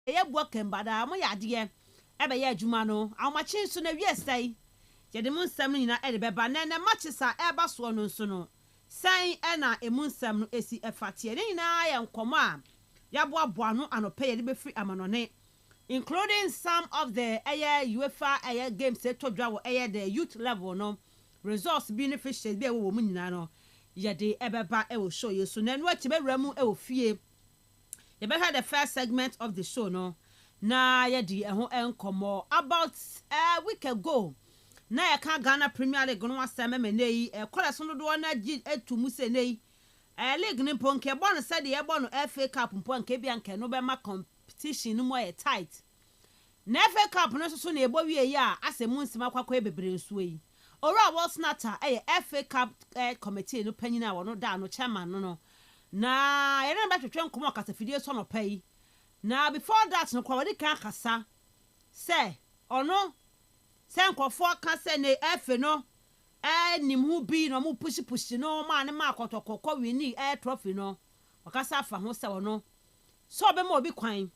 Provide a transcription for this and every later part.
ye bokem bada mo yade ebe ye adwuma no awmachi so na wiesai yede mu nsam no nyina ede beba na na machisa eba so no nso no san na emu nsam no esi efate ne nyina ye nkomo a yaboaboa no anope yede be free amanone, including some of the UEFA games to dwa wo the youth level no results beneficiaries be wo mu nyina no yede ebeba e wo show yeso na no ati be ramu e wo fie. You better the first segment of the show no na yedi eho enkomo about a week ago na ya ka Ghana Premier League no aseme menei kola so do na gi etumu se nei league ni ponke bon se de ye bon FA Cup ponke bia nke no be ma competition no mo tight na FA Cup no so na ebo wie ya asemu nsima kwakwa bebre nso yi ora wo snata FA Cup committee no panyina wo no da no chairman no na yere ba twetwe nkomo kasafidie so no pai na before that no kwa wadi kan kasa se ono se nkofo ka se ne efe no nim hu bi no mu push no ma ne ma akotokoko wini trophy no wakasa fa ho se ono so be ma obi kwan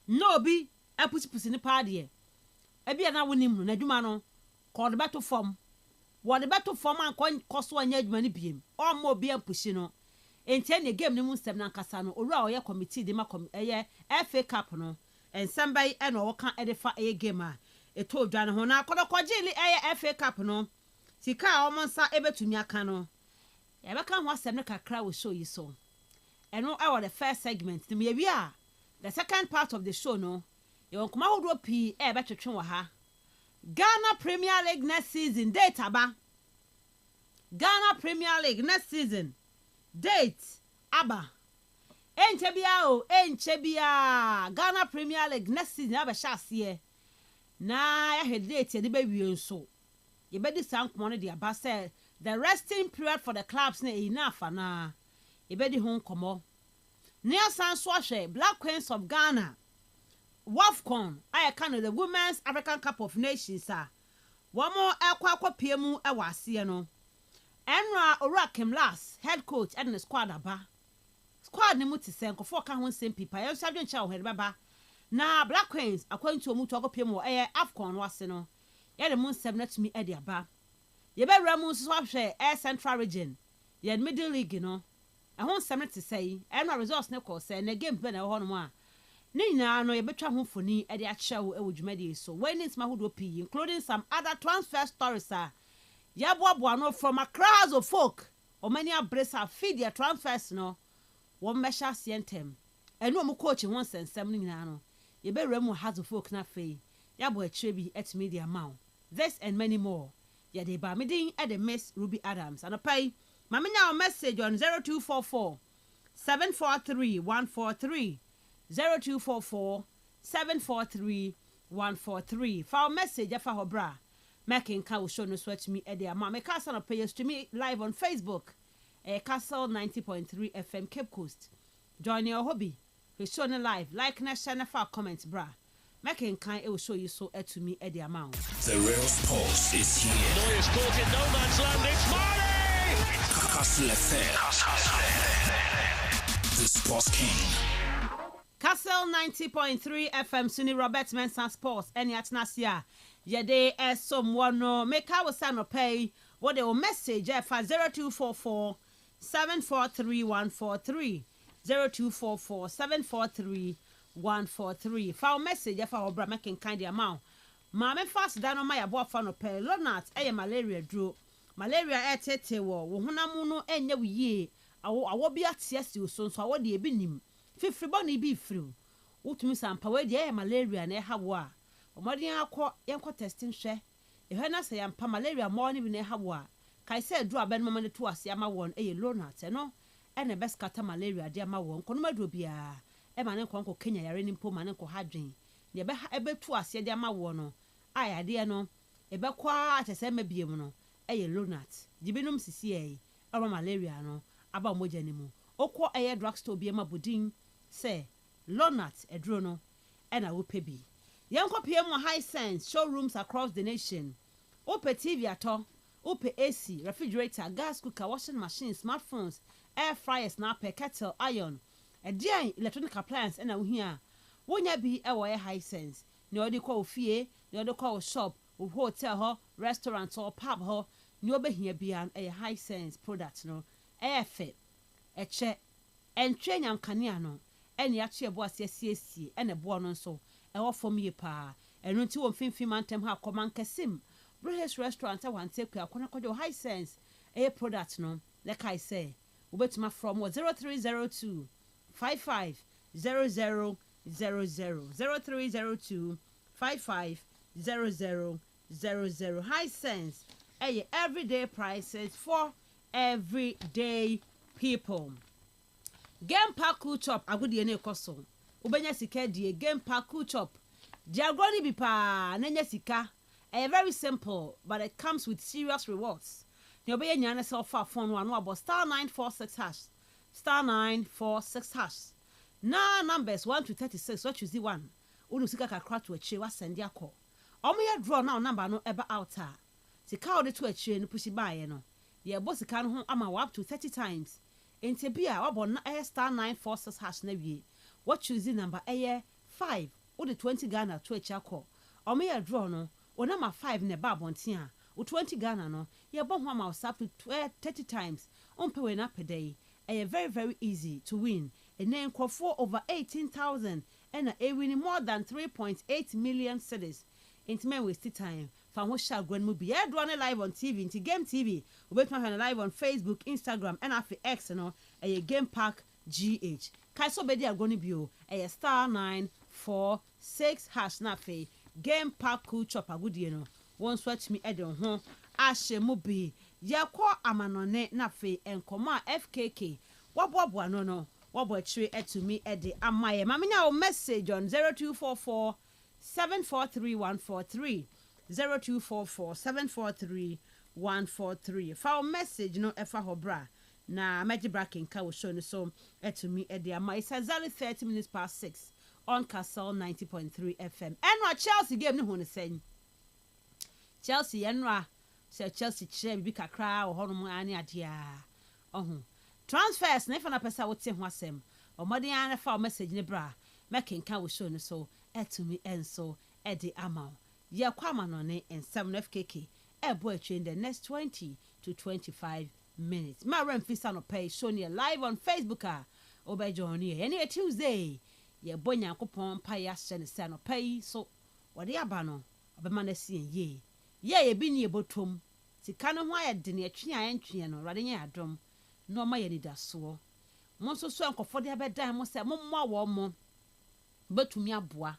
no obi push ne pa de e bia na wonim no na dwuma no ko de beto form wo de beto form an koso anya dwuma ne biem o ma obi push no enti ne game ne mu nsem na nkasa no owura oye committee de ma FA Cup no ensembai e no woka e de fa game a eto dwa ne ho na kodokogili FA Cup no sika o monsa ebetumi aka no ya beka ho asem ne kakra wo show yi so eno I was the first segment ne me bia the second part of the show no ye won kuma hodo pi betwetwe wo ha Ghana Premier League next season date aba Ghana Premier League next season date aba enchebia Ghana Premier League next season aba shase na ya he date ye de be wie nso ye be di sankomo no de aba say the resting period for the clubs na enough na ye be di ho nkomo ne asan so ahwe Black Queens of Ghana WAFCON I can the Women's African Cup of Nations one more akwa piemu e wase no Enra Orakem last head coach and the squad aba squad ne muti sen kofo ka ho nsem pipa ye nsadwen cha wo baba na Black Queens akwantu omu to akopiem wo AFCON wase no ye de mu nsem na tumi e de aba ye be wra mu so ahwe Central Region ye Middle League no ho nsem te sei Enra results ne ko say na game be na ho no mu a ne nyina no ye betwa ho foni e de achew e wo dwumade so winnings ma hodo pi including some other transfer stories Yaboaboa no from a crowd of folk or many abresa feed their transfers no one measure sientem eno mu coach won sensem no nyina no ye be remu has of folk na fei yabo atrebi et media maw this and many more ye de ba medin e de Miss Ruby Adams and pay mamenya message on 0244 743 143 0244 743 143 for message afa hobra making cow show no switch me edia ma me Kastle no pay to me live on Facebook Kastle 90.3 FM Cape Coast join your hobby we show no live like na share na for comments bra making kind it will show you so to me edia ma the real sports is here. Noyes caught in no man's land. It's Marley. Kastle FM, the sports king. Kastle 90.3 FM Suni Robert Mensah Sports any atnasia yede someone no make our son pay what they will message for 0244 743 143 0244 743 143 for message for our bra making kind amount mama fast down on my abo fa no pay lonat malaria dro malaria etete wo honam no enye wiye awo bi atiasi so awo de ebi nim fifri bo na ibi friu utumi sampa we de malaria na hawo a omodin akọ yenko testing hwe ehwe na se yampa malaria mo ni bi na hawo a kai se dru aben mama ne to ase ama won lonat no ene beskata malaria de ama won kono madu bia e ma ne konko Kenya yare ni mpo ma ne ko hadwen ne ebe to ase de ama won no ayade no ebe kwa atese mabiem no lonat dibinum sisi aba malaria no aba moja ni mu okwo drugstore bi ma bodin se lonat edro no ena wo pebi yenko piem high sense showrooms across the nation ope TV ato ope AC refrigerator gas cooker washing machine smartphones air fryers na per kettle iron edian electronic appliance ena wo hia wonya bi e high sense ne odi call fie ne odi call shop or hotel ho restaurant or pub ho ne obehia bia e high sense product no e fe e che entwe nyam kanea no ene ya to ebo asiesie ene bo no nso e wo fom ye pa enu nti wo mfimfim mantem ha koman kesim Bruhes restaurant I want take akona kodo high sense e product no like I say ubetuma from 0302 55 0000 0302 55 0000 high sense everyday prices for everyday people. Game pack cool chop agudi ene koso ubenya sika die game pack cool chop diagoni bi pa nenya sika very simple but it comes with serious rewards. You obey nyane self phone one about star 946 hash star 946 hash na numbers 1 to 36 what you see one unu sika kakra to achi wa send ya call omo ye draw now number no eba out a sika ode to achi no pushi buy no ye boss sika no ho ama up to 30 times enti bia wa bon na star 946 hash na wie what choose number 5 ode 20 Ghana to achi call omo ye draw no onama 5 ne ba bonten a o 20 Ghana no ye bo ho ama up to 30 times on pe we na pedai very very easy to win and then for over 18,000 and a winning more than 3.8 million cedis. Into men waste time. From what shall Gwen be live on TV into Game TV. We wait live on Facebook, Instagram, and after X and a Game Park GH. Kaiso bedi agoni bio a star 946 hash nafe Game Park cool chop agudi no. One swatch me edon ho ashe mubi yakwa amanone nafe enkoma FKK wabwa no wabo three to me edi amaye mamenya o message on 0244 743 143 0244 743 143 fa o message no efa hobra na magic bracken ka wo show no so to me edi amaye it's exactly 30 minutes past 6 on Kastle 90.3 FM enwa Chelsea game no hu sen Chelsea enwa se Chelsea chere bi kakra wo hono mu ani adia ohun transfers na fa na pesa wote ho asem omodin an fa message ne bra mekenka wo show no so to me enso edi amount ye kwama no ne ensem no FKK ebo atwe in the next 20 to 25 minutes ma ram fisa no pay show ne live on Facebook obejo ne any Tuesday ye bonya kopon pa ya hye ne se no pay so wode aba no obema na sie ye bi ne ebotom sika no ho ayede ne atwe ayentwe no rade nya adom no ma ye ni daso mo so so enkofo de abedan mo se mo mmoa wo mo betumi aboa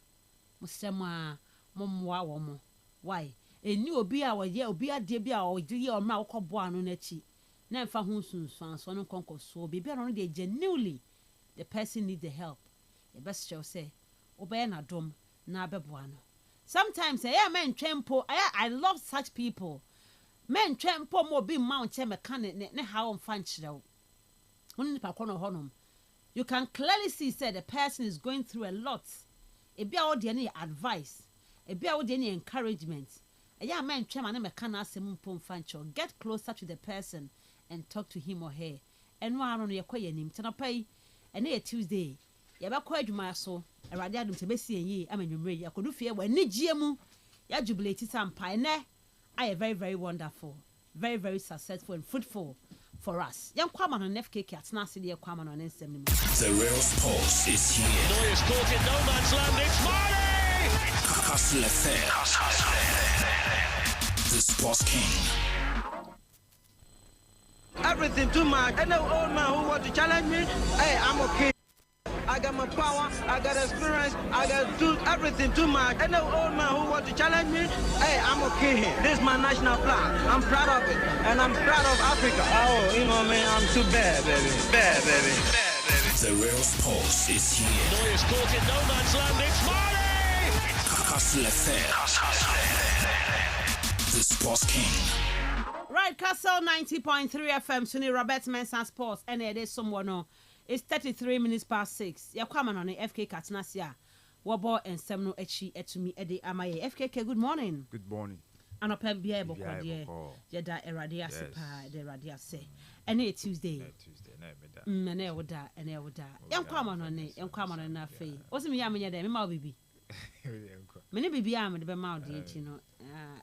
mo se mo a mo mmoa wo mo why eni obi a woye obi ade bi a oye o ma wokoboa no na chi na mfa ho sunsun so no konkoso bibia no de genuinely the person need the help the best show say obey na dom na abeboa no sometimes men twempo I love such people men twempo mo bi mount e mechanic ne how on fan chiro oni pa kono honom you can clearly see said the person is going through a lot e bia wo de any advice e bia wo de any encouragement men twema ne mechanic asem mpo fan chiro get closer to the person and talk to him or her eno anu no yekoye nim tenapai ene ye Tuesday ye be ko adwuma so awade adum te be sie yi amanyumre ya kodu fie wa nigie mu ya jubilate sampai ne I very very wonderful very very successful and fruitful for us yan kwama no FKK atna ase de kwama no nsem ni The real sports is here. Neuer's caught in no man's land. It's Marley! Kastle FM. The Sports King. Everything too much. I know old man who want to challenge me. Hey, I'm okay. I got my power, I got experience, I got do everything too much. I know old man who want to challenge me. Hey, I'm okay. This is my national flag. I'm proud of it. And I'm proud of Africa. Oh, you know, man, I'm too bad, baby. Bad, baby. Bad, baby. The real sports is here. Neuer's caught in no man's land. It's Marley! Kastle FM. The Sports King. Right, Kastle 90.3 FM Suni Robert Mensah Sports and it is someone it's 33 minutes past 6. Ya kwama no FK Katnasia. Wabo and Semno echi etumi ede amaye. FKK, good morning. Good morning. Anɔpa bia ɛbɔkɔ deɛ yɛda Awurade ase paa de Awurade ase ɛne Tuesday ɛne ɛwoda yɛnkɔ amano na afei wo se me yɛ menyɛ dɛ mema wo bibi mene bibi a mede bɛma wo deɛ akyi no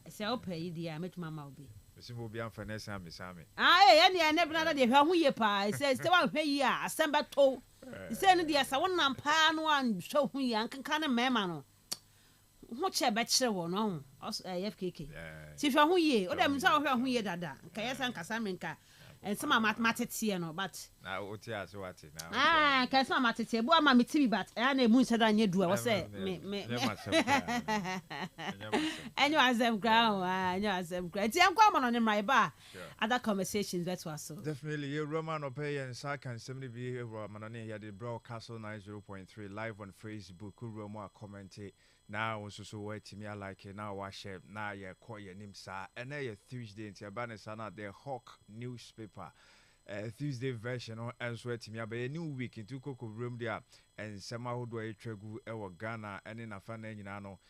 sɛ wopɛ yi deɛ a mɛtumi ama wo bi ɛne ɛne bena da deɛ hwɛ ho yie paa sɛ woanhwɛ yi a asɛm bɛtɔw sɛ no deɛ sɛ wonam paa no anhwɛ ho yie ankenka ne mmarima no ho kyɛ bɛkyerɛ wɔ no FKK ti hwɛ ho yie wodɛ m sɛ wohwɛ ho yie dada nka yɛ sɛ nkasa menka nsɛm a mateteɛ no but ka nsɛm a mateteɛ bo ama mete bi but ɛa na ɛmu nsɛ da nyɛ du a wɔ sɛ ɛnyɛ asɛm koraa nti yɛnkɔ ama no ne mmara yɛba a other conversations bɛtoa so definitely yɛwura ma no pɛ yɛ nsa ka nsɛm no bi ɛwura ma no ne yɛde brɛ Kastle 90.3 live on Facebook wura mu a comment na wo so watimi alike na wahye na ye kɔ yanim sa ene ye Tuesday nti aba ne sa na the Hawk newspaper Tuesday version no enso atimi aba ye new week nti kokɔ room dia ensema hodo etwagu ewo Ghana ene nafa na nyina no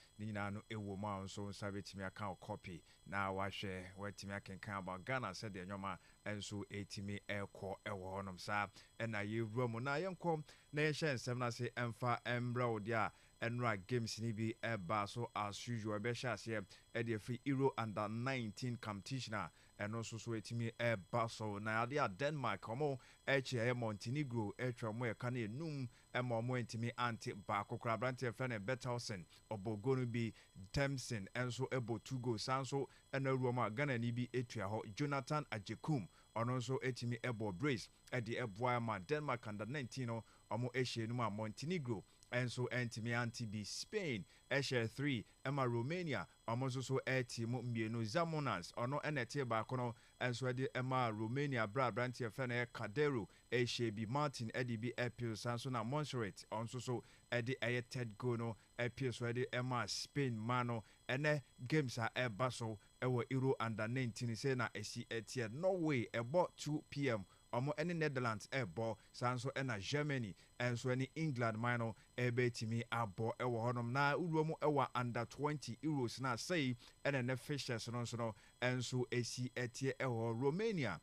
ewo ma nso nsa betimi aka copy na wahye watimi akenkan about Ghana said the nyoma enso etimi ekɔ ewo honom sa ena ye room na yenkɔ na ye hye ensem na se emfa embra odia Enra games ni bi eba so as usual be sha se e de free Euro under 19 competition and also so etimi eba so na ade a Denmark omo eche Montenegro etwa mo e kan enum emo mo etimi anti ba kokra brante fe na Bettelsen obogonu bi Temson enso ebo 2 goals sanso ena ruoma Ghana ni bi etua ho Jonathan Ajekum ono nso etimi ebo brace e de eboa ma Denmark under 19 no omo ehye num a Montenegro enso entimi anti bi Spain eshe 3 Emma Romania omonso so etimo mmienu Zamonas ono enete ba kono enso de Emma Romania brante fe na Cadero eshe bi Martin edi bi Epil sanso na Montserrat onso so edi third goal no Epil so edi Emma Spain mano ene games a eba so ewo Euro under 19 say na esi etie Norway ebo 2 p.m. Omo any Netherlands ebo sanso ena Germany enso any England mino ebetimi abo ewo honom na uruomu ewa under 20 euros na say ena ne fishes no enso esi etie ewo Romania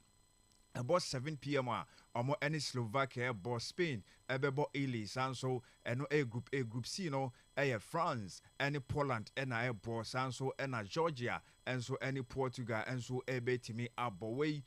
about 7 p.m. Omo any Slovakia ebo Spain ebebo Italy sanso eno group C no France any Poland ena ebo sanso ena Georgia enso any Portugal enso ebetimi abowei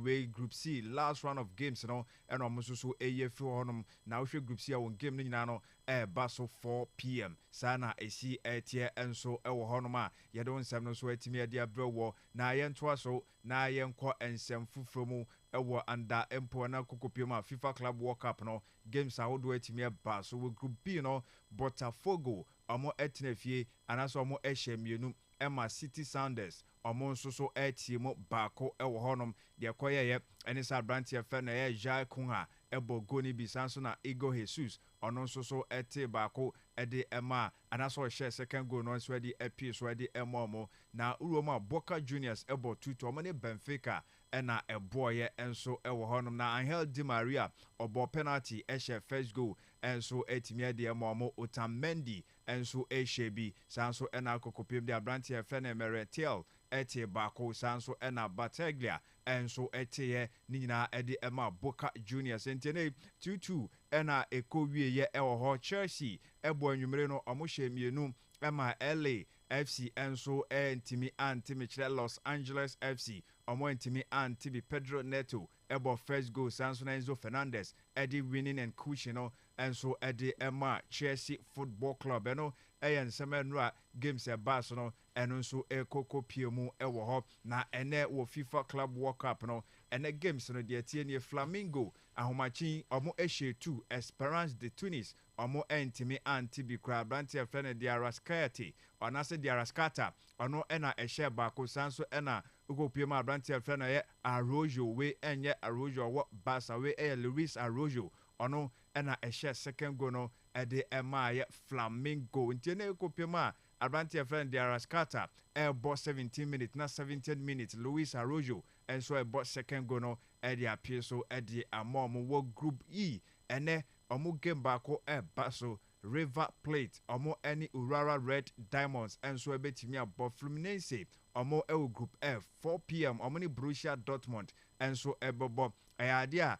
way group C last round of games no eno omo so eye fi honum na wo group C won game ni no eba so 4 p.m. sana esi etie enso ewo honum a ye don nsem no so etimi ade abrewo na ye ntoa so na ye nkɔ ensem fufromu ewo anda empo na kokopiem a FIFA Club World Cup no games a wodo etimi eba so we group B no Botafogo omo etenefie anaso omo ehye mienu Emma City Sounders omo nso so etimo baako ewo honom de koyeye ene sa brantie fe na ye Jai Kunha ebo goni bi sanso na Ego Jesus ono nso so ete baako ede Emma anaso share second goal no so ede epi so ede Emma na Uroma Boca Juniors ebo 2-2 omo ne Benfica ena eboye enso ewo honom na Angel Di Maria obo penalty ehye first goal enso etimi ede Emma Otamendi enso ehyebi sanso ena kokopiem de abrantie fe na Meretel ete bako sanso ena Battaglia enso ete ni nyina ede Emma Boca Juniors entene 2-2 ena ekowie ewo ho Chelsea ebo anwumere no omohye mienu Emma LA FC enso entimi antimi kire Los Angeles FC omo entimi antibi Pedro Neto ebo first goal sanso na Enzo Fernandez edi winning and cushion no enso edi Emma Chelsea Football Club eno eyen semenra games e bass no eno nso ekokopiemu ewo ho na ene wo FIFA Club World Cup no ene games no de tie ne Flamingo ahomachi omo ehye 2 Esperance de Tunis omo entimi antibi kra brantie frene de Arascati onase de Arascata ono ena ehye baako sanso ena ukopiema brantie frene ye Arroyo we enye Arroyo wo Barca we Luis Arroyo ono ena ehye second goal no ede Emma ye Flamingo ntene ukopiema Abrantia friend de Arascata ebo 17 minutes na 17 minutes Luis Arroyo enso ebo second goal no ede appear so ede amom wo group E ene omo game baako eba so River Plate omo any Urara Red Diamonds enso ebetimi abo Fluminense ɔmo ɛwɔ group F 4 p.m. ɔmo ne Borussia Dortmund ɛnso ɛbɛbɔ ɛyɛ ade a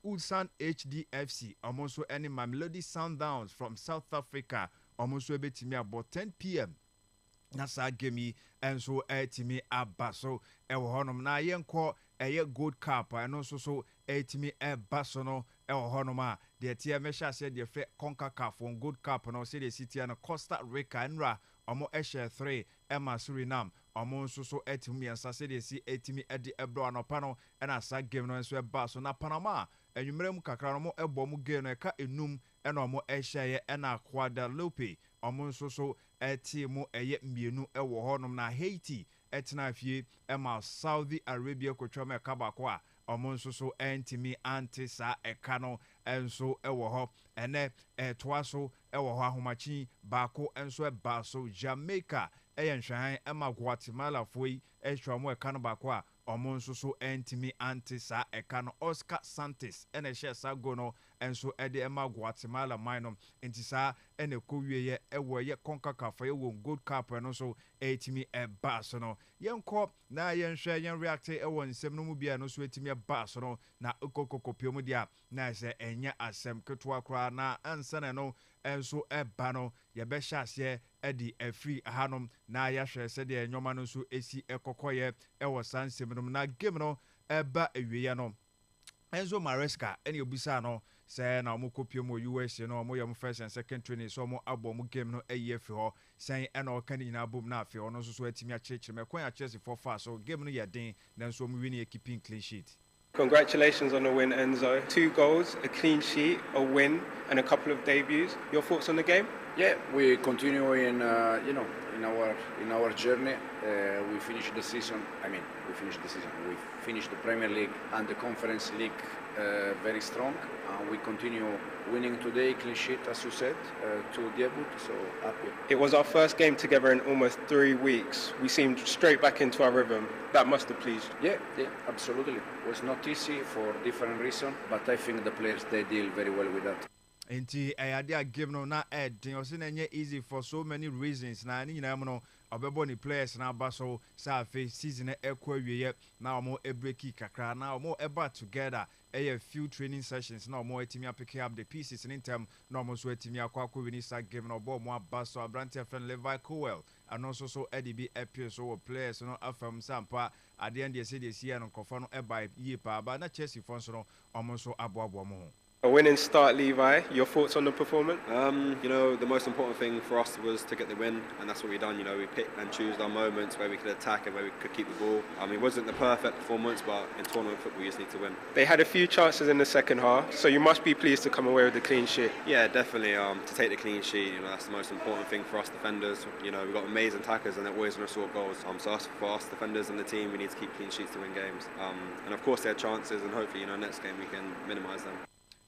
Ulsan HDFC ɔmo nso ɛne Mamelodi Sundowns from South Africa ɔmo nso ɛbɛtumi abɔ 10 p.m. na saa game yi ɛnso ɛtumi aba so ɛwɔ hɔnom na yɛnkɔ ɛyɛ Gold Cup ɛno nso so ɛtumi ɛba so no ɛwɔ hɔnom a deɛ tie mɛhyɛ aseɛ deɛ fɛ CONCACAF wɔn Gold Cup no sɛdeɛ sitia no Costa Rica nra ɔmo ɛhyɛ 3 ɛma Suriname ɔmo nso so ɛtumi mmiɛnsa sɛdeɛ si ɛtumi ɛde ɛbrɛ anɔpa no ɛna saa game no nso ɛba so na Panama anwummerɛ mu kakra no mo ɛbɔ mo game no ɛka enum ɛna ɔmo ɛhyɛeɛ ɛna Guadeloupe ɔmo nso so ɛte mu ɛyɛ mmienu ɛwɔ hɔnom na Haiti ɛtena afie ɛma Saudi Arabia kotwa mu ɛka baako a ɔmo nso so ɛntimi ante saa ɛka no ɛnso ɛwɔ hɔ ɛnɛ ɛtoa so ɛwɔ hɔ ahomakyin baako ɛnso ɛba so Jamaica ɛyɛ nhwɛhan ɛma Guatemala foɔ yi ɛhwɛ ɔmo ɛka no baako a ɔmo nso so ɛntimi ante saa ɛka no Oscar Santos ɛna ɛhyɛ saa go no ɛnso ɛde ɛma Guatemala man no nti saa ɛna ɛkɔ wieɛ ɛwɔ ɛyɛ CONCACAF ɛwɔ Gold Cup ɛno so ɛtimi ɛba so no yɛnkɔ na yɛnhwɛ yɛn react ɛwɔ nsɛm no mu bia no so ɛtimi ɛba so no na ɛkɔkɔkɔpio mu deɛ na ɛsɛ ɛnyɛ asɛm ketewa koraa na ansa na no ɛnso ɛba no yɛbɛhyɛ aseɛ ɛde afiri ahanom na yɛahwɛ sɛdeɛ nnwoma no nso ɛsi ɛkɔkɔyɛ ɛwɔ saa nsɛm no mu na game no ɛba awieɛ no Enzo Maresca ɛne obisa no sɛ na ɔmo kɔpie mu USA no ɔmo yɛ mo first and second training so ɔmo abɔ mo game no ɛyɛ fi hɔ sɛn ɛna ɔka ne nyinaa bom na afei ɔno nso so atumi akyerɛkyerɛ mɛkɔn akyerɛsɛ for fa so game no yɛ den nanso ɔmo win yɛ keeping clean sheet. Congratulations on the win, Enzo. 2 goals, a clean sheet, a win, and a couple of debuts. Your thoughts on the game? Yeah, we continue in in our journey. We finished the season. We finished the Premier League and the Conference League very strong. We continue winning today, clean sheet, as you said, to debut. So happy. It was our first game together in almost 3 weeks. We seemed straight back into our rhythm. That must have pleased. Yeah, absolutely. It was not easy for different reasons, but I think the players they deal very well with that. Nti ayade a game no na ɛden ɔse na nye easy for so many reasons na ni nyinaa mu no ɔbɛbɔ ni players na aba so sa afi season ɛkɔ awieyɛ na ɔmo ɛbreki kakra na ɔmo ɛba together ɛyɛ few training sessions na ɔmo ɛtumi pick up the pieces in term na ɔmo so ɛtumi akɔ win sa game na ɔbɔ ɔmo aba so abrante friend Levi Cowell ano nso so ɛde bi ɛpie so wɔ players no afam sampa adeɛ deɛ sɛ deɛ si no nkɔfɔ no ɛba yie pa ba na Chelsea fo nso no ɔmo nso aboaboa mo ho. A winning start, Levi. Your thoughts on the performance? The most important thing for us was to get the win, and that's what we done. We picked and choose our moments where we could attack and where we could keep the ball. It wasn't the perfect performance, but in tournament football, you just need to win. They had a few chances in the second half, so you must be pleased to come away with the clean sheet. Yeah, definitely. To take the clean sheet, that's the most important thing for us defenders. We've got amazing attackers, and they're always going to score goals. So for us defenders and the team, we need to keep clean sheets to win games. And of course, there are chances, and hopefully, next game we can minimise them.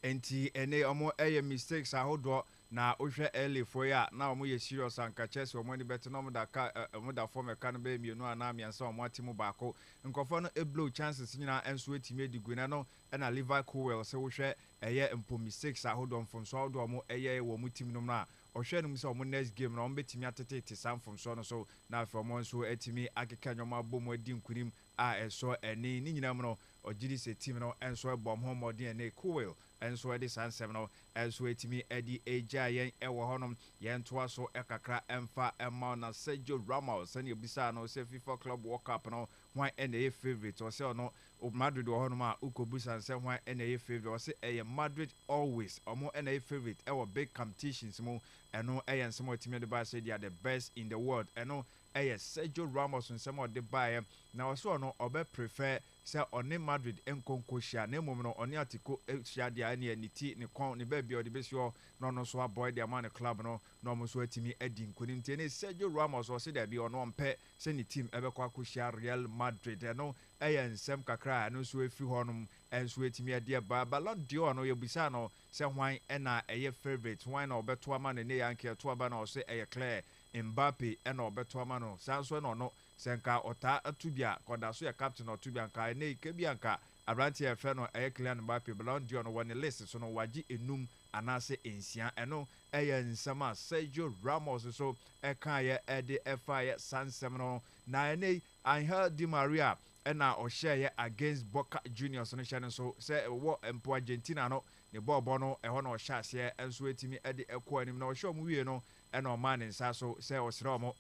Enti ene omo eye mistakes ahodo na ohwe early for ya na omo ye serious anka Chelsea omo ni beto no omo da form e kan be mienu ana miensa omo atimu baako nkofo no e blow chances nyina enso etime edigu na no na Levi Cowell se wohwe eye mpo mistakes ahodo mfomso ahodo omo eye wo mu team no na ohwe no se omo next game na omo betimi atete sam mfomso no so na afa omo nso etimi akeka nyoma bom adi nkunim a eso eni ni nyina mu no ogiri se team no enso e bom ho modern na Cowell enso edi sansem no enso etimi edi eja yen ewo honom yen toa so ekakra emfa emma na Sergio Ramos ene obisa no se FIFA Club World Cup no hwan ene favorite o se no Madrid wo honom a ukobusa se hwan ene favorite o se Madrid always omo ene favorite ewo big competitions mu eno nsemo etimi de ba se they are the best in the world eno Sergio Ramos nsemo de ba na so no obe prefer se oni Madrid enkonko hia na emom no oni atiko hia dia na aniti ne kon ne ba bia ode besio no so avoid the man club no mo so atimi adi nkonim tie ne Sergio Ramos o se da bi ono mpe se ne team ebekọ akohia Real Madrid no nsem kakra no so efi honom enso etimi ade ba Ballon d'Or no yebisa no se hwan na favorite hwan na obeto ama ne yanke to aba na o se clear Mbappe na obeto ama no sanso no senka ota atubia koda so ya captain otubia nka na ikebianka abranti e fe no Kylian Mbappe Ballon d'Or no won list so no wagi enum anase ensia eno nsama Sergio Ramos so kan ye ede efa ye sansem no na ene Angel Di Maria ena o share against Boca Juniors no hye so say wo empo Argentina no ne ball no e ho na o hye ase enso etimi e de ekọ anim na o hye omu wie no ena o man nsa so say o sere omo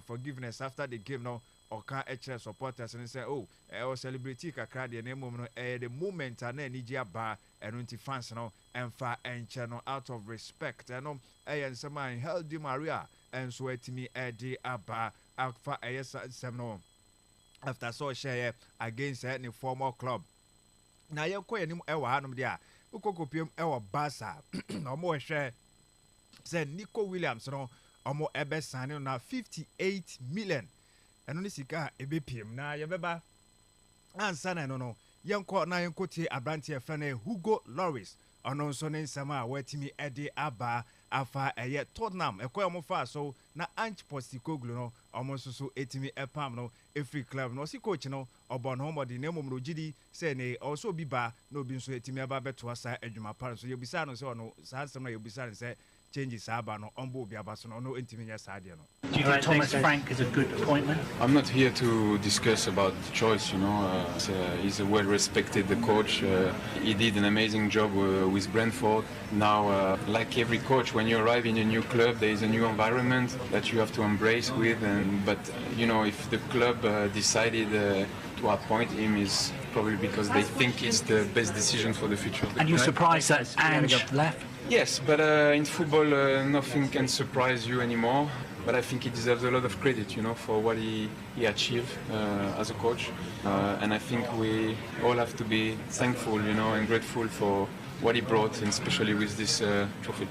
forgiveness after the game no oka ekere supporters and say oh o celebrity kakra de na mum no the moment na anigi aba eno nti fans no emfa enche no out of respect eno ensema Angel Di Maria enso etimi e de aba afa sem no after so share against any former club na yenko yanim ewa hanom dia ukokopiem ewa Barca na mo hwe say Nico Williams no omo ebe sane na 58 million eno ni sika ebepiem na yebeba ansa na no yenko na yenko tie abrantie frane Hugo Lloris ono nso ne nsama a watimi ede aba afa Tottenham ekoyo fa so na Ange Postecoglou no omo nso so etimi epam no every club no si coach no obo no modi na momro gidi say ne also bi ba na obi nso etimi aba beto asa adwuma par so yebisa no say ono sansem na yebisa ne say changes aba no ombo obi aba so no etimi nya saade no. Do you think Thomas Frank is a good appointment? I'm not here to discuss about the choice, he's a well-respected coach. He did an amazing job with Brentford. Now, like every coach, when you arrive in a new club, there is a new environment that you have to embrace with. But if the club decided to appoint him, is probably because they think it's the best decision for the future. And you're surprised that Ange left? Yes, but in football, nothing can surprise you anymore. But I think he deserves a lot of credit, for what he achieved as a coach. And I think we all have to be thankful, and grateful for what he brought, and especially with this trophy.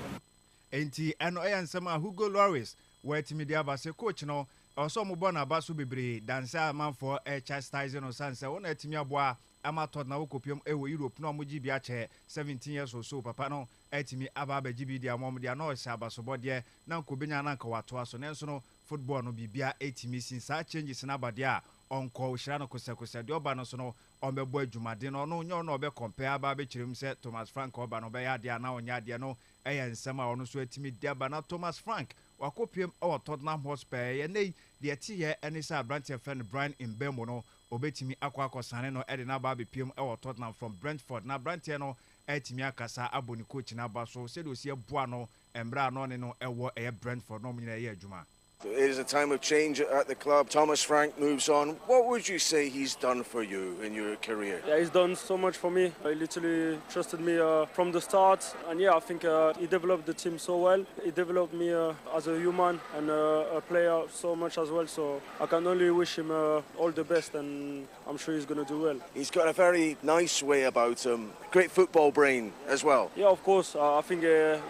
Enti eno eyansema Hugo Lloris wetimi dia ba se coach no also mo bona ba so bebre dansa amanfo chastise no sanse wona etimi aboa amato na wokopiem ewo Europe no mo gibi ache 17 years or so papa no etimi aba ba gibi dia mom dia no se abasobo de na nkobenya na nka wato aso nenso no football no bibia etimi sinsa changes na abade a onko hira no kosakose de oba no so no ombebo adwumade no no nyo no obe compare aba be kirem se Thomas Frank oba no be ya de na onya de no ensema ono so etimi de aba na Thomas Frank wakopiem o Tottenham Hotspur ye nei de ti ye eni sa branch friend Brian Mbemo no obetimi akwa no ede na ba be piem o Tottenham from Brentford na branch no etimi akasa aboni coach na ba so se do sie boa no embra no ne no ewo Brentford no nyina ye adwuma. It is a time of change at the club. Thomas Frank moves on. What would you say he's done for you in your career? Yeah, he's done so much for me. He literally trusted me from the start. And yeah, I think he developed the team so well. He developed me as a human and a player so much as well. So I can only wish him all the best, and I'm sure he's going to do well. He's got a very nice way about him. Great football brain as well. Yeah, of course. I think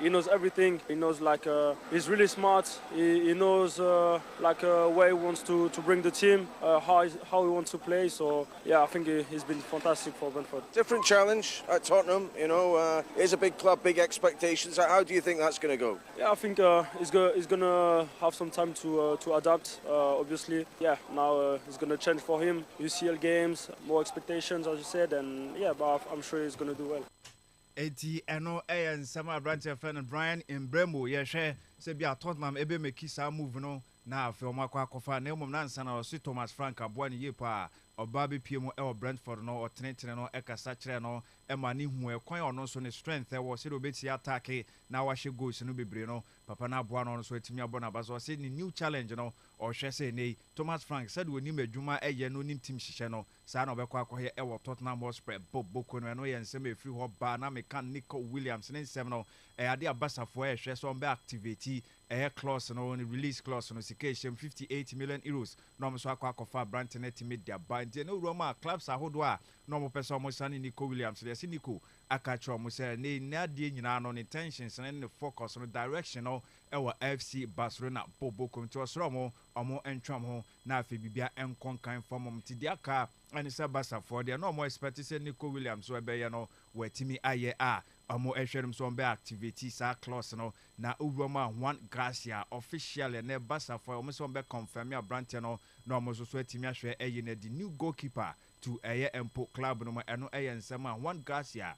he knows everything. He knows he's really smart. He knows where he wants to bring the team, how he wants to play. So yeah, I think he's been fantastic for Brentford. Different challenge at Tottenham, it's a big club, big expectations. How do you think that's going to go? Yeah, I think he's going to have some time to adapt, obviously. Yeah, now it's going to change for him. UCL games, more expectations, as you said, and yeah, but I'm sure he's going to do well. Eti eno nsema branch friend Brian Mbemo ye hwe se bia Tottenham ebe meki sa move no na afi omakwa akofa na emom na nsa na osi Thomas Frank aboa ne yepa oba be pie mu e Brentford no otenetene no ekasa kire no ema ne hu ekwan ono so ne strength e wo se do beti attack na wahye goals no bebre no papa na aboa no so etimi abona bazo se ni new challenge no o hwe se nei Thomas Frank said woni madwuma eye no nim team hihye no sa na obekwa akoye e wo Tottenham Hotspur boko no no ye nsem efri ho ba na Nico Williams ne nsem no ade abasafo e hwe so on be activate clause no release clause no sikation 58 million euros no mo so akwa branch net media band no Roma clubs ahodo a no mo pese mo sane Nico Williams le se Nico akachro mo se ne nadie nyina no intentions and the focus no direction no ewa FC Barcelona bobo komiti osro mo omo entwam ho na afi bibia enkonkan form ti dia ka ani se Barca for dia no mo expect se Nico Williams so ebe ye no watimi aye a omo ehwerum so be activity sa clause no na Roma Juan Gracia official ne Barca for omo so be confirm ya branch no no omo so atimi ahwe eye na the new goalkeeper to eye empo club no eno eye nsema Juan Gracia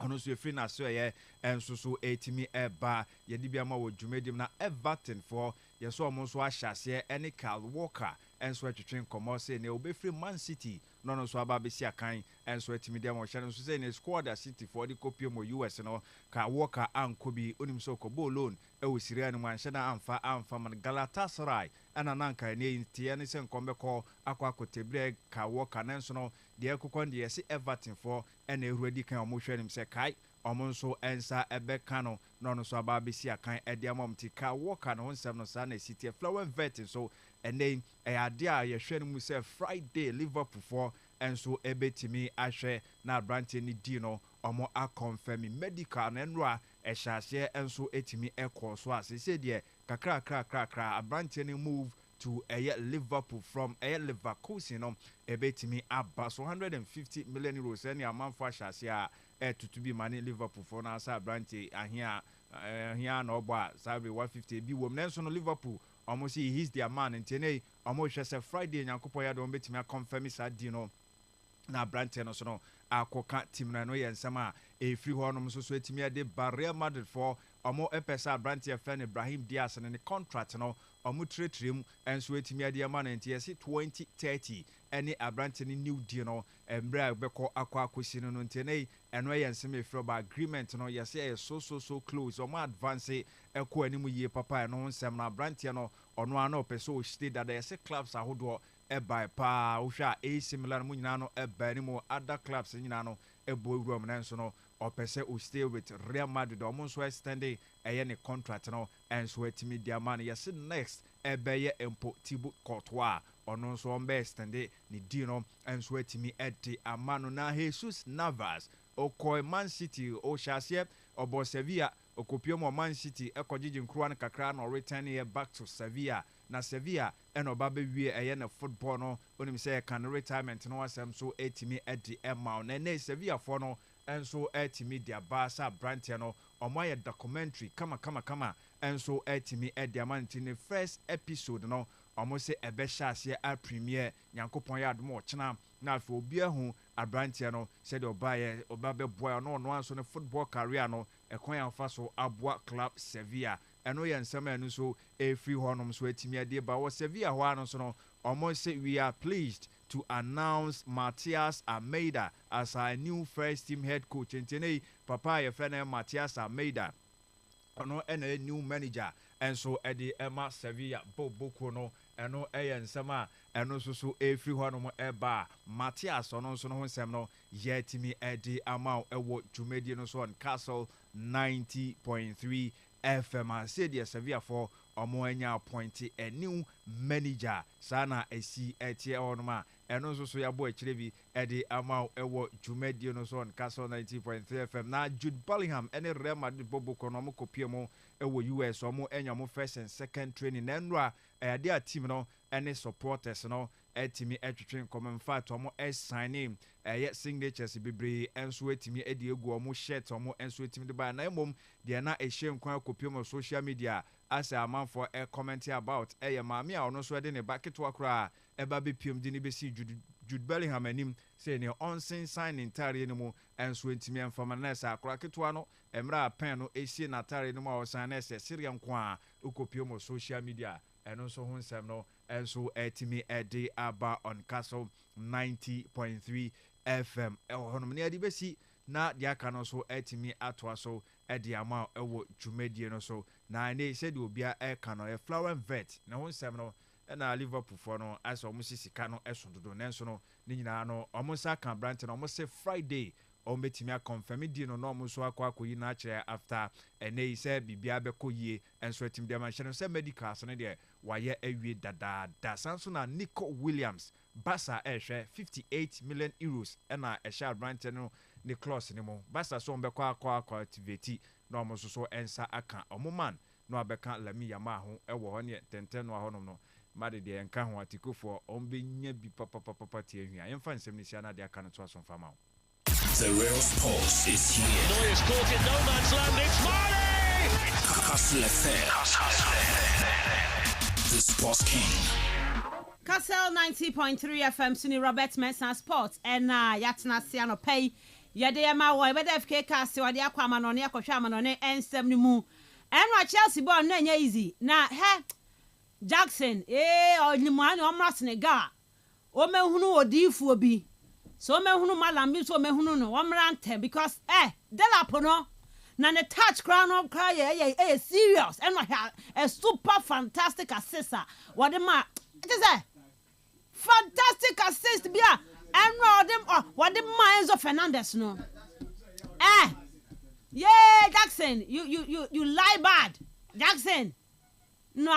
ono so efri na so eye enso so etimi eba ye di bia ma wo dwumedim na Everton for ye so omo so ahyase ene Kyle Walker enso atwetwe nkɔmmɔ say ne obefiri Man City no no so aba besi akan enso atimi dem ɔhye no so say ne squad a City for the kopie mo US no ka Walker anko bi onim so ko loan e wo Syria no manhye na amfa man Galatasaray ana nanka ne tie ne se nkombekɔ akwakotebre ka Walker nanso no de ekokɔ de yesi Everton for ena ehuradi kan ɔmo hwɛ nim se kai ɔmo nso ensa ebeka no no so aba besi akan ede amom ti ka Walker no nsɛm no sa na City flower vet so ene ade a yɛhwɛ no mu se Friday Liverpool for enso ebetimi ahwɛ na branche ni di no ɔmo a confirm medical na nro a ɛhyɛaseɛ enso etimi ɛkɔ so a se de kakra branche ni move to Liverpool from Leverkusen no ebetimi aba so 150 million euros any amanfo ahyɛaseɛ a to be money Liverpool for na sa branche ahia na oba sabe 150 bi wom nanso no Liverpool almost he's their man ntene almost just a Friday nyankopɔ ya do betimi confirm sa di no na branche no so no akoka team na no ye nsɛm a free honom so etimi ade Real Madrid for omo epesa branche fan Ibrahim Diaz ne contract no omo tretrem enso etimi ade ma na ntie se 2030 any branche ni new deal no embra beko akwakosi no ntene eno ye nsɛm efro ba agreement no ye say so close omo advance eko animu ye papa no nsɛm na branche no ono ana opeso o stay that ye say clubs ahodo by pa uhwa AC Milan mu nyina no eba ni mo other clubs nyina no ebo ewuram nanso no opese o stay with Real Madrid omo so extending ne contract no enso etimi dia man yes next ebeye empo Thibaut Courtois ono so on be extending ni di no enso etimi edi amano na Jesus Navas okoi Man City o hyase obo Sevilla okopio mo Man City ekogigi nkruwa no kakra na return here back to Sevilla na Sevilla eno ba be wie na football no onim say can retirement no asem so etimi edi emma na Sevilla for no enso etimi dia Barca branch no omo ye documentary kama enso etimi edi amanti ne first episode no omo se ebe hyase a premiere nyankopon ya adom ochena na afi obi ahu abrantie no said oba be boy no anso ne football career no ekon ya fa so aboa club Sevilla eno ye nsema enu so free honom so etimi ade ba wo Sevilla ho ano so no omo say we are pleased to announce Matias Almeida as our new first team head coach ntene papa ye friend Matias Almeida ono ena new manager enso ede ema Sevilla boboko no eno eye nsema eno so free honom eba Matias ono so no nsem no yetimi ede ama ewo dwumedi no so on Kastle 90.3 FM said the Sevilla for omo enya appointed a new manager sana esi etie onoma eno so ya boy chirebi ede ama ewo dwumedi no so on Kastle 90.3 FM na Jude Bellingham ene Real Madrid boboko no mo kopie mo ewo US omo enya mo first and second training na nra ade a team no ene supporters no etimi etwetwe nkom fact omo signing signatures bebre enso etimi edi egu omo shirt omo enso etimi de ba na emom de na ehye nkwan kopie mo social media as a man for a comment about maami a ono so ede ne bucket wakra eba be piem di ne be si Jude Bellingham anim say ne onsen signing tare ne mu enso etimi enfama na sa akra ketwa no emra pen no esie na tare ne mu a osan na se Syria nkwa ukopie mo social media eno so ho nsem no enso etimi ede aba on Kastle 90.3 FM honom ne ade besi na dia ka no so etimi atoa so ede ama ewo dwumedie no so na ne said obia ka no flower vet na ho nsem no na Liverpool for no as omo sisika no esododo nenso no ne nyina no omo sa kan branch no omo se Friday omo betimi confirm di no omo so akwakoyi na akire after ene say bibia be koyie enso etim de man hye no say medical so ne de waye awie dada sanso na Nico Williams Barca ehwe 58 million euros na ehya branch no ne clause ne mo Barca so omo be kwa activate no omo so ensa aka omo man no abeka Lami Yama ho ewo ho ne tenten no ahonom no made de enka ho atikofo ombenya bi papa tie hwia yemfa nsem ne sia na de aka no to aso fama. The real sports is here. Neuer's caught in no man's land. It's Mane! Kastle FM. The Sports King. Kastle 90.3 FM Suni Robert Mensah Sports and Yatna Siano Pay. Yade ma wo be FK Kastle wade akwa manone akwohwa manone ensem ni mu. Enwa Chelsea ball na nya easy. Na he Jackson onimani omra Senegal o mehunu odifu obi so mehunu malambi so mehunu no omra ntem because Delap no na the touch crown of cry serious and a super fantastic assist what the ma it is a fantastic assist bia and them what the minds of Fernandez no yeah Jackson you lie bad Jackson no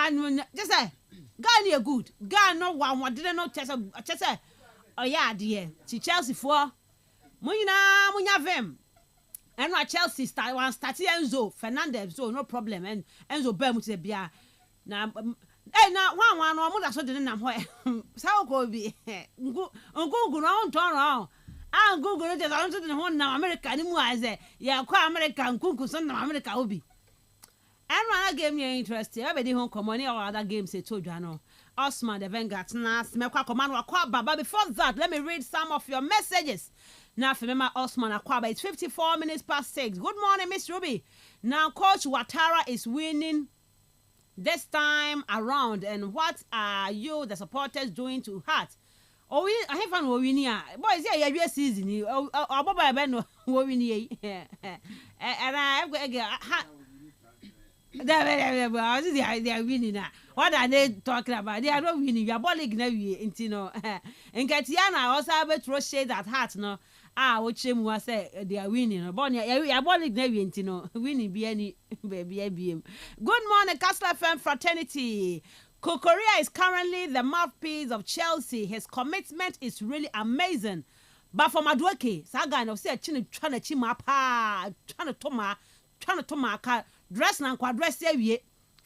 just say guy good guy no one didn't know just say oh yeah dear to Chelsea for munya vem and no Chelsea start Enzo Fernandez so no problem and Enzo Bem to bia na na one no mo da so de na ho sao ko bi ngu no turn around Google no just on to the na America ni mu aze ya kwa America nkunku so na America obi and one game you interested everybody home common or other games they told you no Osman the Vanguard na smekwa command wa baba before that let me read some of your messages. Now, remember Osman Akwaba, it's 54 minutes past 6. Good morning, Miss Ruby. Now, Coach Ouattara is winning this time around. And what are you, the supporters, doing to Heart? Oh, I have fun winning. Boys, yeah, you're season. Oh, Baba, Ben, winning. And I've got they are winning. What are they talking about? They are not winning. You are balling now, Intino. And Katiana also have a throw shade at Heart, no. What him was say they are winning. Bonnie, I bought it never intino. Winning be any baby. Good morning, Kastle FM fraternity. Kokoria is currently the mouthpiece of Chelsea. His commitment is really amazing. But for Madueke, Sagan of say trying to chima pa, trying to toma car, dress and quadress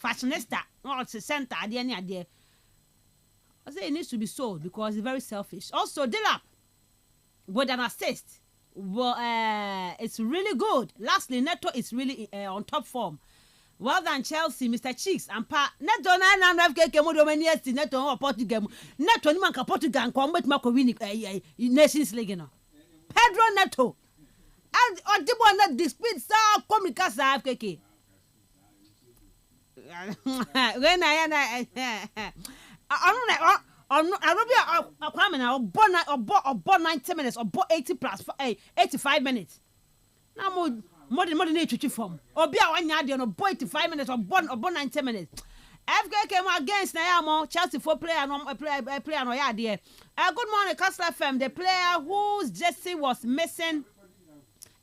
fashionista, or it's a center at the end of the day. I say it needs to be sold because it's very selfish. Also, Delap. With an assist, well, it's really good. Lastly, Neto is really on top form. Well done, Chelsea, Mr. Cheeks and Pa. Neto na FK mo do many Neto or Portugal. Neto ni man ka Portugal and come with Marco winning Nations League no. Pedro Neto. And on the one that dispute sa come casa FK. When I born 90 minutes or 80 plus 85 minutes. Now more than 80 form. Or be a 1 yard on 85 minutes or born 90 minutes. FK came against Nayamo, Chelsea for player player no yard there. Good morning, Kastle FM. The player whose jersey was missing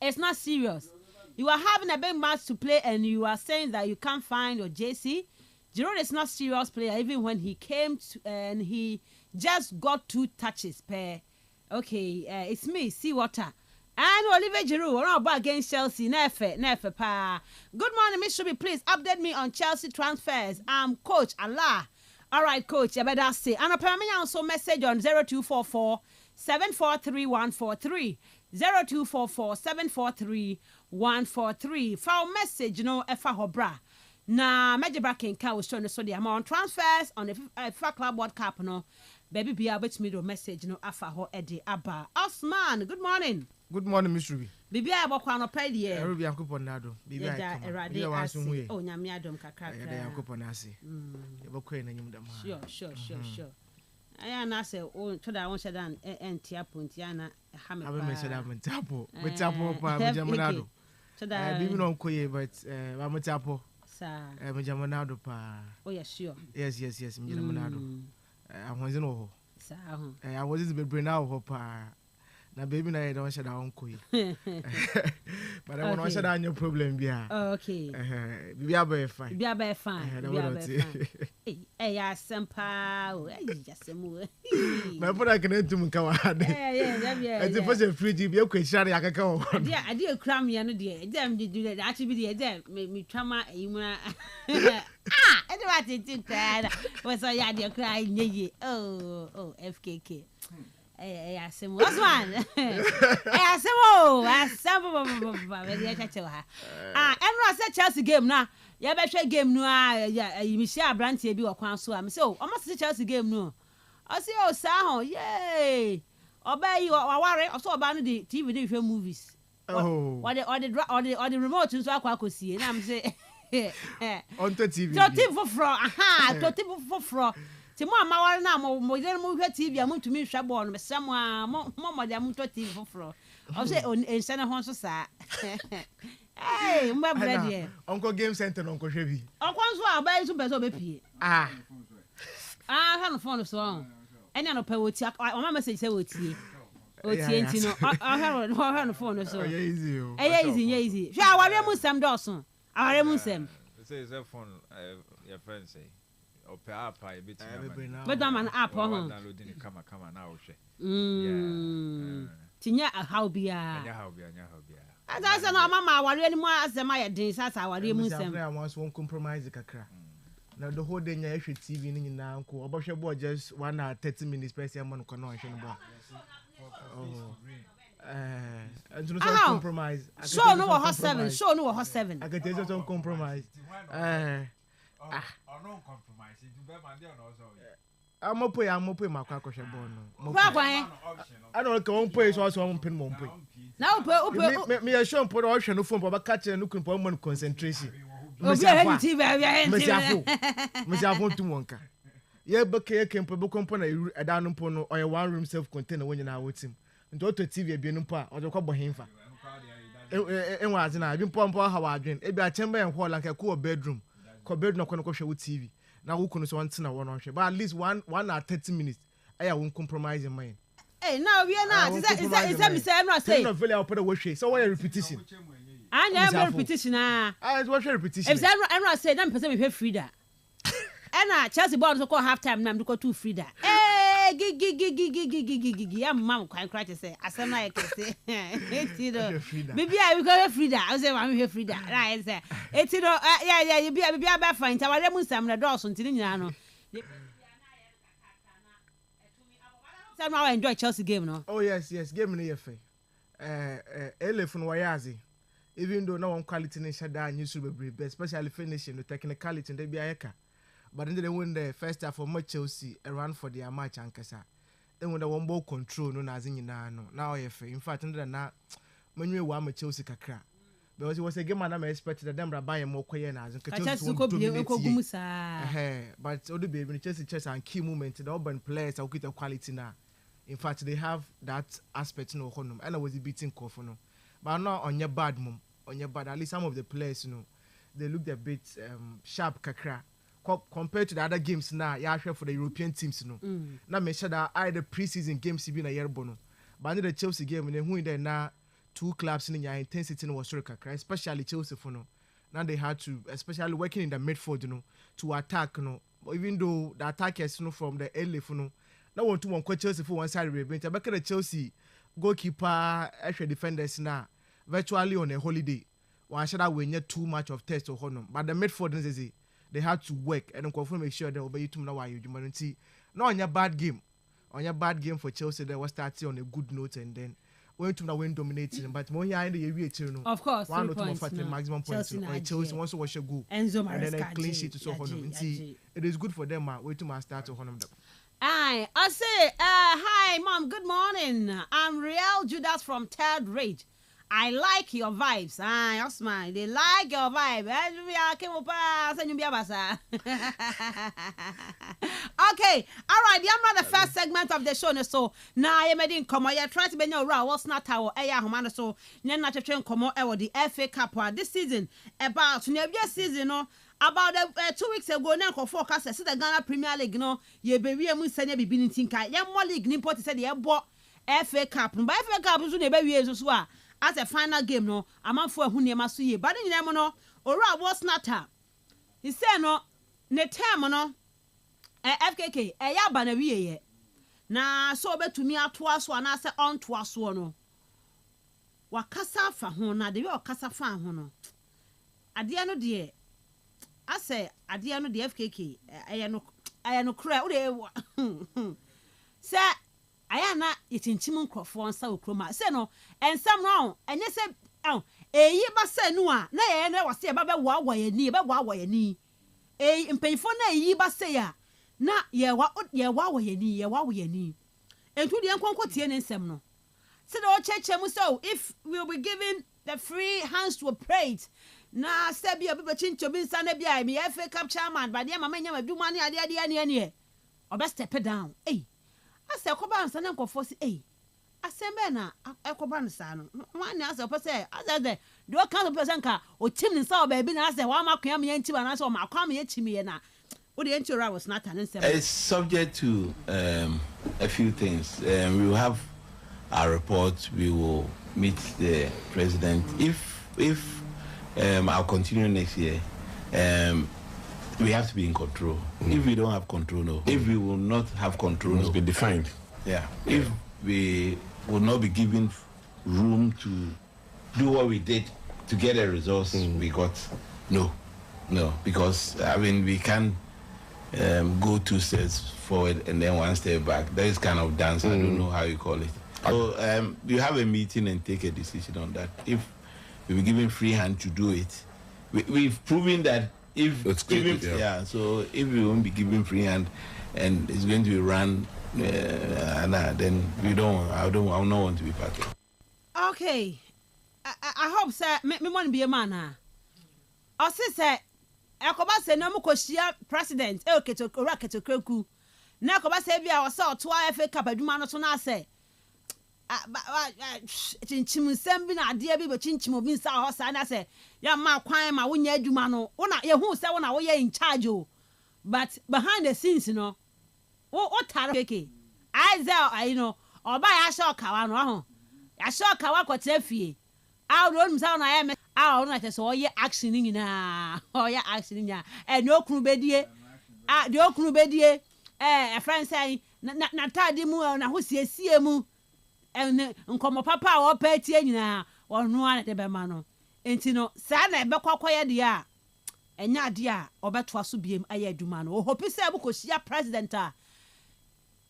is not serious. You are having a big match to play and you are saying that you can't find your jersey. Giroud is not serious player even when he came to, and he just got 2 touches per. Okay, it's me, Seawater. And Olivier Giroud, we're about against Chelsea. Nefe pa. Good morning, Miss Shubi. Please update me on Chelsea transfers. I'm Coach Allah. All right, Coach. You better say. And apparently also message on 0244 743 143. 0244 743 143. Foul message, Efa Hobra. Na Major Kenka was showing the study amount transfers on the FIFA Club World Cup. No, baby, be able to me message. Afa ho Eddie Abba. Osman, good morning. Good morning, Miss Ruby. Bibi abo kwa no pay die. Ruby ankopo nado. Bibi ai. Erade ase. O nyame adom kakra. Erade ankopo na ase. E bokwe na nyum dam. Sure. Aya na say o to da won shedan entia ponti ana ha me pa. Abi me shedan mentapo. Mentapo pa me jamanado. Bibi no nkoye but ba mentapo. Me jamanado pa. Oh yeah, sure. Yes, me jamanado. I was in ho. Sa ho. I was in be bring now ho pa. Na baby na don't share that uncle. But I want to share that your problem bia. Okay. Be a fine. Be a fine. Hey, asempa. Hey, asemu. My brother can to mkawa. Yeah. As if a free be a question I can go. I did cram you no dear. Them did do that. Actually be there. Me trauma you anyway I was so yeah they cry oh FKK. Hey, asemu. Osman. Asemu. Very chacho ha. Enro say Chelsea game na. Ya be hwe game no me share branch e bi wo kwan so am say o almost see Chelsea game no. I say o sa ho. Yay. Oba yi waware o so oba no the TV dey hwe movies. Oh. Or the remote nso akwa akosie na am say On TV. To TV for aha, to TV for. Ti mo amaware na mo yere mo hwe TV am ntumi hwe ball no mesam a mo de am to TV for. O say ense na ho so sa. Hey, mba bread here. Uncle Game Center uncle Hwebi. Uncle so abai so beso be pie. Ha no phone so. Enya no pe woti o ma message say woti. Oti enti no ha no phone so. Easy. Hwe aware mu sam doso. Aware mu sam. Say is that phone your friend say. Ope app I bit. But man app ho. Downloading the camera now hwe. Tinya how bia. Nya how bia. As I know mama aware ni mu asema ye din sasa aware mu sam. I want one compromise kakra. Now the whole day nya hwe TV ni nyina nko. Obahwe ball just 1 hour 30 minutes per se man ko no hwe no ball. And to compromise. Show no hot 7. Show no hot 7. I can tell you some compromise. No compromise. You do man there also. I'm up my crack of ball. I don't go on pay so I'm pin one pay. Now me a show put option no phone but catch and looking for one concentration. Mensah to Wonka. Yeah, but came for book company a down pono or a 1 room self container when you're now with him. And to TV be no pa or the couple him. And was I been pump how I drink. It be a chamber and hall like a cool bedroom. Bedroom no connection with TV. Now who can once in a 1 hour, but at least 1 hour 30 minutes. I won't compromise in mine. Hey, now we are not. Is that me say I'm not saying. I'll put a wash. So why repetition? I never repetition. I was repetition. If I'm not saying I'm person with Frida. And Chelsea ball to call half time. I'm to call 2 Frida. Hey, gig. I'm mom quite cry to say. As I can say. Maybe I will go Frida. I say I'm here Frida. Right, say. It's yeah. You be a bad find. I will Sam the doors until you know. I enjoy Chelsea game, no? Oh yes, game in the FA. Elefun Wayazi. Even though no one quality in Shada news will be especially finishing the technicality in the Biaka. But then they win the first half for much Chelsea a run for their match and Kasa. Then when the one ball control no Nazin now FA. In fact, under that when you were Chelsea Kakra. Because it was a game I expected that them buy more quiet as but all the baby Chelsea and key moment the urban players are good quality now. In fact, they have that aspect no honum and I was beating Kofono. But not on your bad mum, on your bad at least some of the players, they looked a bit sharp kakra. Compared to the other games now, for the European teams, Now make sure that either preseason games been a year bono. But under the Chelsea game, and then who there now 2 clubs in your intensity was kakra, especially Chelsea for no. Now they had to, especially working in the midfield, to attack, even though the attackers, from the early for no one to one Chelsea for one side of the back of the Chelsea goalkeeper, actual defenders now virtually on a holiday. One should have win too much of test or honor. But the midfield they had to work and confirm make sure they obey to know why you see. No on your bad game. On your bad game for Chelsea, they was starting on a good note and then went to win dominating. But more here in the area, of course, 1 or 2 maximum points. Chelsea wants to watch a goal. And then a clean sheet to so honor. See, it is good for them. Wait to start to honor them. I say, hi, Mom, good morning. I'm Real Judas from Third Rate. I like your vibes. You're smile. They like your vibe. Okay, all right. I'm not the first segment of the show. So now I made in come. I try to be no raw. What's not our humana? So then not to train come over the FA Cup this season. About next season, about 2 weeks ago, now for forecast, I said the Ghana Premier League, ye baby, I'm sending be beginning tinka. Yeah, more league, Nimport said they bought FA Cup. But FA Cup is the baby as well. As a final game, I'm out for who near Masuye. But in Yamono, or was not her. He said, no, Netamano, FKK, a yabanawie. Na so be to me at twice one, I said on twice one. Wakasa fa hona, the real Casa fan hono. Adiano dear. I say, Adiano the FKK, I no crowd. Sir, I am not eating Chimon Crawford and South Croma. Say no, and some wrong, and you said, oh, a ye must say no, nay, and I was say about Wawa, knee, about Wawa, knee. A in painful nay, ye must say, na, ye what ye Wawa, knee, ye Wawa, knee. And to the uncle Tien and Semno. Said all church, so if we'll be given the free hands to a plate, na se bia obi be chincho bi nsa na bia me FA Cup chairman ba de mama nya madwuma ne ade ne obe step down ase koba nsa na nkofo si asembe na ekoba nsa no wan ase opese ase de o kan opese nka o tim nsa o ba bi na ase wa makwa me yanti ba na ase o makwa me yachimi na what the interior was not an answer. It's subject to a few things. We will have our report. We will meet the president. If I'll continue next year, we have to be in control. If we don't have control, no. If we will not have control, it must be defined. Yeah. If we will not be given room to do what we did to get a resource we got, no, because I mean we can't go 2 steps forward and then 1 step back. That is kind of dance. I don't know how you call it. So you have a meeting and take a decision on that. If we were given free hand to do it, we've proven that so if we won't be given free hand and it's going to be run, then I don't want to be part of it. Okay, I hope sir me want to be a man. I say Akoba say no mo koshia president oketokora ketokreku na akoba say bia wo say oto FA Cup adwuma no so na say chinchim nsem bi na ade bi be chinchim obi nsa ho sa na say ya ma kwan ma wo nya adwuma no wo na ye hu say wo na wo ye in charge o but behind the scenes no wo tare keke aizel you know oba ya sha okawa no ho ya sha okawa kwotire fie a ro num sa na ya me a na so ye action ni na ye action ni e no kunu bedie de okunu bedie a friend say na tade mu na ho siesie mu nkomo papa a wo pa tie nyina wonu ana de be ma no enti no sa na e be kwakoye de a enya de a obeto aso biem aye adwuma no o hope say bu kosia president a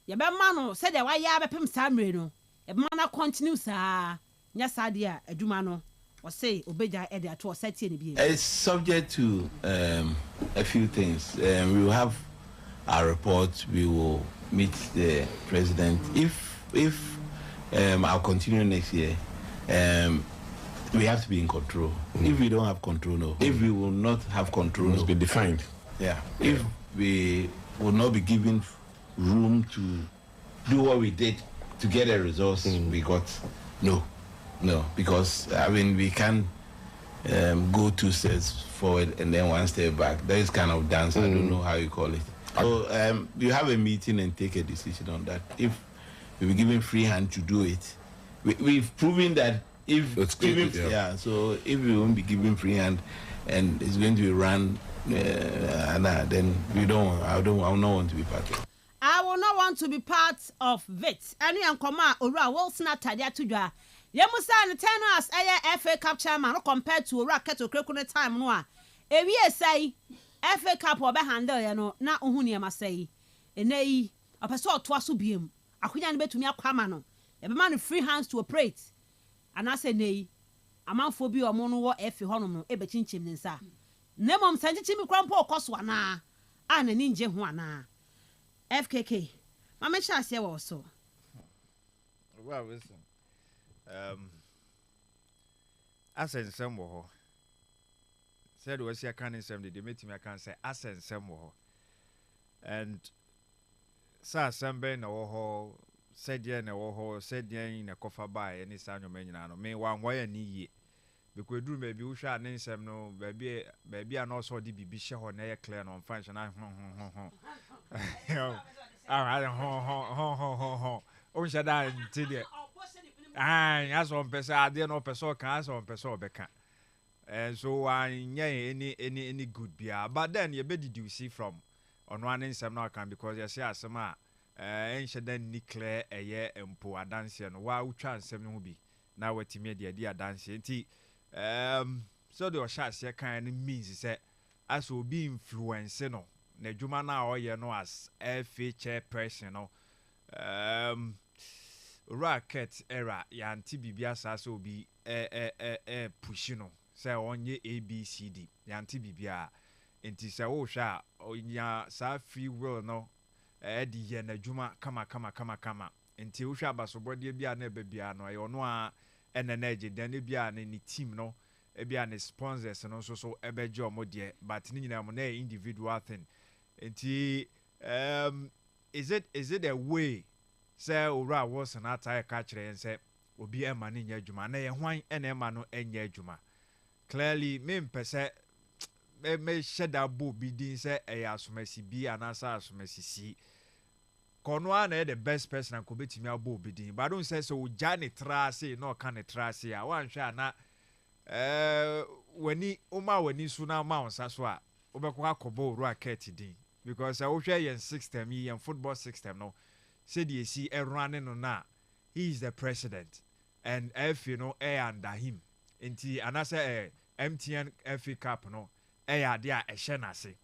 ye be ma no se de wa ya be pem samre no e be ma na continue sa nya sa de a adwuma no say obeja ede ato settie ne bi. It's subject to a few things. We will have our report. We will meet the president. If I'll continue next year, we have to be in control. If we don't have control, no. If we will not have control, it must be defined. Yeah. If we will not be given room to do what we did to get a resource we got, no, because I mean we can't go 2 steps forward and then 1 step back. That is kind of dance. I don't know how you call it. So you have a meeting and take a decision on that. If we were given free hand to do it, we've proven that so if we won't be given free hand and it's going to be run, then I don't want to be part of it. I will not want to be part of it. Any ankoma ora Wilson atadia tudwa. Yemusa ne tenors FA Cup chairman compared to ora ketokreku ne time no a. Ewie sai FA Cup obe handle ye no na ohunu e masai. Enei opeso oto aso biem. Akunya ne betumi akwama no. E be man free hands to operate. Anase nei amanfo bi omo no wo FA honom no e be chinchim ne nsa. Nemom sanchichimi krampo okoso ana. Ana ni nje ho ana. FKK. Mama chase wo so. Well, listen. Asensem wo ho. Said we see can nsem de meet me can say asensem wo ho. And sa sembe na wo ho, said ye na wo ho, said ye na kofa ba any sanyo me nyina no. Me wan wo ya ni ye. Because do maybe we shall nsem no baby and also di bibi she ho na ye clear no function o shada ntide as on person ade no person can as on person obeka and so any good bia but then you be did you see from on one nsem no can because you see asema en shada ni clear eye empo adanse no wa utwa nsem no bi na watimi de adanse nti so the shots here kind means say as will be influence no na dwuma na oye no as FA chairperson no racket era ya anti bibia sa so bi push no say onye ABCD ya anti bibia enti say wo hwa onya sa free will no di ye na dwuma kama enti wo hwa abasobode bia na bebia no ye ono a ene na eje dan bia na ni team no ebi an sponsors no so ebeje omo de but ni nyina mo na individual thing enti is it a way say owura was na ata ka kire yen say obi ema ni nya adwuma na ye hwan ena ema no enya adwuma clearly me mpese me sheda bo bi din say e asomasi bi anasa asomasi si Konwa na the best person and kubetimi abo bidin but don't say so jani trase no kan trase a wan hwe na wani suna ma onsa so a obekwa akobo rocket din because I hwe yen system yen football system no said you see running no na he is the president and if you know under him inti anasa MTN FA Cup no ade a ehye nase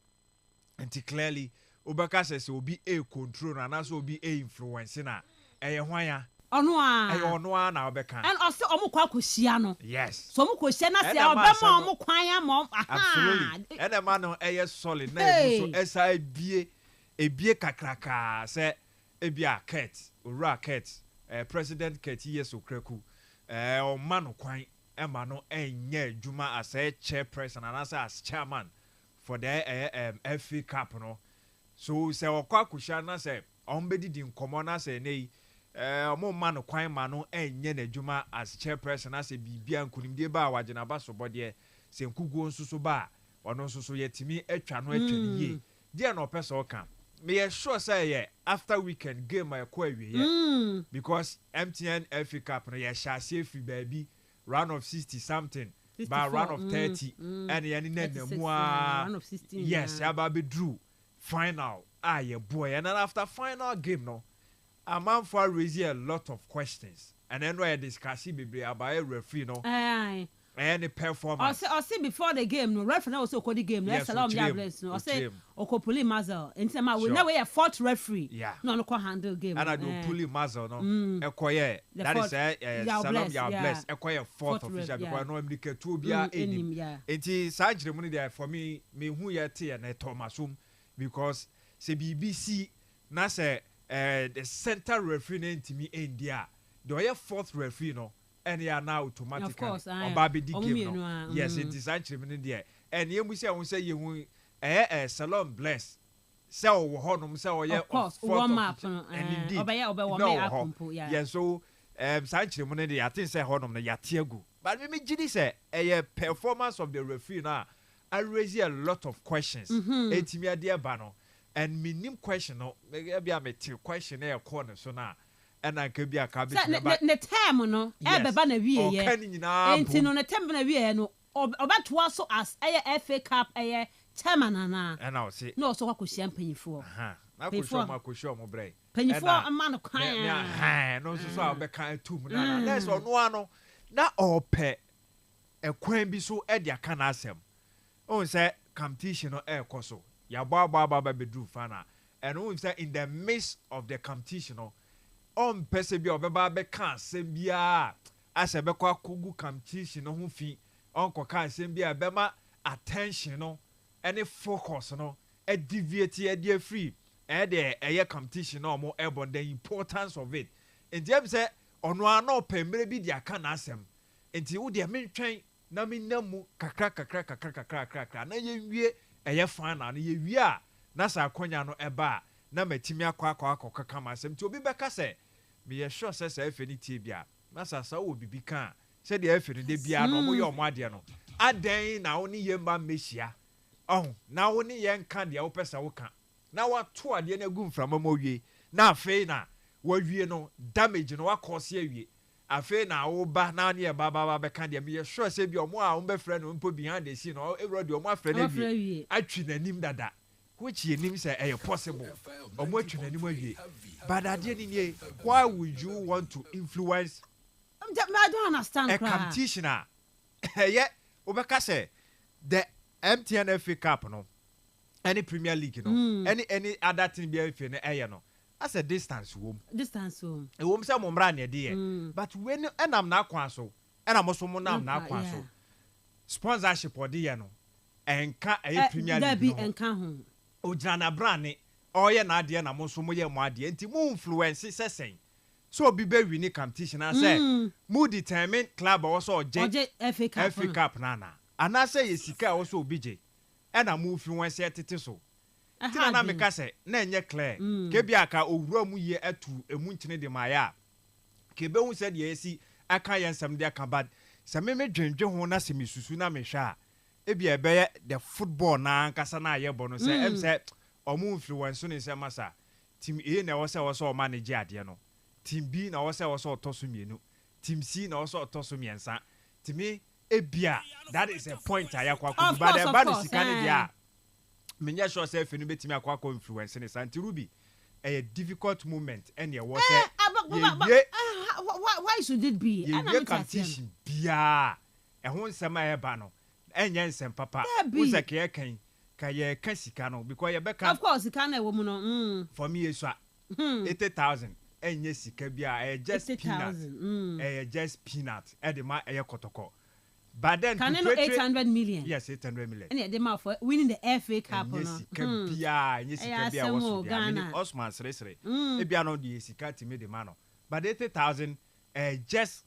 inti clearly Obaka says will be a control and also will be a influence na hwanya ono na obeka and also omukwa koshia no yes so omukoshia na se obema omukwan ya mo absolutely and the man no solid na so esa ebie kakraka say ebia Kurt owura Kurt president Kurt yes okraku o man kwan ema no enye adwuma as a chairperson and as chairman for the FA Cup no. So say okwa kusha na say ombedi di nkomo na say nei omo ma no kwan ma no enye na adwuma as chairperson na say bibia nkunimde ba wagena ba so bode say nkugo nsuso ba ono nsuso yetimi atwa no atwa niye dia no pese oka me sure say after weekend game I kwa wiye because MTN FA Cup no ye sha see free baby round of 60 something by round of 30 and ye ni na mu round of 16 yes ya ba be drew final boy and then after final game no a man for raise a lot of questions and then we discuss about a referee no any performance I say before the game no referee also call the game no salam ya bless no I say okopuli mazel enti ma we now we a fourth referee no handle game and I do puli mazel no ekoye that is salam ya bless ekoye fourth official because no amdike to bia enim enti sanjire mu dey for me hu yete na Thomasum because say BBC na say the center referee ntimi India the fourth referee no and ya now automatically obabe di game no yes it is actually there and you say won say you Salon bless say wo honum say oye fourth map no and obaye akumpo yes so actually mun dey I think say honum na yate agu but me gidi say performance of the referee na I raise a lot of questions. Etimi ade aba no and minim question no maybe I met question e corner so na and I could be a cabinet ne time no e beba na wie ye enti no ne time na wie no obato so as FA Cup chairman na and I say no so kwakohia mpanyifo na kwakohia mo bre panyifo ama no kwan no so obeka atum na that's ono na ope ekwan bi so e dia kana asem on say competition no koso ya ba bedru fana and on say in the midst of the competition no on pese bi obeba be kan asem bia ase be kwa kugu competition no ho fi on ko kan asem bia be ma attention no any focus no e deviate e dey free e dey competition no mo e the importance of it enti em say ono ano pembre bi dia kan asem enti wo de mentwen na minamu kakra na yewie eye fan na yewie a na sa akonya no eba na matimi akwa kaka masem ti obi beka se me ye sure se efe ni tie bia na sa wo bibi kan se de efe ni de bia no mo ye omo ade no adan na woni ye mba mehia na woni ye nka de wo pesa wo ka na wato ade na gu mframa mo wie na afei na wawie no damage no wakose awie afe na wo ba na ne ba be kan de me sure say bi omo a wo be frɛ no mpo behind the scene no everybody omo afrɛ na bi atwi nanim dada which ye nim say possible omo atwi nanim awie but ade ni why would you want to influence I don't understand a competition obeka say the MTN FA Cup no any Premier League no any other thing be FA no no as a distance wom e wom say mo mra na de but when enam na akwan so enam so mo nam na akwan so sponsorship odi no enka Premier League no enka ho ojana brane oye na ade na mo so mo ye mo ade enti mo influence sesen so be winning competition I say mu determine club also FA Cup nana and I say sika also BJ and I move from one set it so tina na meka say na enye clear ke bia ka owura mu ye atu emu ntine de maya ke be hu said ye si aka yensam de aka bad se me dwendwe ho na se misusu na me hwa e bia be ye the football na nkasa na ye bo no say em say omu influence ni say masa team A na wo say wo so manage ade no team B na wo say wo so otoso mienu team C na wo so otoso miensa team e bia that is a point ayakwa ko but the bad sika ne dia menya sure say fenu betimi akwa ko influence ni Santi Ruby a difficult moment and ye was why should it be ye competition bia e ho nsema e ba no enye nsem papa uza ke kan ka ye ka sika no because ye beka of course sika na wo mu no for me yesu 80,000 enye sika bia just peanut just peanut e de ma e kotoko. But then can you know 800 million? Yes, 800 million. And the amount for winning the FA Cup. Yes, Kabia was Ghana. Osman Sresre. Ebia no the sika to me the man. But 80,000 just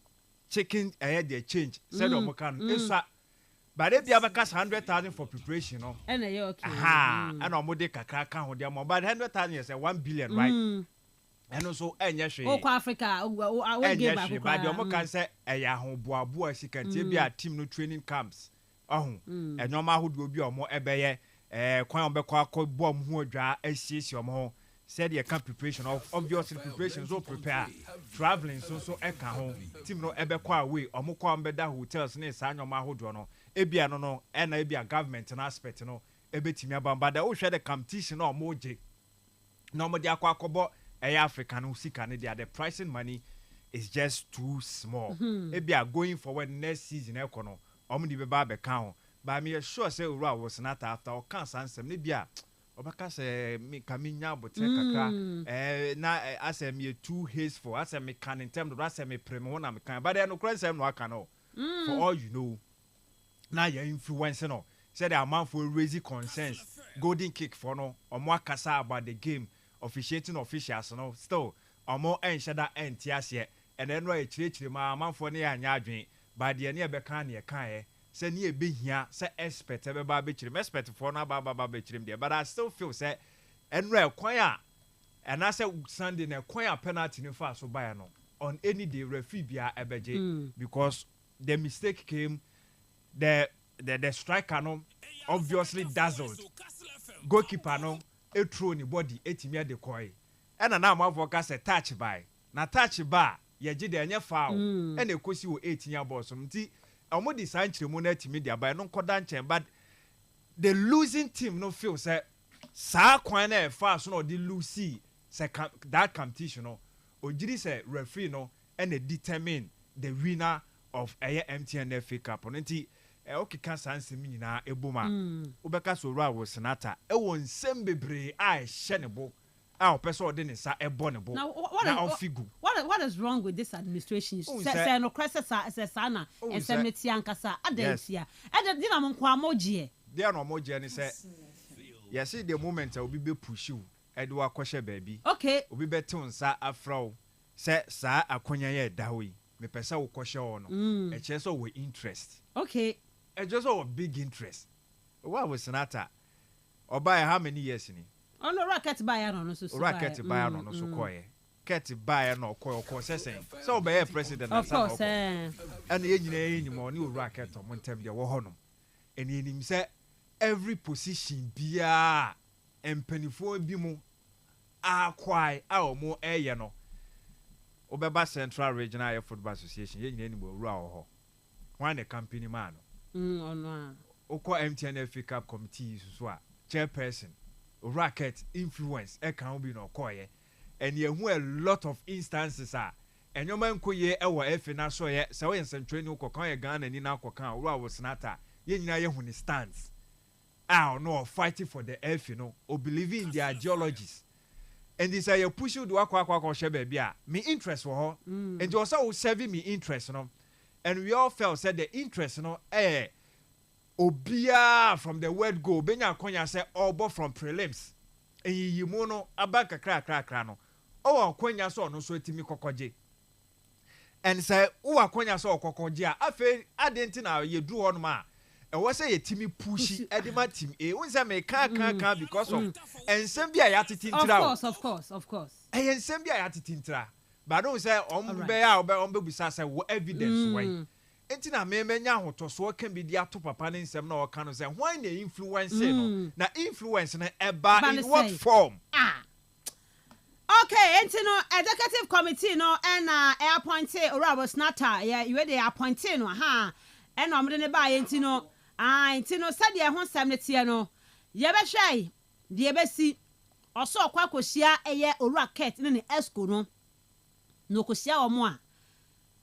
chicken the change. Said Omokan. But if you have a cash 100,000 for preparation, no. And you okay. Aha. And Omode kakra kan ho dia mo. But 100,000 is 1 billion, right? And also Africa but the omo can say eya ho boaboa sikantie bi a team no training camps and normal ho do bi omo ebeye kwan obekwa akobom ho adwa asiesi omo ho said the camp preparation of obviously preparation so prepare traveling so eka ho team no ebekwa away omo kwa mbeda hotels na sa nyoma ho do no ebia no na ebia government na aspect no ebetimi abamba da wo hwe the competition no omo je no mo dia kwa akobo African Usika, the pricing money is just too small. Maybe are going forward next season, Econo, Omni Baba count. But I'm sure say Ura was not after or can't answer maybe Obaka me Camina, but na as a me too hasteful, as a mecan in terms of as a me premona mecan, but I no cry no cano. For all you know, now you're influencing no. Said the amount for raising concerns, golden kick for no, or more cassa about the game. Officiating officials no still omo enshada entiase and then right chire ma manfo ne anya adwen ba de ne be kan ne kan se ne be hia se expert be ba be chire expert for na ba be chire de but I still feel say enra kwan a and I say Sunday na kwan a penalty ne fa so ba no on any day referee bia ebeje because the mistake came the striker no obviously dazzled goalkeeper no a throw ni body etimi de koi ena na amafo ka se touch by na touch by ye gide enye foul ena ekosi wo 18 ball so nti omo di sanchire mu na etimi de by no nkoda nchen but the losing team no feel say sa kwan na e fa so no di lose say that competition no ojiri say referee no ena determine the winner of MTN FA Cup nti okay can sanse mi nyina eboma obeka so ro awo senata e won nsem bebre a hyenebo a opeso ode ne sa ebo ne bo na what is wrong with this administration say no crisis say sana ensemneti ankasa adentia e de na mo kwa mogie de na mogie ni say yes the moment obi be push you e de wakɔhye baabi okay obi be te nsa afraw say sa akonya ye dawi me pesa wo kɔhye wo no e che so we interest okay just a big interest. What was Senata? Or by how many years in it? Oh, no, racket buyer no so. Racket buyer no so coy. Cat buyer no coy saying. So by a president of course. And the engineer anymore new racket on one time your honor. And in him say every position be and pennyful bimo quite our more air no. Obeba Central Regional Football Association, you anymore raw. One a company man. Oko MTN FA Cup committee so a chairperson racket influence e kan be no koye and ye hu a lot of instances and your man koye e wo FA na so ye se wo nsentwe ni ko kan ye Ghana ni na kokan wo was nata ye nyina ye hu ni stands no fighting for the FA no or believing in their ideologies and this you push you do akwa shebe bia me interest for her and you also serving me interest no. And we all felt said the interest, obia from the word go, Benya Konya said, all but from prelims. And you mono abaka crack no. o akwanya so no so etimi kokoje and say o akwanya so kokoje a afa adenti na ye du ho no ma e wo say yetimi pushi edema team e won say me kan because of ensem bia ya tetintira of course ensem bia ya tetintira but don't say be ya be bisa say what evidence when entina me menya hotoso kan bi dia to papa ne nsem na o kan no say why na influence no na influence na eba in what form okay entino executive committee no and appointed Orabo Snata yeah you dey appointed no ha and omde ne ba entino entino said ye ho sam ne tie no ye be hwai de be si oso kwa kosia eye Oraket ne esco no kosia omo a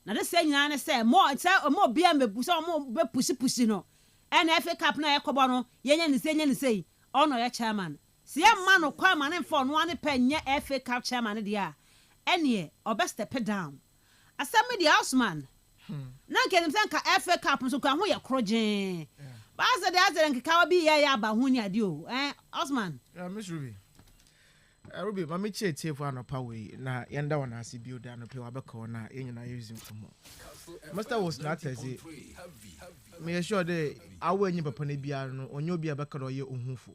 na de se nyina ne se mo bia mebu se mo be pushi no and FA Cup na yekobo no yenya ne sei ono ye chairman si e ma no kwa ma ne fo no ane penye FA Cup chairman de a ene obeste pe down asemi the houseman na kenim se nka FA Cup so kwa ho ye krojen ba se de azere nka bi ye ya ba ho ni ade o houseman Miss Ruby Ruby mama chetie for anopa we na yenda wana ase build anope wa beka na enyina using komo Master was not as it me sure dey awanyi papa na bia no onyo bia beka do ye ohufo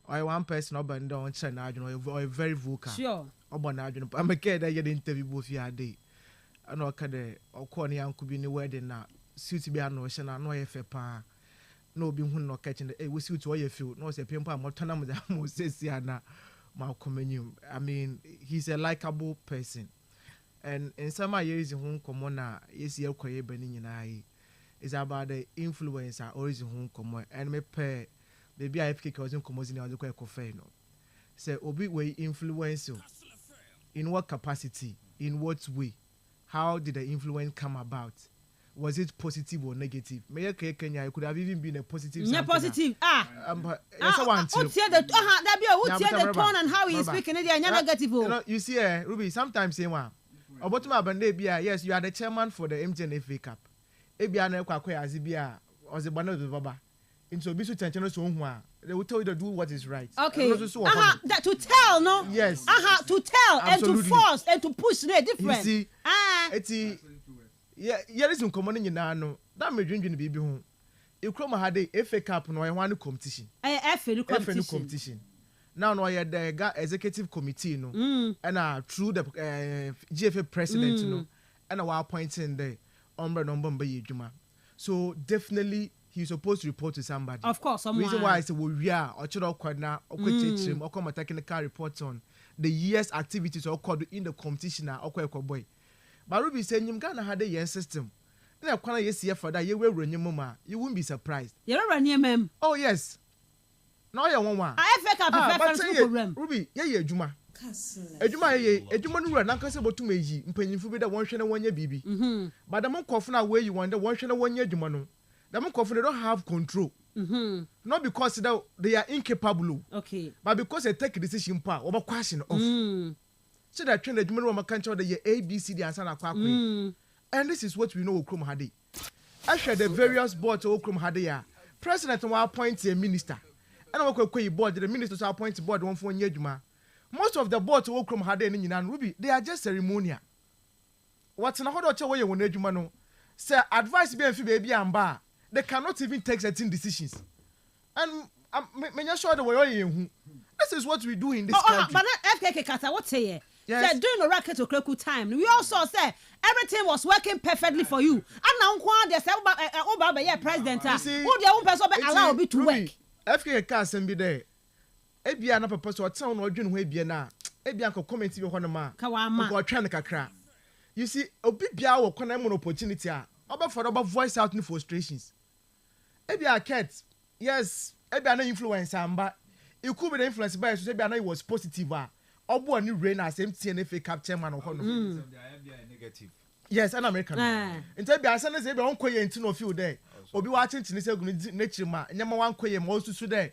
or one person obanda on chen na adwon or very vocal sure obana adwon ameke da ye the interview bo fi ade ana oka de okọ ne yanku bi ni wedding na suit bia no hye na no ye fe pa na obi hu no ka chen e we suit o ye feel no se pempa motona mo da mo sesi ana I mean, he's a likable person. And in some years, home common, yes, you're quite benign. It's about the influencer or is home common. And me pay, maybe I have kicked in commotion on the quite coffee. Say, Obi way influence you. In what capacity? In what way? How did the influence come about? Was it positive or negative? Mayor Kenya could have even been a positive. Yeah, positive. The tone and how he is speaking. They are negative. You see, Ruby. Sometimes say one. About my bandebia. Yes, you are the chairman for the MTN FA Cup. Ebia na kwa kwa azibia. Oze bana do baba. Into bisu tension so hwa. They will tell you to do what is right. Okay. That to tell, no. Yes. To tell. Absolutely. And to force and to push. They're different. You see. Eti. Yeah, listen, common in no. That may drink in the baby home. You come had a FA Cup no one competition. FA competition. Now no I the executive committee no. And through the GFA president no. And I appointing the number juma. So definitely he's supposed to report to somebody. Of course, someone. Reason why I say we are or should or come technical reports on the year's activities or called in the competition or boy. But Ruby saying you Ghana had a year system. And I can't yes for that you will run your mama. You won't be surprised. You're running mem. Oh yes. No you one. I fake up Ruby, yeah, Juma. Juma no run anka se botu meji mpanyinfu bi da won hwe na wonye bibi. But the mon kofuna where you want the won hwe na wonye Juma no. The mon kofuna they don't have control. Not because they are incapable. Okay. But because they take a decision part over question off. So that train the Jumano Macancho the ABCD and Sana Kwakwe. And this is what we know Okrum Hadi. Actually, the various boards of Okrum Hadia. President will appoint a minister. And I will board the ministers appoint a board 1 for Yejuma. Most of the boards of Okrum Hadi and Ruby, they are just ceremonial. What's in a hot way when Yejumano? Sir, advice be a baby and bar. They cannot even take certain decisions. And I'm sure the way this is what we do in this country. But not FKK Kata, what say? Yes. During the racket to critical time, we also said everything was working perfectly for you. And now, there's a president. Who the own person allow me to work? FKK Kata be there. Ebia na papa so town no dwun ho ebia na. Ebia ko comment bi ho no ma. Ko twa ne kakra. You see, obi bia wo kona mo opportunity a. Oba for oba voice out in frustrations. Ebia cat. Yes, ebia na influence amba. It could be the influence by so ebia na it was positive a. Obo ani rain as MTN FA Cup chairman ho no. Negative. Yes, an American. Nti bia say na say bia onkoye enti no feel there. Obi wa chinchini say gunu nature ma nyama wan koye ma osusu there.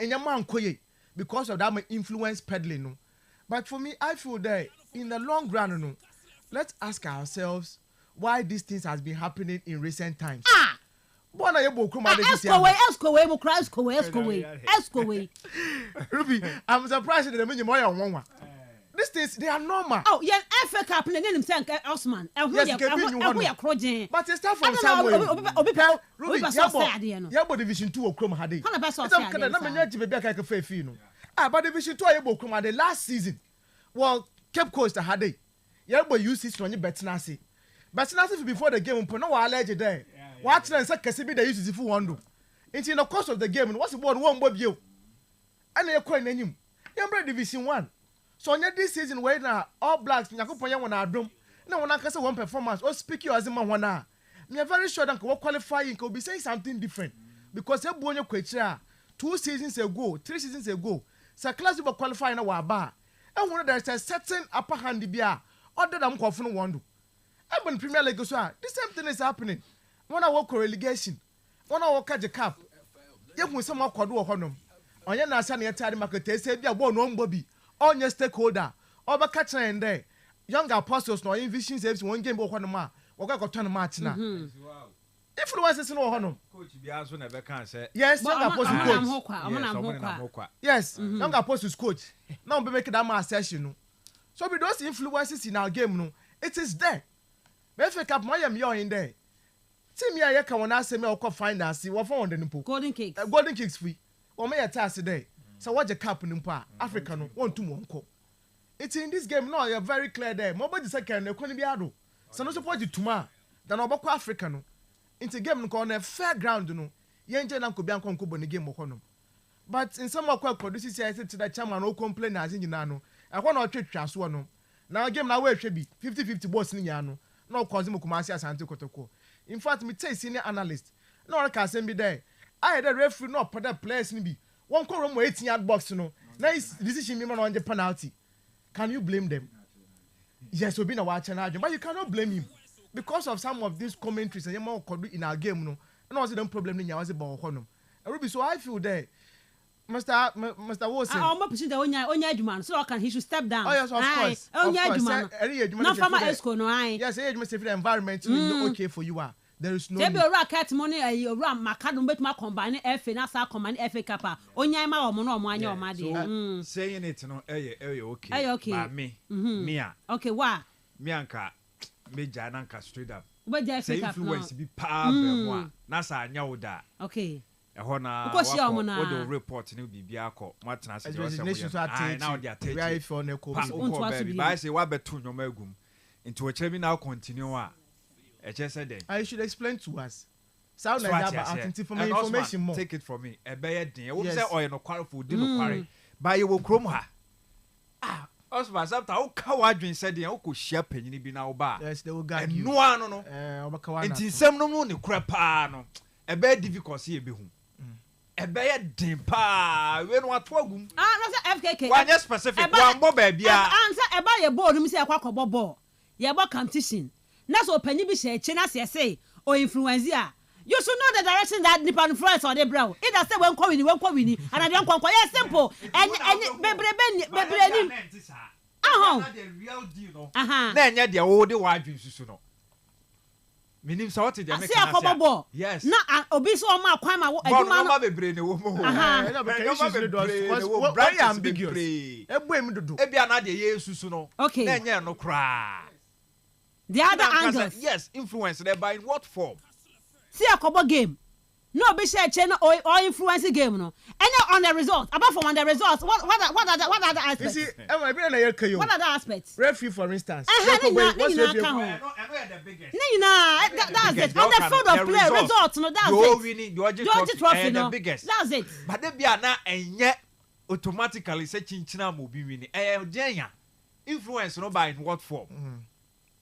Nyama ankoye because of that my influence peddling no. But for me I feel that in the long run no. Let's ask ourselves why these things has been happening in recent times. Bona yebo kuma this year. Escowe. Ruby, I'm surprised that the money more on one. these things they are normal. Oh, yeah, FA Cup na name say Osman. Yes, but it's start from somewhere. Ruby, yabo division 2 okrom hade. Kana be so say. Na menya jibe bia ka fa fi no. Ah, but division 2 yabo okrom hade last season. Well, Cape Coast hade. Yabo UC no nye Betnase. Betnase before the game mpo na wa allege there. Wa tren say kese bi the UC fu wondo. In the course of the game, what's the one bio? And you're calling him. You're Division 1. So, on this season, where now all blacks, Yakupoya, one are drum. No one can say one performance or speak you as a man. Me are very sure that what qualifying could be saying something different. Because you're born your question 2 seasons ago, 3 seasons ago, so class of qualifying our bar. And when there's a certain upper hand, beer, other than Kofu Wando. Even Premier League, the same thing is happening. When I walk relegation, when I walk at the cup. Yekun some akwado honom onye na asa na yetade market say bia bo no mbobi onye stakeholder obaka kire ndey young apostles no envision saves one game bo honom a wokakotwa no match na influences no honom coach bia so na be kan say yes young apostles coach yes young apostles coach now be make that match session no so with those influences in our game no it is there be fake up my am in there. Team ya yeka wona asem e okọ finance wo fa wonde nimpo golden cakes free wo me yeta ase dey so what the cup nimpo a Africa no won tum wonko it in this game no you very clear there mo be the second na kwani bi ado so no support the tuma then obakọ Africa no into game no na fair ground no ye nje na nkobia nkonko bo ne game ho no but in some akwa produce say to the chairman no complain as nyina no akwa na otwetwa so no na game na we hwe bi 50-50 boss ni nya no na okoze mo Kumasi Asante Kotoko. In fact, me tell senior analyst. No one can send me there. I had a referee no put that players ni be. One call room 18-yard box no. Nice decision me man on the penalty. Can you blame them? Yes, we've been a watching argument, but you cannot blame him because of some of these commentaries and you more could do in our game no. And also the problem in was about honum. Ruby, so I feel there. Mr. Wilson. I'm not pushing the onya adwuma so can he should step down. Oh yes, of course. Onya adwuma. No farmer esco no ai. Yes, adwuma say the environment is okay for you. There is no. Tell me ora cat money ora makado betuma combine FA na sa combine FA Cup. Onya ma omo no omo anya omo de. Saying it no okay. But me a. Okay, why? Me anka meja na anka straight up. But FA Cup. Say influence bi pa be mo na sa anya woda. Okay. Ehona what the report ni bibia akọ matena se je now they are taking for ne ko bi I say wa betu nyoma agum into we me now continue a eche said then I should explain to us sound like that attentive for information more take it from me e be ye den we say oye no kware for di no kware by you krom ha Osman after how ka wadwen said den wo ko hia panyini bi na wo ba yes they will guide you no ano no obaka wana nti sem no ne kura pa no e be difficult see e be hu ebeye din pa we no ato agum no say FKK one specific one bo ba bia answer eba ye ball no say akwa kobo ball ye bo competition na so panyi bi she na say o influence ya you should know the direction that nipa influence or the brow either say when win and I don't yes simple and bebre ni na the real deal no na enya de wo de wadwen susu no minim so what dey make na yes na obi so ma kwan ma aduma no bebre ne wo mo na be issue do very ambiguous ebuem dodo e bia na de yesusu no na enya no kra the other angles yes influence there by in what form see akobo game no be share chain or influence game no any on the result apart from on the results what are the aspects you see am I be na here kayo what are the aspects referee for instance what's the biggest that's it on the field of play results no that's it winning the trophy no that's it but they be na enye automatically say chinchina mo bi winning jenya influence no by in what form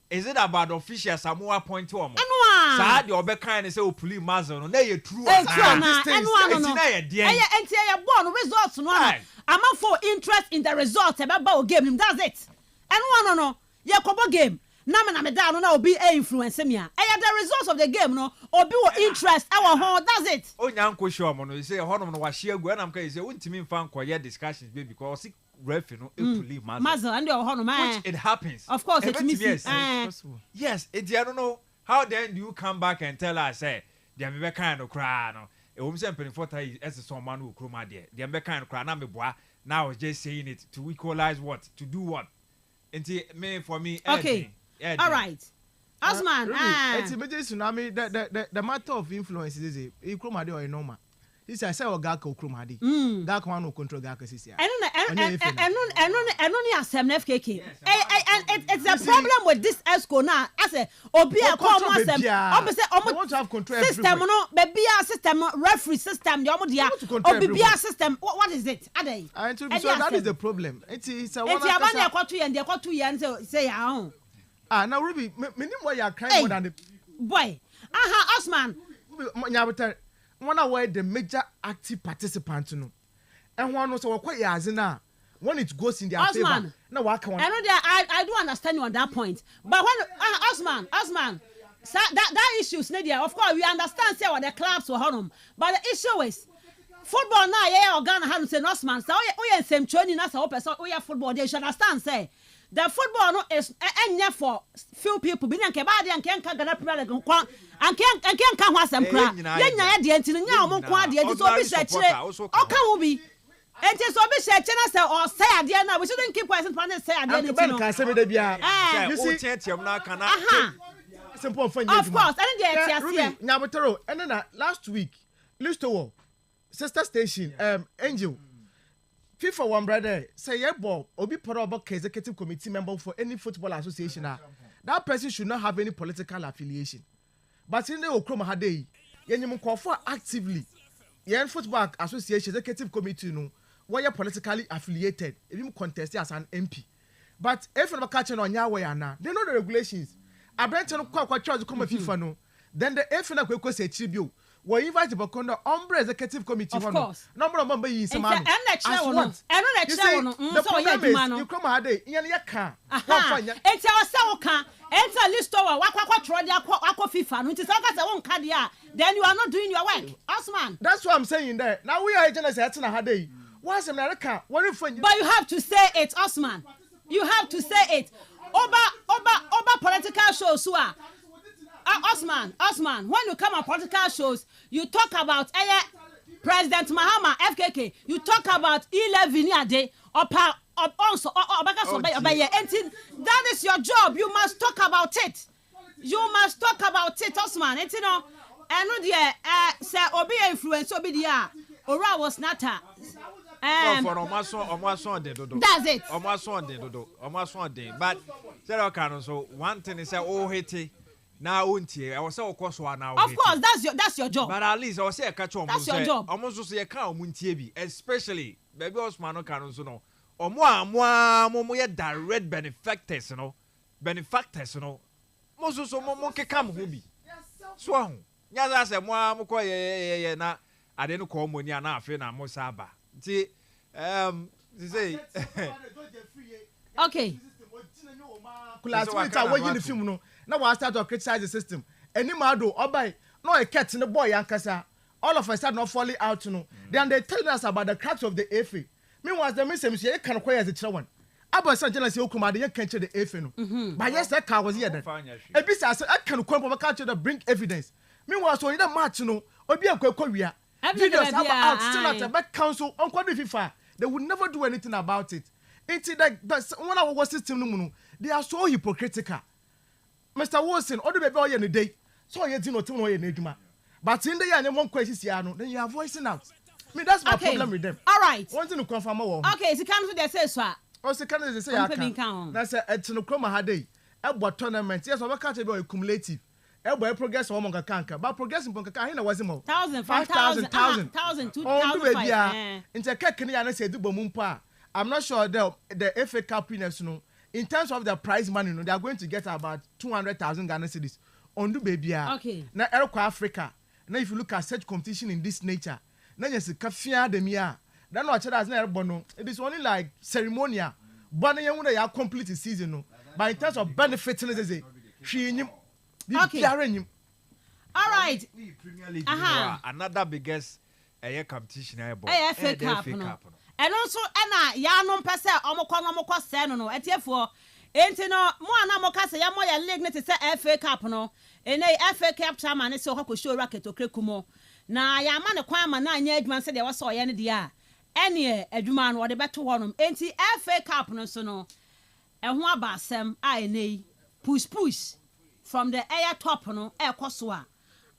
is it about official Samoa point to omo sa de obekan say o police mazel no na ye true no ball results no am for interest in the result about game that's it no ye kobo game na me down na obi influence me the results of the game no obi wo interest our ho that's it onyanko show omo no say honom no wa share gu na am ka say untimi mfa nkoye discussions baby because referee no police mazel and your honom which it happens of course it means yes it I don't know how then do you come back and tell us say they me be kind of cry no e wo say pen for tie as some man wo kroma there they be kind of cry na me boa now I was just saying it to equalize what to do what For me. Okay. All right. Osman. It's emergency tsunami. The matter of influence is a chromade or a normal. This I say Gaka Krumadi. Gaka one control Gaka Sisia. And only as FKK. It's a problem with this ESCO now. I say, Obia want to have control system, no, Babia system, referee system, the Omodia, Obia system. What is it? Are they? So that is the problem. It's a one. And they're 2 years say, now Ruby, minimum why you are crying more than the boy. Osman. One away the major active participants no, and one also quite yazina when it goes in their favor. No, I do understand you on that point, but when Osman, that issues, Nadia. Of course, we understand say what the clubs were home, but the issue is football now. Yeah, Ghana has say Osman. So we are same training as a person. We are football. They should understand say. The football no is enya for few people. Bi nyanke ba de nyanke nka Ghana Premier League nkwa anke nka ho asem kra. Yenya de enti nya o nkwa de enti so bi hye oka wo bi. Enti so bi hye na say o say ade na we shouldn't keep quiet and say ade ni no. Ka say be da bia. You see tiam na kana. Simple fun. Of course, and the etiase. Nyabotero and then last week Listowo sister station Angel FIFA one brother say yeah Bob obi about executive committee member for any football association that person should not have any political affiliation but in the Okroma Hade yenyim call for actively yen football association executive committee no were politically affiliated even contest as an MP but if you catch on your way na they know the regulations abrante kwa charge come FIFA no then the FNA kweko say tribute we invite the Bokondo Ombre Executive Committee. Of course. Number of members in Samana. The problem is, you come a day, you can't. It's our Sauka, enter list over Waka Trodia, Wako FIFA, which is a one cardia. Then you are not doing your work. Osman. That's what I'm saying there. Now we are just at Hade. What's America? What if But you have to say it, Osman. You have to say it. Over political shows who are. Osman, when you come on political shows, you talk about President Mahama, FKK, you talk about 11 a day, that is your job. You must talk about it. Osman. It's, you know, say, Obi influence, Obi dia, Ora was not a. That's it. Almost one day. But, so one thing is, Haiti. Now, I was so close one now. Of course, that's your job. But at least I was say catch on. That's your job. Almost say a cow muntiebi, especially baby Osman Okanuso no. Or more direct benefactors, you know. Benefactors, you know. Most so more come hubi. Swang. Yaza say more moko ye na. I didn't call money and I feel na mosaba. See, say. Okay. Class we the film no. Now I start to criticize the system. Any mado or by no a cat in the boy yankasa. All of us are not falling out no. Then they tell us about the cracks of the FA. Meanwhile, the missing she can acquire as a children. About San Jonas Yokumadi you can't the FA no. But yes, that car was here then. A besides I can come from a culture to bring evidence. Meanwhile, so in the match no, or be a Korea. Videos have out still at the back council on FIFA. They would never do anything about it. It's like one of our system, they are so hypocritical. Mr. Wilson, all the baby all in the day, so you know, but in the end, one question, then you are voicing out. I mean, that's my problem with them. All right. One thing to confirm more. Okay, it's a council that says so. Also, can they say, that's a Ethnochroma Hade, a tournament. Yes, I can't be cumulative. Elbow progress on Monga, but progressing Ponka was more. 5,000, 2,000. Into Kakani, say, do Bomumpa. I'm not sure the FA Cup winners, no. In terms of the prize money, they are going to get about 200,000 Ghana cedis. On the baby, okay. Now, Africa. Now, if you look at such competition in this nature, now you see Kafia de Mia. Then what has never bono. It is only like ceremonial. But you want to complete the season, no. But in terms of benefiting, okay. All right. Another biggest competition. FA Cup. And also, Yanom Passa, Omoko Sano, no, Etiefo, Entino, Moana Mocasa, Yamoya Lignit is FA Cup, no, and a FA Cup chairman is so Hoko show racket to Krikumo. Now, Yaman acquire 9 years, man said there was so any dia. Any Eduman or the better one, ain't FA Cup, no, so no. ho abasem a enei push from the air top no e koso a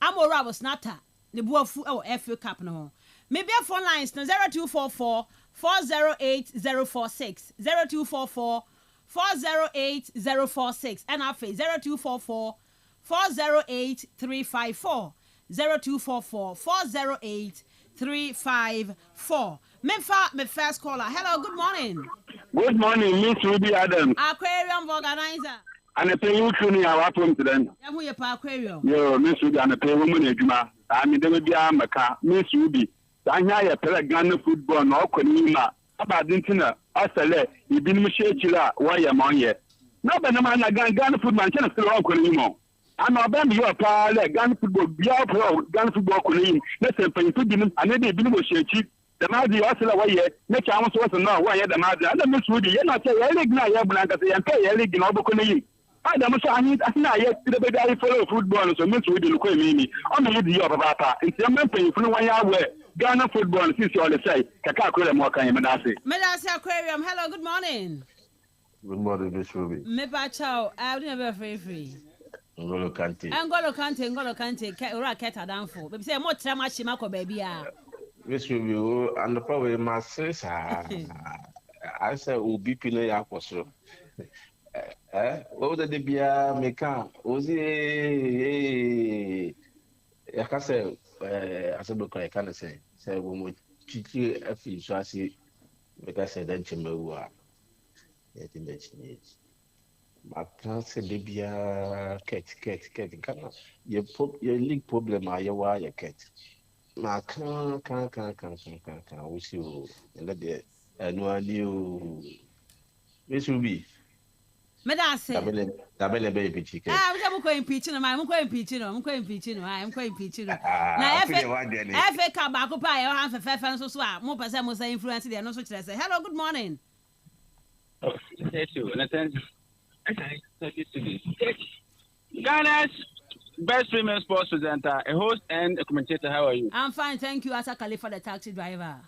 amora was nata ne buafu e FA Cup no maybe phone lines no 0244 408046 0244 408046 and afa 0244 408354 0244 408354 Memphis, my first caller. Hello, good morning. Good morning, Miss Ruby Adams. Aquarium organizer. And a pay you to me, our home to them. Who you aquarium? Yo, Miss Ruby, and a pay woman, Juma. I mean, there will be a maca. Miss Ruby. I hear a Pelagana football, no Konima. About dinner, I select, you been Michela, why am I here? No, but no man, I Ghana footman, can still on Konimo. I'm a band you are parallel, gun football, be out gun football Konim. Let's say, pay to them, and maybe be no shake. The Madi Osela way, make I also know why the Madi. And the Miss Woody, you're not saying, I like now, and pay a league in Obokonim. I don't know, I need yet to the bed follow football, so Miss Woody look at me. I'm a lady of a papa. It's a member from 1 year where Ghana football, since you all say, Kakakula Moka and Medasi. Medasi Aquarium, hello, good morning. Good morning, Miss Ruby. Mepa Chow, I'll never free. Ngolo Kante, Ura Keta down for. But say more time, Shimako, baby. Miss Ruby, and the problem, my sister, I said, will be Pile Apostle. What the Bia Meka, Ozi, I can say, as a book, I can say, when we Chichi, a fish, so I see, because I said, then Chimua, yet in the Chinese. My class said, Libya, cat, your league problem, are your wire cat. My can, wish you, and let the annual new Miss Ruby. Medasi. Tabele baby chicken. I'm going pitching. I'm going pitching. Now, FA Cup, I could buy a half a fair fan so swap. More person was influencing the no such as hello, good morning. Thank you. Ghana's best female sports presenter, a host and a commentator. How are you? I'm fine, thank you. As a Khalifa, the taxi driver.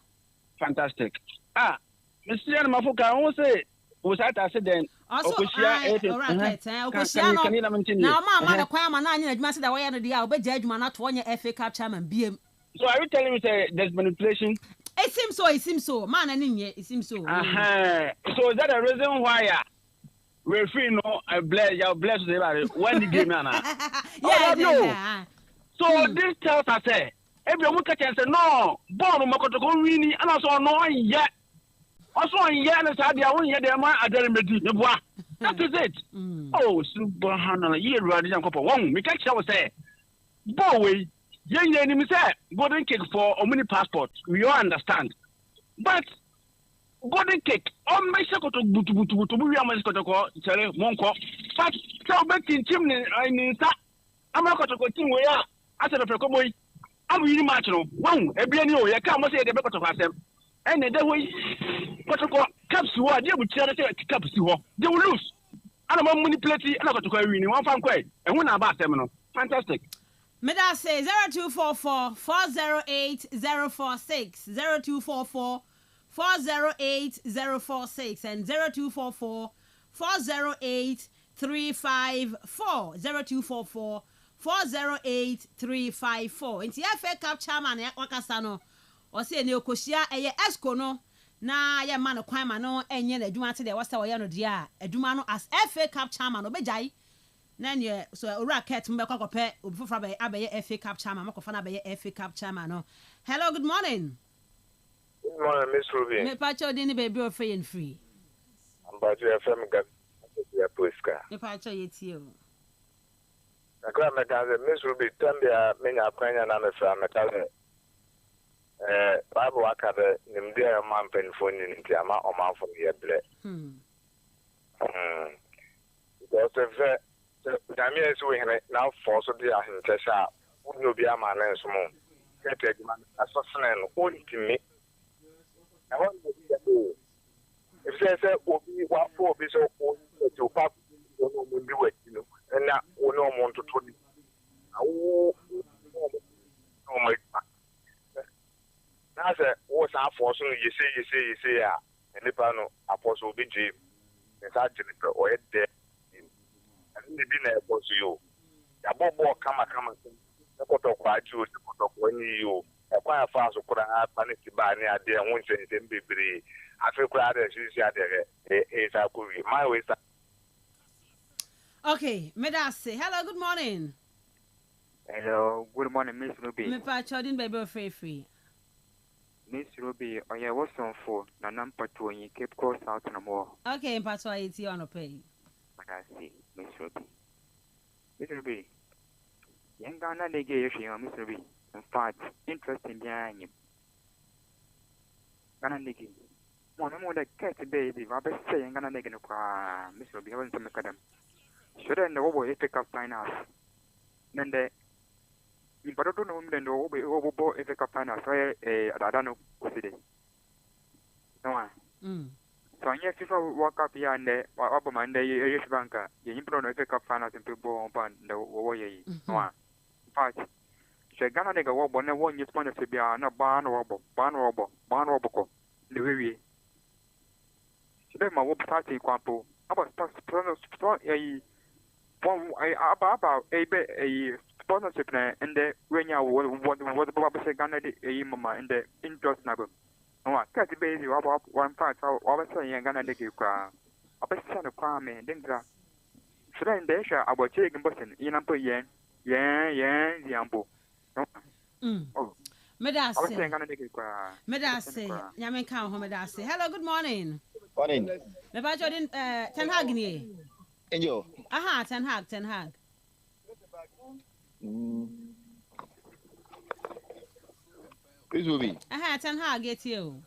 Fantastic. Mr. Mafuka, I won't say was that accident. Also, now, Mama, the choir man, I must the way of the hour, but judge man not one FA Cup chairman BM. So are you telling me there's manipulation? It seems so. Man, and in here, it seems so. So is that a reason why? We're free, no, I bless you, bless everybody. When the game, yeah. So this tells us, everyone look at and say, no, born Mokotoko Rini, and also no yet. Also, and I won't yet, I didn't be that is it. Oh, Subhana, year running a couple one. We catch our say, boy, young enemy said, golden cake for a mini passport. We all understand. But golden cake, on my second to Monko, but so back in chimney, I mean, I'm not going to continue where I said, boy, I'm really much no one, a brand new, I can't say the back of them. And the way, what caps who are there with charity caps to they will lose. I don't want manipulating, and I got to go in one fan quay, and when about them, fantastic. Meda say 0244 408 046 0244 408 046 and 0244 408 354 0244 408 354. Inti FA Cup chairman ya wakasano ose ne okoshia eye esco no na ya man kwan ma no enye na adwuma te de wasa wo ya no dia adwuma no as FA Cup chairman obejai na ne so ora ket mbe kwakope obifofra be abeye FA Cup chairman makofa na abeye FA Cup chairman no. Hello, good morning. Good morning, Miss Ruby. Me pacho dini baby or free and free. I'm about to FM got the Puska. Me pacho yetio. I got my cousin, Miss Ruby, Tambia, Mena Pena, and I'm from Metal. Bible Wakada, Nimdia, Mampen phone in Tiama or Mount from the Able. Because the Damien is doing now for so dear in Tesha, who will be a man and so on. Get a man assassin only to me. I want to say, if they say, what for be so to pop, you know, and now we don't want to tell you. Oh, my God. Now, what's our force? You say, and the panel apostle be Jim. nsa gyene or there and maybe na ebo so yo ya bobo kama na koto kwa ju koto kwa ni yo e kwa fa so kura pa ne ti ba ni ade ho nse mbebere afi kura ade sisi ade sa ko wi my way sa. Okay, Medase. Hello, good morning. Hello, good morning, Miss Ruby. Me pa chodin baby free. Miss Ruby, on your what's on for Nanam Patu and you keep course out no more. Okay, in Pato IT on a pay. Medase, Miss Ruby. Miss Ruby. Young Ghana they gave you, Miss Ruby. In fact, interesting behind him. Ghana they give. One more the cat baby, Robert saying Ghana they gonna cry, Miss Ruby, I want to make them. Should I know what you pick up finance? Then the Imparoto no then the Obo if a finance, I don't know what it is. No one. So, yes, if I walk up here and the Obama and the Irish banker, the Impro pick up finance and people upon the Owoye. No one. But, she gonna take a wob on the one you sponsor to be a barn robber, the way. She let my wob party quampo. About about a sponsorship and the when you was about to say Ghana mama and the interest number. Oh, catch baby about 1 part. I was saying Ghana de Gukra. I bet son of Kwame and Dingra. Friend, they share about taking Boston in Ampo Yen, the Ampo. Oh, Medase, Yaman Cow Medase. Hello, good morning. Morning. The budget in Ten Hag. Enjo. Aha, Ten Hag. This will be. Aha, Ten Hag get you.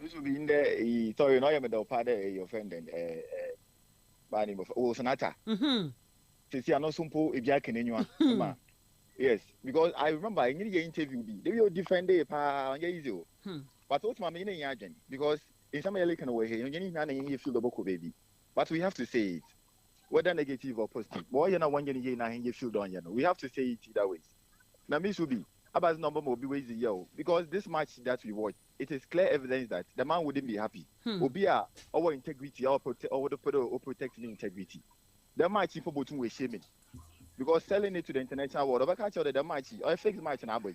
This will be in the sorry, no, I'm the party your friend and Bani of Sonata. To see no simple if Jack and anyone. Yes, because I remember in the interview, they will defend the pa easy. But what's my meaning agent? Because in some way, can away here, you feel the book baby. But we have to say it. Whether negative or positive, more than one year in you feel done, we have to say it either way. Now, Miss Ruby, about number will be ways because this match that we watch, it is clear evidence that the man wouldn't be happy. Obia, our integrity, our protecting integrity. The match people both were shaming because selling it to the international world, over catch the match or a fixed match in Abu.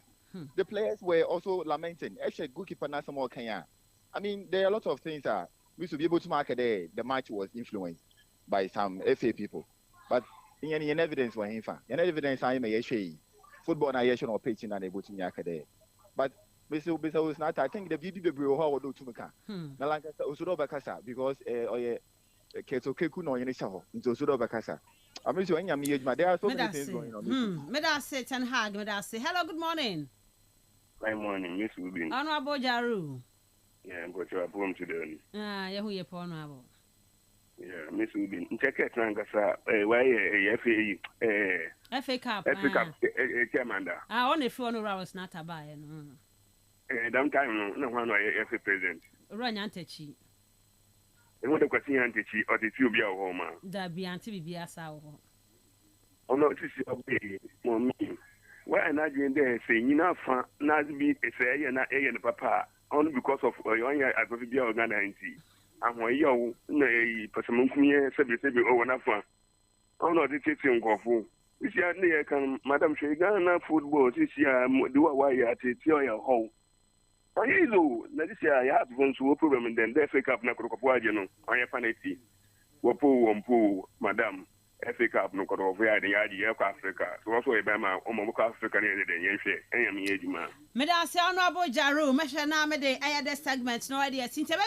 The players were also lamenting. Actually, goalkeeper Nasa more Kenya. I mean, there are a lot of things that we should be able to mark there. The match was influenced by some FA people. But in evidence when in evidence I may say football nation or pitching and able to me there. But Mr. was not I think the BB will do to Maka. Nalanka Usudo Bakasa because Keto Keku no in Shaho into Usudo Bakasa. I'm sure there are so many things going on. Medase Ten Hag, Medase. Hello, good morning. Good morning, Miss Rubin. Honorable Jaru. Yeah, but you're home today. Yahu ye honorable. Yeah, Miss Rubin. Check it, Nangasa. Why FA Cup. Chairman. Only few hours not a buy. Damn time, no one FA president. Run Yantechi. And what the question Yantechi or the two be our home. That be Auntie Biasa. Oh, no, this is your baby. Why am I doing there saying, you know, not be a say, and not a papa, only because of your young I could be organized. And when you a person sabi over na fa. Oh no, this is in Gofu. This year near can Madam Shagana football this year do a wire at your home. I know this year I have gone to a problem and then they fake up Nakopoageno. I have fancy. Wapo Wampo, Madam. FA Cup no got over the idea of Africa. So also a Bama, Africa, and I'm here, man. Medase Honorable Jaru, Meshana Mede, I had a segment, no idea. Since in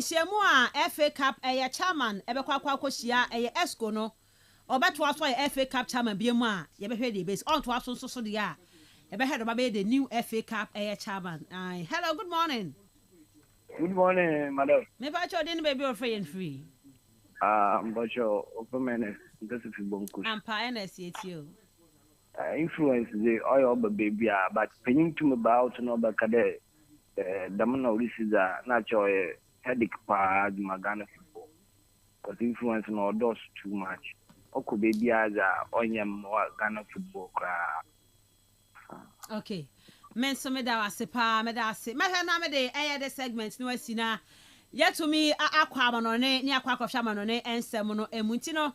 Shemua, FA Cup, a chairman, Ebequacosia, a esco no, or but was why FA Cup chairman be ma, Yebe base on to us so the ya. Ever heard about the new FA Cup, a chairman. Hello, good morning. Good morning, madam. Maybe I didn't be free and free. But your opinion is this is Bonkus. I'm pioneers yet you. Influence the oil baby, but pinning to me about no Bacade. Damano, this is a natural headache part, Magana football. Because influence no does too much. Oko baby as a onion more Ghana football. Okay. Mensah medawase pa medase. Mahana mede the segment no asina. Yet to me, aquamanone, near quackoshamanone, and semono, and muntino.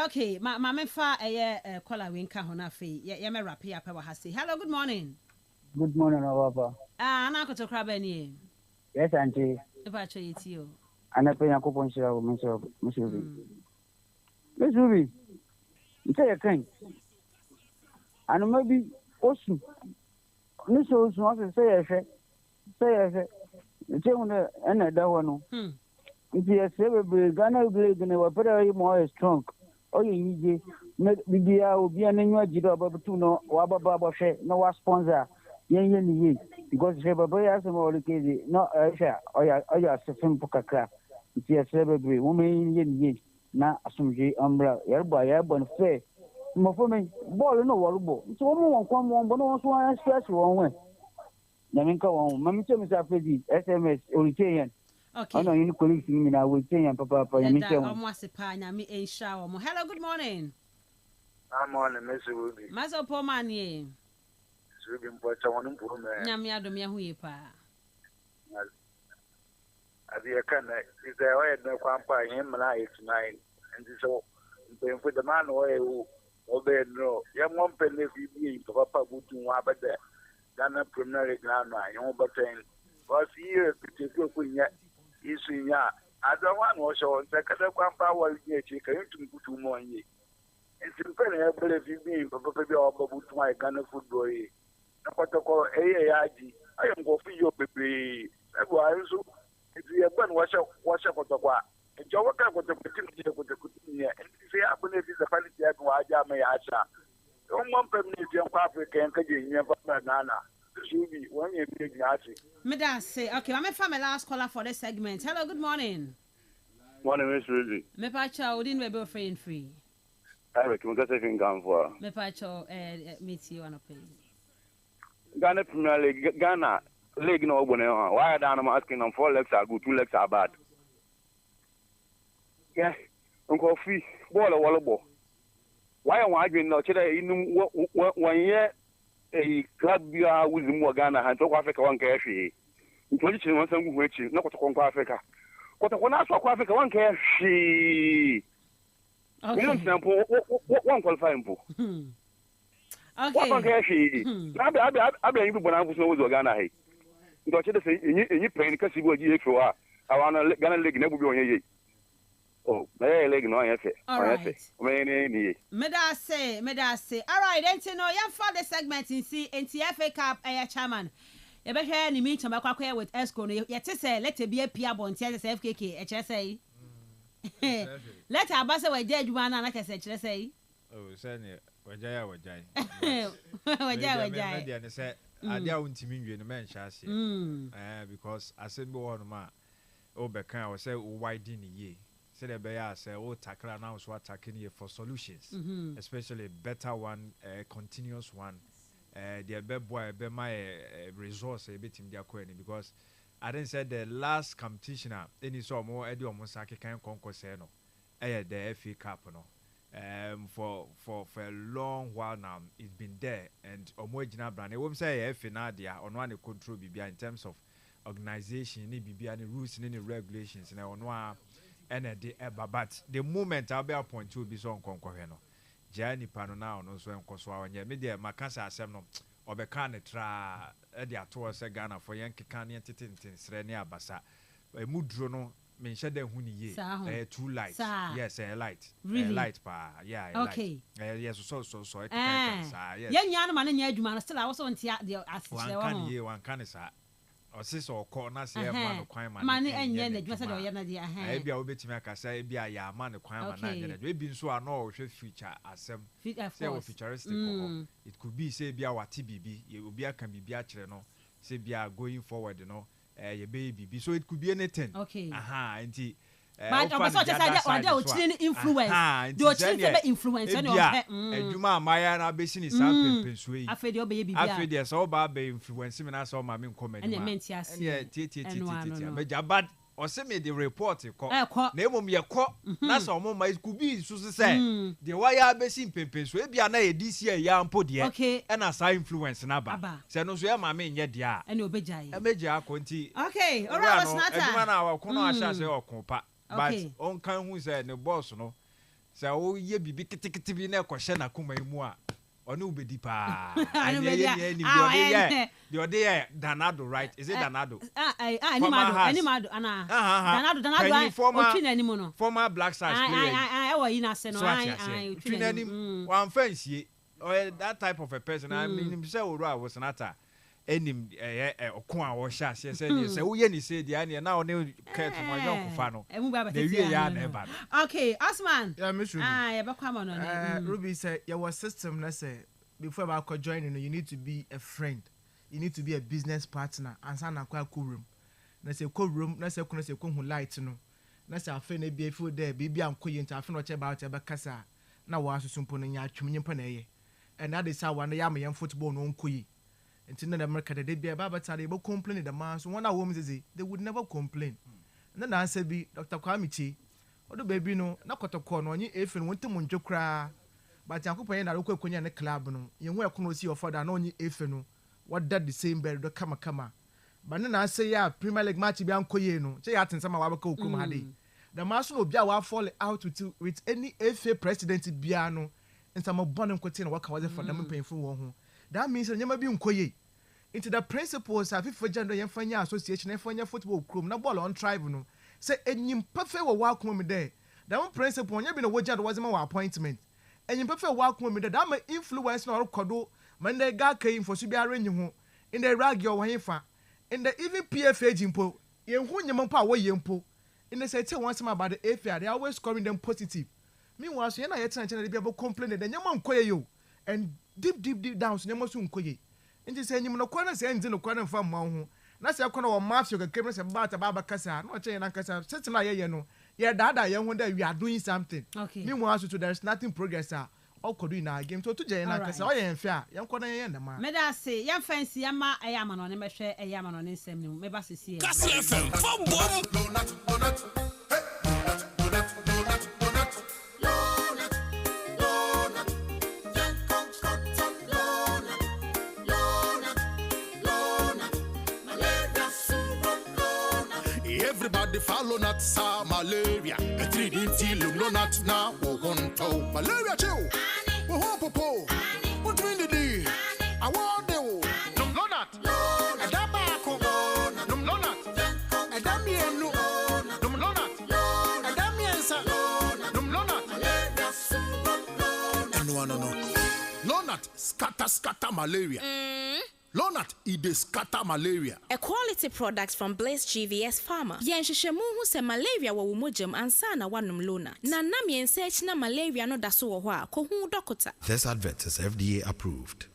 Okay, my fa a collar winka honafi. Yama rapia papa hasi. Hello, good morning. Good morning, Papa. Anako to crab any. Yes, Auntie. If I show it to you. And I pay a coupon share of Miss Ruby. Miss Ruby, say a kind. And maybe also, Miss Rose wants to say a gentleman and a dawano. If you are several Ghana blade and a very more strong. Oh, you maybe I will be an annual job of Tuno, Wabba Baba, no sponsor. Yen, because Shabba has a more case, no, or your simple craft. If you are several women yen, now assume umbrella, yerby airborne fair. Mofomen, ball no wallable. So one come one, but no one stress one way. Naminka on, Mamma SMS, Oritan. Okay. I know you colleagues me now with Chen and Papa. Almost a pine, I mean, a shower. Hello, good morning. I'm on a message with you. Mazo Pomani. Ruby, but I want to man. Namia do me a huipa. As you can, is there no quampa him and I tonight, and so with the man who obey no. Young one penny if you be Papa Butu Wabada, Ghana Premier Ghana, young Batain. Was here to take up yet. Is in ya. I don't want was on second quampa while you chicken to put 2 more years. It's important, I believe you mean Papa Butu my Ghana football. Protocol AAIG. I am going for your baby. I also, if you have one wash up with the what. And your work with the opportunity with the Kutia, and if you happen to be the funny that Waja may ask. Don't want permanent young Africa and Kajan, Nana. Should be 1 year big Nazi. Medas say, okay, I'm a family last caller for this segment. Hello, good morning. Morning, Miss Ruby. Me pacho, didn't we be free? I reckon that's a thing gone for. Me pacho, meet you on a page. Ghana Premier League, Ghana League no one. Why down I'm asking them 4 legs are good, 2 legs are bad. Yeah, Uncle Free, ball or wallable. Why am I doing no today? In 1 year, a club with more Ghana and South Africa 1 cash. In 2021, which is not to conquer Africa. What I want to ask Africa 1 cash. We don't know one qualifying for. Okay. What can she? I believe when I was no Ghana. Don't you say you pay because you were here for I want to Ghana League never be on ye. Oh, my leg no, I say. All right. Meda say. All right, then to know your father segment in NTFA Cup chairman. You better hear any meet to with Esco. Yet to say, let it be a Pia Bon, tell us FKK, HSA. Let our bus away dead one, like I said, say. Oh, send it. Wajaya. Wajaya. Say, I don't mean you man chassis. Because I said, one ma, Obekan was say, why didn't ye? Said the bear say, oh, Takra now is what taking here for solutions, especially better one, continuous one. The boy, be my resource a bit in their coin because I didn't say the last competition, any saw more Eddie Mosaki can conquer no, the FA Cup no. For a long while now, it's been there, and Omojina brand. I won't say if Nadia on one control BBI in terms of organization, any BBI, any rules, any regulations, and on one but the moment I'll be a point to be so on Concorreno. Gianni Panona, no so on Coswa, and your media, Macassa Assembly, or the Cane tra Edia towards a Ghana for Yankee Canyon Titins, Renia Bassa, a Mudrono. Mention them when ye 2 lights. Yes, a light. Really? Light pa. Yeah. Okay. Yes, so. Yes. Young man and Yadman still I was on the one can say. Or sis or corner say man of crime. Money and yen, the dress of Yanadi. Maybe I'll bet me, I say, be a man of crime. We've been so I know feature as some futuristic. It could be say be our TBB. It will be a can be a channel. Say be going forward, your baby, so it could be anything. Okay. And but influence. Juma Maya na basin is something pensui. After your baby, after there's all bad influence, and I saw my comment. And the mentias. Yeah, but or send me the report name me a call that's all my could be so say the wire basin pepe so e bia na e this year ya mpo de and as influence na ba say no so ya ma me nye dia and obejai emeja akonti okay all right was not eduma na wa kono ahia say okonpa but on kan hu say ne boss no say o ye bibi kitikiti bi na ekwohye na kuma mu a onu ubedi pa the other Danado, right? Is it Danado? Animado, Danado, former Black Stars player. One fancy or that type of a person. I mean, himself was not any okwa or shas. Yes, say we say the ania now new care to my young fano. Okay, Osman. Yeah, Miss Ruby. Come on. Ruby said, your system, let's say, before I could join you need to be a friend. You need to be a business partner and sign a cool room. Let's say cool room, let's say who light no. Let's say I feel be a food there, baby, I'm quitting to have about a casa. Now was a simple in your chummy. And that is how one young football no kui. Until in America, they be a babatari, but complain the man. So one of women say they would never complain. And then I said, be Dr. Kwamichi, or the baby no, not got a corner on you if and went to Munjo cry. But I'm going to look at the club. No, you will see your father, no, if no. What that the same bed do kama. But then I say yeah, Premier League match be anko ye no. Say atin sama wa ko kum hade. The match no bia wa fall out with any FA president bia no. And some bonum kote na waka waze for them painful wo ho. That means nyama bi nko ye. Into the principles of FIFA gender yemfanya association yemfanya football krom na ball on tribe no. Say enyim perfect wa kom me there. That one principle nya bi no wogya do was ma appointment. Enyim perfect wa kom me there. That may influence no kodo. Man they got came for to be arranging home in the rag your wife in the even PFA jimpo you who your mumpa way yimpo in the set once about the FA they always scoring them positive. Meanwhile, so you're not yet trying to be able to complain that your mum quay you and deep down so you must soon quay. And just saying you no corner sends in the corner from Mahu. That's a corner of maps you can carry about a baba casa, not saying Ancasa, setting my you know. Yeah, that young one day we are doing something. Okay. Meanwhile, so there's nothing progress. All could do in our game to Jane because I am fair. Young corner and the man. May I say, young fancy, Yama, I am on a share a yaman on the same. Maybe I see Kastle FM. Everybody follow not sa malaria. A 3D till no not now. Malaria too. Popo. What do you do? I want you. No not. A dabako. No not. A damien no. No not. A damiensa. No not. And no not. Scatter malaria. Lonat ide scatter malaria. A quality product from Blaze GVS Pharma. Yenshishemu hu se malaria wa wumujam ansana wanum Lonat. Na nam yensearch na malaria no daso wo hwa ko hu dokota. This advert is FDA approved.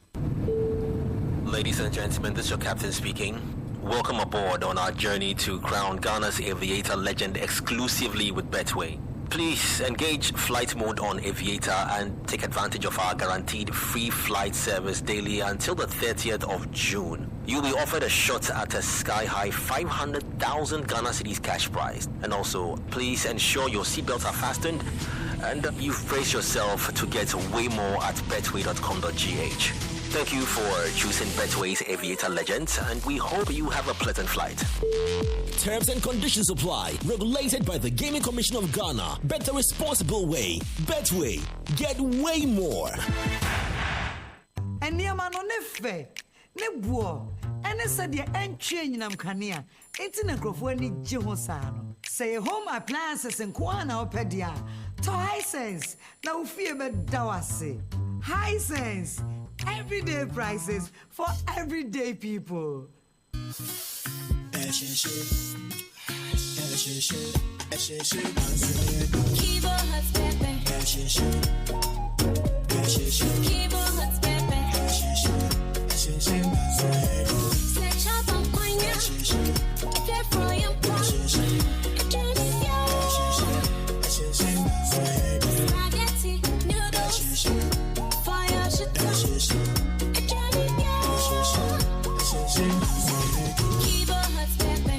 Ladies and gentlemen, this is your captain speaking. Welcome aboard on our journey to crown Ghana's aviator legend exclusively with Betway. Please engage flight mode on Aviator and take advantage of our guaranteed free flight service daily until the 30th of June. You'll be offered a shot at a sky-high 500,000 Ghana cedis cash prize. And also, please ensure your seatbelts are fastened and you've braced yourself to get way more at betway.com.gh. Thank you for choosing Betway's Aviator Legends, and we hope you have a pleasant flight. Terms and conditions apply. Regulated by the Gaming Commission of Ghana. Bet the responsible way. Betway. Get way more. And near man on ne buo. And I said the end change nam kania. It's in a grofoni jihosano. Say home appliances and kwana opedia. To Hisense. Now fear be dawase. Hisense. Everyday prices for everyday people. Kibo Hot Pepe. Kibo Hot Pepe. Set up on Konya. Get for your pot. Spaghetti, noodles. Fire shit. Kibo Hot Pepe.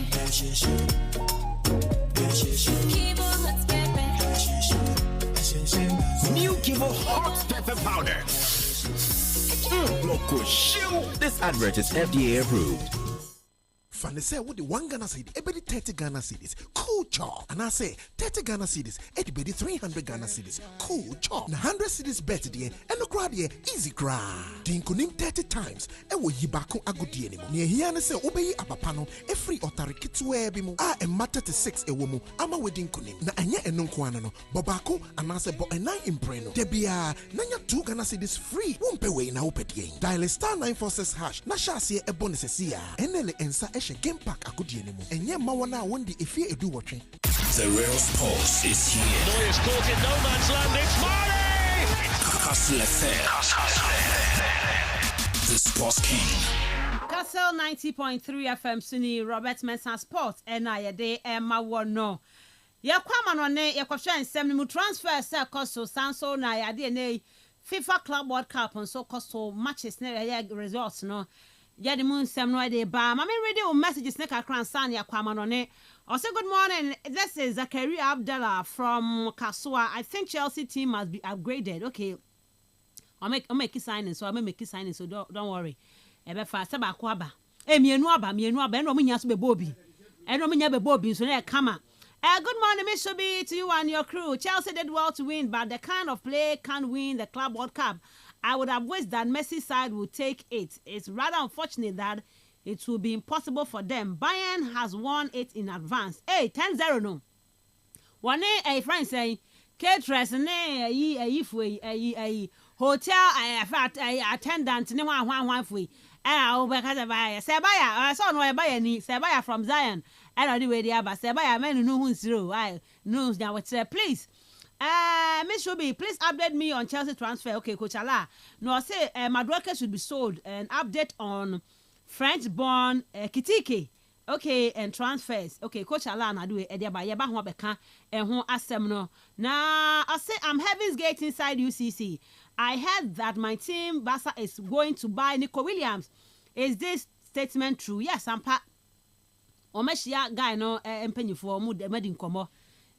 Loco shoe. This advert is FDA approved. Fanny say what the 1 Ghana cedi, ebedi 30 Ghana cedis. Cool chop. And I say 30 Ghana cedis, ebedi 300 Ghana cedis. Cool chop. Na 100 cedis bet die, and no crowd die, easy cry. Dinkunim 30 times, e wo yibako agudi animo. Ni ehia ne se obeyi abapano, e free otarikiti webi mu. A e matter to 6 e womu, ama we dinkunim. Na enye enunko ano no, bobako anase bo enai impreno. Debia, nanya 2 Ghana cedis free. Wumpe we na upedie. Dial star 946 hash. Na shasi e bonus siya. Enele ensa game pack agudi animo. Enye mawana wondi efie edu watching. The real sports is here. Neuer's caught in no man's land. It's Marty! Kastle FM. The Sports King. Kastle 90.3 FM Suni Robert Mensah Sports NIAD Emma Wono. Yakwama no ne yakwhwe nsem mu transfer se koso sanso na yade ne FIFA Club World Cup and so koso matches ne results no. Yadi moon sem no de ba. Mama reading on messages ne kakran san yakwama no ne. I say good morning. This is Zakaria Abdallah from Kasua. I think Chelsea team must be upgraded. Okay. I'll make it signing, so don't worry. Ebe fa se ba ko aba. Mienu aba, eno mo nya so be bobi. Eno mo nya be bobi so na kama. Good morning, Miss Shobi, to you and your crew. Chelsea did well to win, but the kind of play can't win the Club World Cup. I would have wished that Messi's side would take it. It's rather unfortunate that it will be impossible for them. Bayern has won it in advance. Hey, 10-0 no. One day a friend say, "Caterers ne a hotel attendant ne one free." I because Sebaya, so no buy any Sebaya from Zion. I don't know where they are, but Sebaya men know who's through. I knows now what say, please. Miss Shobi, please update me on Chelsea transfer. Okay, Coach Allah. No, I say Madueke should be sold. An update on French-born Kitike. Okay, and transfers. Okay, Coach Allah na do it. Ediaba yeba ho beka ho asem no. Now I say I'm Heaven's Gate inside UCC. I heard that my team Barca is going to buy Nico Williams. Is this statement true? Yes, I'm part. Omeshia guy no empenyifo mu de medin komo.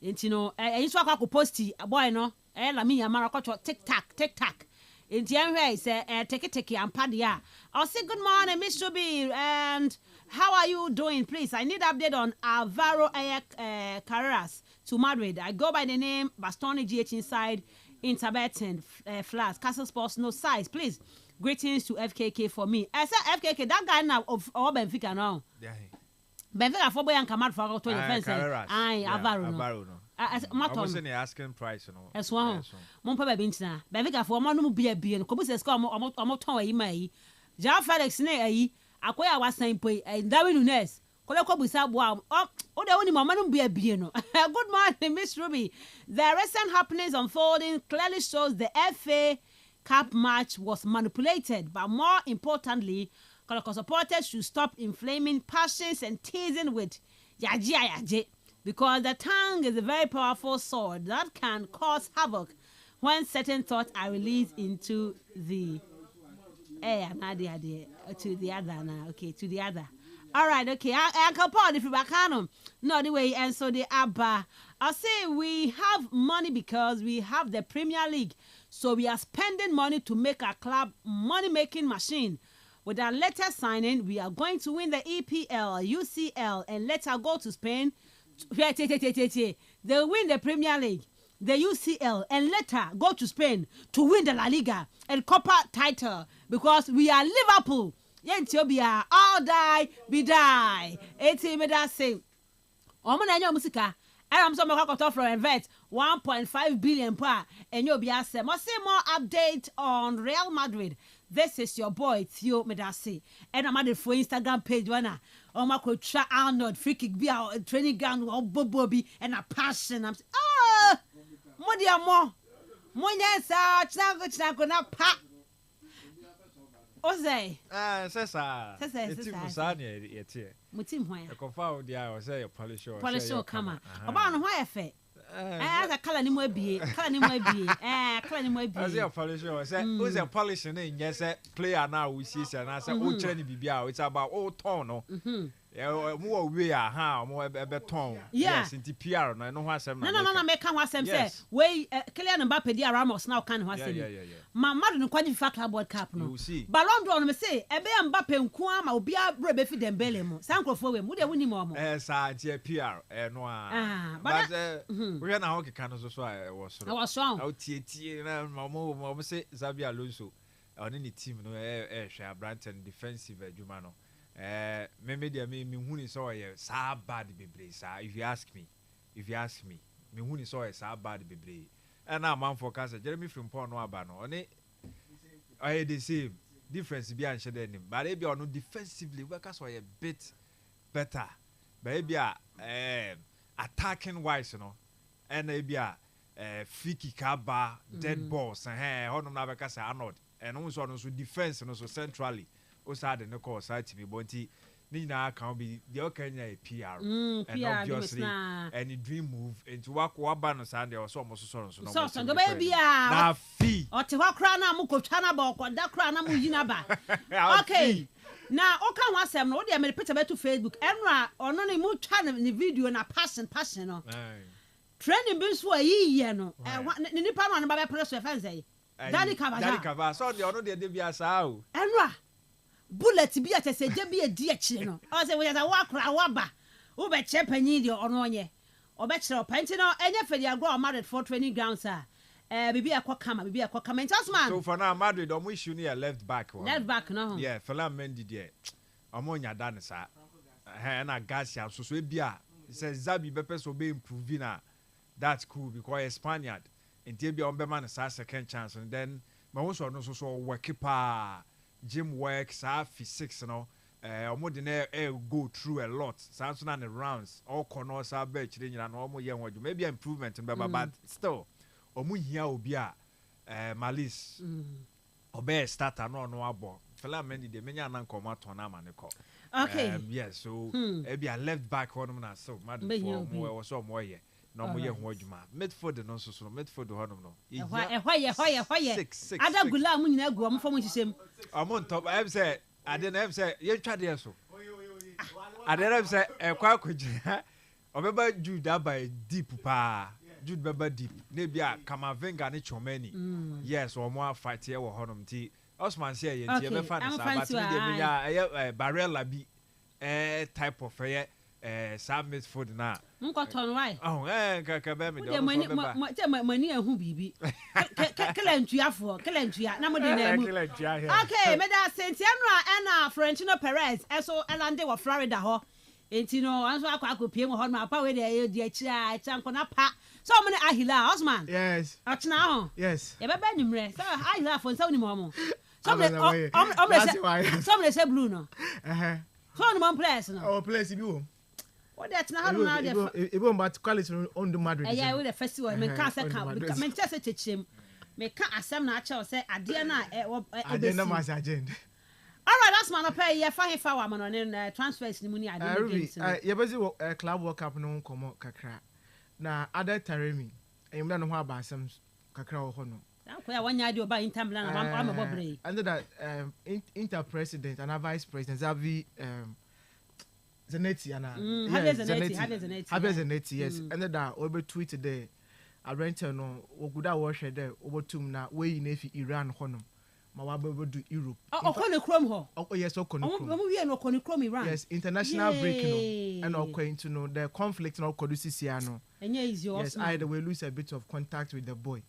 Enti no enso akwa posti boy no la me yamara kwacho tic-tac. Enti enhwe say take ampa dia. I'll say good morning Miss Shobi, and how are you doing? Please, I need update on Alvaro Carreras to Madrid. I go by the name Bastoni GH inside Interbetten Flats Castle Sports no size. Please, greetings to FKK for me. I said FKK, that guy now of Benfica now. Yeah. Benfica for boy and come out for 20 fence. Aye, Alvaro no. I was asking price no. As one. Mon papa bintina. Benfica for man no be no. Kobu se score omo ton ayi mai. Jean Felix ne ayi. Akoya wasan poi. Darwin Nunes. Kole kobusa boa. O de oni mama no be no. Good morning, Miss Ruby. The recent happenings unfolding clearly shows the FA Cup match was manipulated, but more importantly, Koloko supporters should stop inflaming passions and teasing with yaji, because the tongue is a very powerful sword that can cause havoc when certain thoughts are released into the air. To the other now. Okay, to the other. All right, okay. I can put if you back on. No, the way, and so the ABBA. I say we have money because we have the Premier League. So we are spending money to make our club money-making machine. With our letter signing, we are going to win the EPL, UCL, and later go to Spain. They'll win the Premier League, the UCL, and later go to Spain to win the La Liga and Copa title, because we are Liverpool. Yentobia, all die, be die. 80 meter say. Omo musika. I'm some from invest 1.5 billion per and you'll be asked. Must say more update on Real Madrid. This is your boy Theo Medasi. And I'm added for Instagram page one. My coach Arnold free kick be our training ground or Bobby and a passion. I'm more. Chna pa. Ose. Sesa. Mutim why? I confirm the hour say polish come on. About why fe? As a color ni mo bie. Color ni mo bie. As a polish say who's a polish in yes player now we see and I say o chere ni bibia it's about all turn no. mo we aha mo beton yes inti PR no ho asem na no make kan ho asem say we Kylian Mbappe di Ramos now kan ho asem Mamadu no kwaji FIFA Club World Cup no Ballon d'Or no me say ebe Mbappe nko ama obi abrebe fi Dembele mu sankrofo we mu de woni mo mo sa anti PR no but we na ho keka no so was so o tie na mo say Xabi Alonso on any team no hwe Brighton defensive adwuma no me huni so sa bad bebre sa if you ask me me huni so sa bad bebre and na man for cancer Jeremy Frimpong no aba no oni the same difference bi an shede nim but e bi on defensively work so a bit better but e bi attacking wise no and e bi free kick aba dead balls hono na be kasa Arnold and also no so defense no so centrally osade no call site me bonti ni na can be the okanya PR and obviously any dream move into wa ba no sande o so almost so go baby na fi o te wa kra na mo kotwa na ba ko da kra na mo yi na ba okay na o kan wa sem no o de me picture be to Facebook enra ono ni mo twa ni video na passion no training be so yi no ni nipa no ba be press so fan say Daddy cover so the ono de bia sa o enra bullet bi atese je bi edi akire no o se we ya wa kra wa ba wo be che panyin de ono onye o be kire panti no enye fedi agro o Madrid for training grounds bibi akokama Osman so for now Madrid o mo issue near left back no yeah Fela Mendy there o mo nya da ne sa na Garcia so bia says Xabi be person be improving na that's cool because Spaniard until be on be man sa second chance and then ma wo so no so work pa gym work physics no omo de na go through a lot so na the rounds all corners are be chire nyina no omo ye hoju maybe improvement but still omo hia obi a Malice obe starter no abo Fela Mendy de menya na nkoma to na maneko okay yes so e be a left back one na so mad for mo so mo ye no mo ye ho adwuma midfield no so midfield ho no hoye ada gula mu nyina gu omo fo mo hihiem omo ntop em say ade na em say ye twade so ade na em say kwa kwagina obeba Jude abai deep pa Jude beba deep na bia Kamavinga ne Chomeni yes omo fight here wo honom ti Osman say ye ntie be fa na sabat me de me Barella bi type of Sam midfield na nkoton why ka be me de mani ahu bibi kelentua na mo de na mu okay me da Sentiano na Florentino Perez eso elande wo Florida ho enti no anso akopie mo ho na pa we de di akira chanko na pa so mo ne Ahila Osman yes atna ho yes e be ba nyumre so Ahila fo nsa woni mo so me say blue no so no man place no oh place bi wo what that na how na dey e be about quality on the Madrid yeah we the festival me can say can me say chechem me can asem na acha say ade na ade na mas agenda all right that's man pay ye fa hefa wa man on transfers ni mu ni ade games ye bezi club World Cup no komo kakra na other Taremi em na no ho aba asem kakra wo ho no ya wanya ade oba Inter Milan na am bobre and that Inter president and vice president Xavi Zanetti Zanetti yes and that obe tweet today a renter no oguda wo hwe there obotum na we na fi Iran hono ma wa be do Europe okone krom ho yes okone krom mo wie no okone krom Iran yes international break no and okwen to know the conflict no kodusisia no enye easy yes either we lose a bit of contact with the boy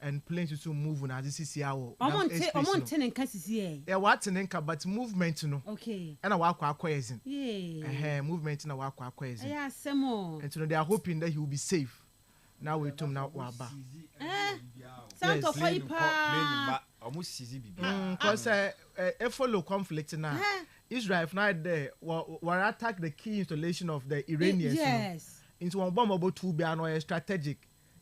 and planes to move on as CCA wo omon ten nka CCA yeah what nka but movement no okay and wa akwa akwezin yeah movement na wa akwa akwezin yeah semo and so they are hoping that he will be safe now we tum now wa ba santo faipa almost sizi bibi cause a follow conflict now Israel if not there were attack the key installation of the Iranians yes into one bomb about to be an strategic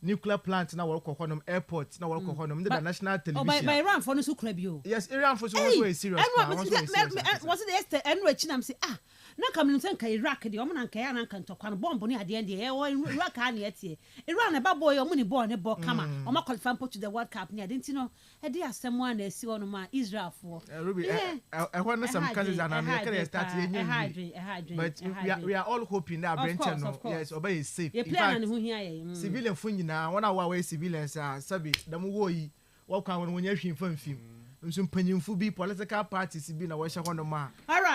nuclear plant na work honum airport na work honum the national television. By Iran for no so crabio. Yes, Iran for so also serious. Was it the enrich nam say na kam nim senka Iraq de omo na nka ya na nka ntokwa no bomb ni ade ande e Iraq ha na etie Iran na ba boy omo ni ball ne ball kama omo qualify to the World Cup ni ade ntino e dey asem one na esi ono ma Israel for Ruby when some countries are na can start but we are all hoping that Brenton no yes obey is safe. In fact civilian fun nyina one our civilians are sabi dem wo yi wo kwa won nya hwin famfim nso mpanyimfo bi political parties bi na wo hye hono ma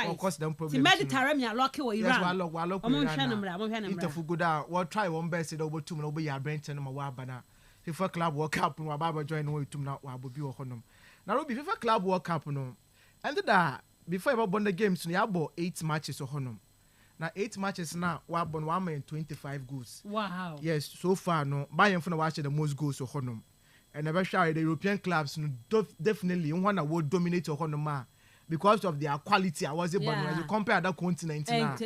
of course them problem the Mediterranean lock wo Iran yes wa lock omo hwe namra interfu go da we try one best da obotum na obo ya Brenton ma wa bana FIFA Club World Cup no baba join no otum na wa bobi wo hono na Ruby FIFA Club World Cup no and that before about bond the games no ya bo 8 matches ho hono na 8 matches na wa bon 125 goals. Wow. Yes, so far no Bayern for na watch the most goals so honum. And never sure the European clubs no definitely one that will dominate honum because of their quality. I was able to compare other continents now.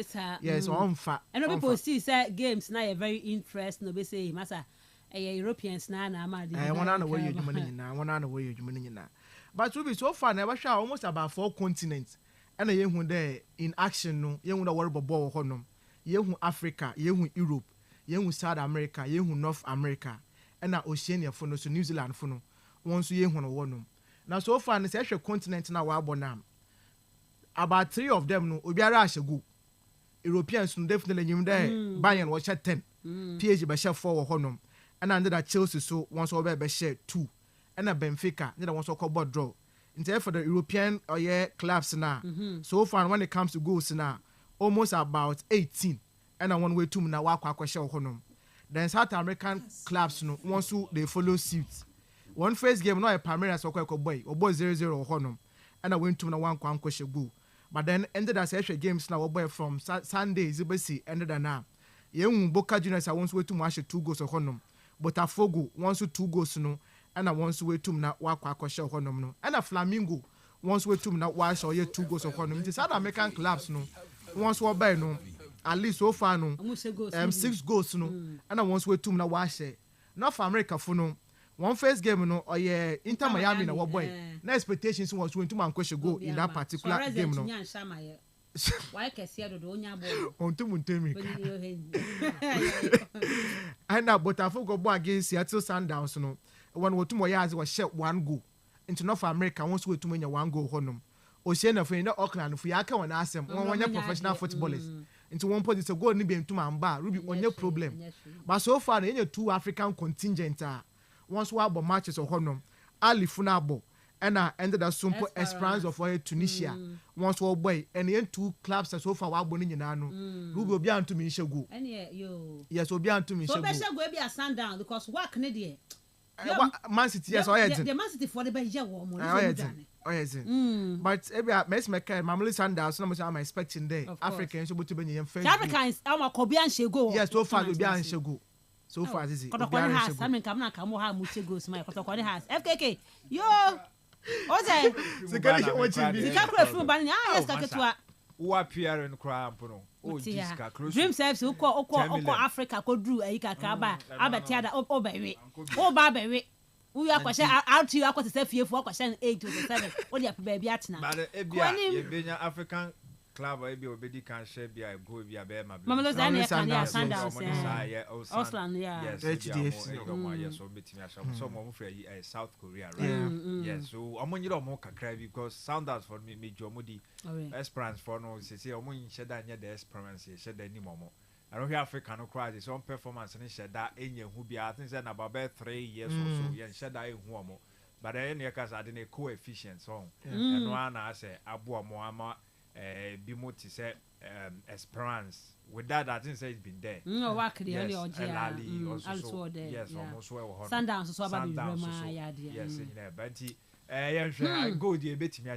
Yes, on fa. And people see say games na very interesting no be say masa Europeans na ma dey. One on the way you money na, one on the way you money na. But to be so far never sure almost about 4 continents. And yehu there in action no yehu da worry ball honom yehu Africa yehu Europe yehu South America yehu North America and na Oceania for no so New Zealand for no won so yehu no wonom na so far na say continent na wa abonam about 3 of them no obiara ahegu Europeans no definitely nyim there Bayern was 10 PSG be share 4 honom and under that Chelsea so once over be share 2 and na Benfica they once so call draw. For the European clubs now, so far when it comes to goals now, almost about 18, and I one way to na wa kwa share honum. Then South American clubs no once they follow suit. One first game no a Palmeiras or boy 0-0 honum, and I went to na one kwa share goal. But then ended as extra games now boy from Sunday Zibesi ended now. Young Boca Juniors I once way to match 2 goals honum, but Afogo once 2 goals no. And I want to wait to na wa kwa share honum no and a Flamingo once wait to na wa show 2 goals of honum the South American clubs no once wa buy no at least so far no 6 goals no and I want wait to na wa share North America for no one first game no Inter Miami na wa boy na expectations was win to man question go in that particular game no why kesi do onya ball on to Muntemi and now but Afogo go against Seattle Sounders no when we to Moyaz was shot 1 goal into North America once we to win 1 goal honum Oceania for in Auckland for yaka when ask them one professional footballers into one point it's a goal ni be to man bar Ruby on your problem but so far any 2 African contingent once we have matches of honum Ali Funabo and I ended up simple Esperance of Tunisia once we boy and the 2 clubs so far we boni nyina no Ruby obi anto me shego yes obi anto me shego so be shego be a Sundown because work ne dey Man City, yes, the Man City for the Belgian woman. But every Messi McCann, Mamily Sanders, no much I'm expecting there. Africans, so to be in face. Africans, our Kobian Shego. Yes, so far, Kobian Shego. So far, this is Kotokoni has. I mean, come on, come on, Muchegos, my Kotokoni has. FKK, yo. Oze. Sikakura from Bani. Yes, Kaketwa. Who appear in crowd, oh, Dream Service, Oko Africa, go drew a Kaba, Abatiada, Oberry, oh, Barberry. We are question out to you, I got to say, fear for question 8 to 7. What do you baby at now? But being African club, I be obedi can share be I go be a bear, my Mamma Sandals, Ausland, yes, yes, so meeting someone for South Korea, right? Yes, so I'm on your more cry because Sandals for me, Jomudi, Esperance for no, say, I'm on shed near the Esperance, shed any moment. I don't hear African cry his own performance and shed that in your who be I think said about 3 years or so, yeah, shed that in one more. But I any case I didn't coefficient song. And one I say Abu Moama. Bimoti said Esperance. With that, I think say it's been there. No, work the early or also there. Yes, almost well. Sundown, so about yes, but I go the bit me.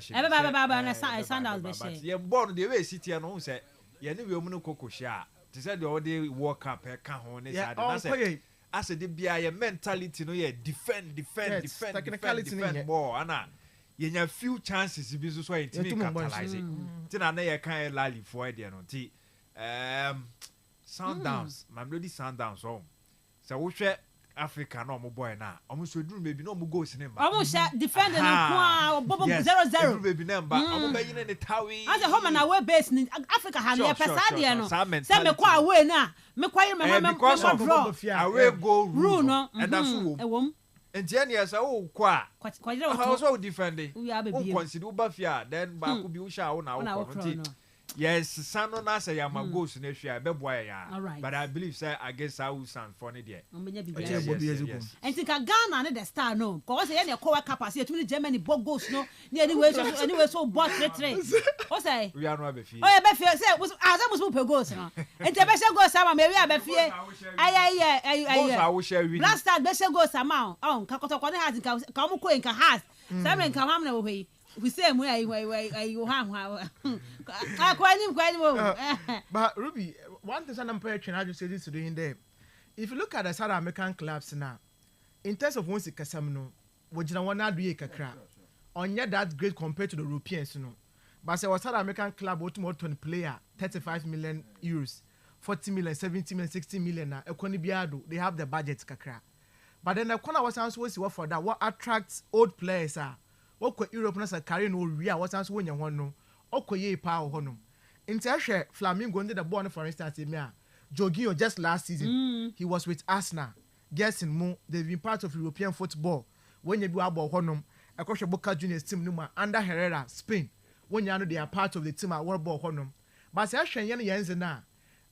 Sundown, but you're born the way city and all say, you know, we cocoa share. They said the all day walk up a cajon. I said, the BI mentality, no, yeah, defend more, Anna. You have few chances to be so way to capitalize it. Tina na can lally for there no ti. Sundowns, my bloody Sundowns home. So we share Africa no mo boy na omo so duru baby no mo goals ne mba omo sha defender no kwa bobo 0-0 baby ne mba omo be yine ne tawi as a home na away base in Africa ha ne pesa de no say me kwa away na me kwa yire me draw away go rule no and that's who ewom enti ya sa wo kwa kwajira wo so defend wo consider wo ba fia then ba ko bi wo sha wo na wo ko yes sano na say ya ma goals na hwia be boy ya but I believe say against Hausan for ne there enti ka Ghana ne the star no ko say na ko capacity tumi Germany bo goals no ne anyway so bot 3-3 o say we are no be fie o be fie say azamu pe goals no enti be she goals ama me we be fie ay last time be she goals ama on ka kotoko ne has ka mo ko nka has say me nka ham na wo hwe we say mu ay ha but Ruby, one thing I'm pretty I just say this today in there. If you look at the South American clubs now, in terms of once Kasamno, what you want to do kakra, on yet that great compared to the Europeans, you know. But say what South American club ultimate 20 player, 35 million euros, 40 million, 70 million, 60 million now. They have the budget kakra. But then the corner was also for that. What attracts old players are what could Europeans are carrying all real what's answer when you want no. Okoye power honum. Inter Flamingo under the born for instance Jorginho just last season he was with Arsenal. Guessing more they've been part of European football. When you do about honum across Boca Juniors team numa under Herrera Spain. When you know they are part of the team at World Ball honum. But I share yen yenze na.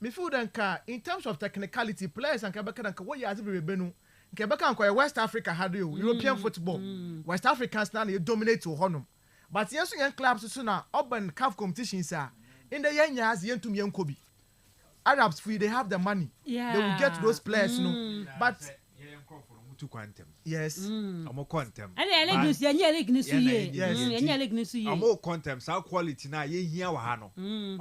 Me feel that in terms of technicality players and Quebec and what you have to be benu. Quebec and West Africa had you European football. West Africans now you dominate to honum. But yes, young clubs so now urban CAF competitions are in the young years yen to young Kobe. Arabs free they have the money. Yeah. They will get those players, no. But yes. Amo quantum. And the legs yes. Amo quantum sa quality na ye hia wa ha no.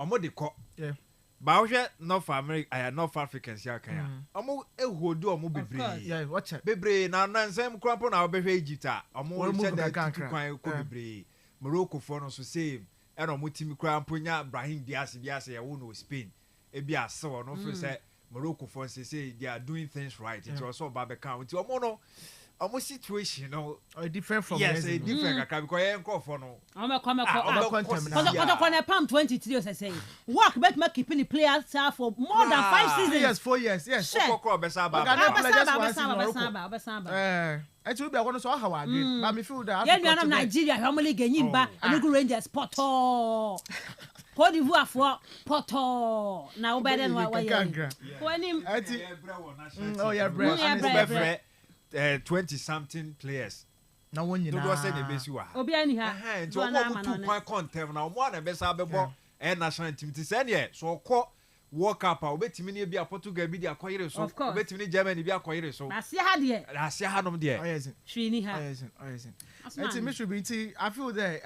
Amo de ko. Yeah. Ba wo North America, North Africans ya kan ya. Amo ehodu amo bebre. Yeah, watch it. Bebre na nsem krampo na obehwe Egypt a. Amo che da kwan ko bebre. Morocco for no so same and on mutimi kra amponya Brahim Diaz ya wo no Spain e bia so no for say Morocco for say they are doing things right it was all baba count omo no omo situation no different from yes a different because yen call for no omo come palm 23 say work bet make keeping the players for more than 5 seasons yes 4 years yes kokko besa baba it will be one so how I did but me feel that yeah you Nigeria family gain ba Enugu Rangers poto Cote d'Ivoire for poto na obeden wa oh yeah 20 something players na wonyi na do say the base wa obi ani ha nti omo tu kwan contem na omo na besa bebo national team ti say ne so ko World Cup obetimi ne bia Portugal bi dia koyere so obetimi ne Germany bia koyere so asia ha nom de yes twini ha yes enti me should be I feel that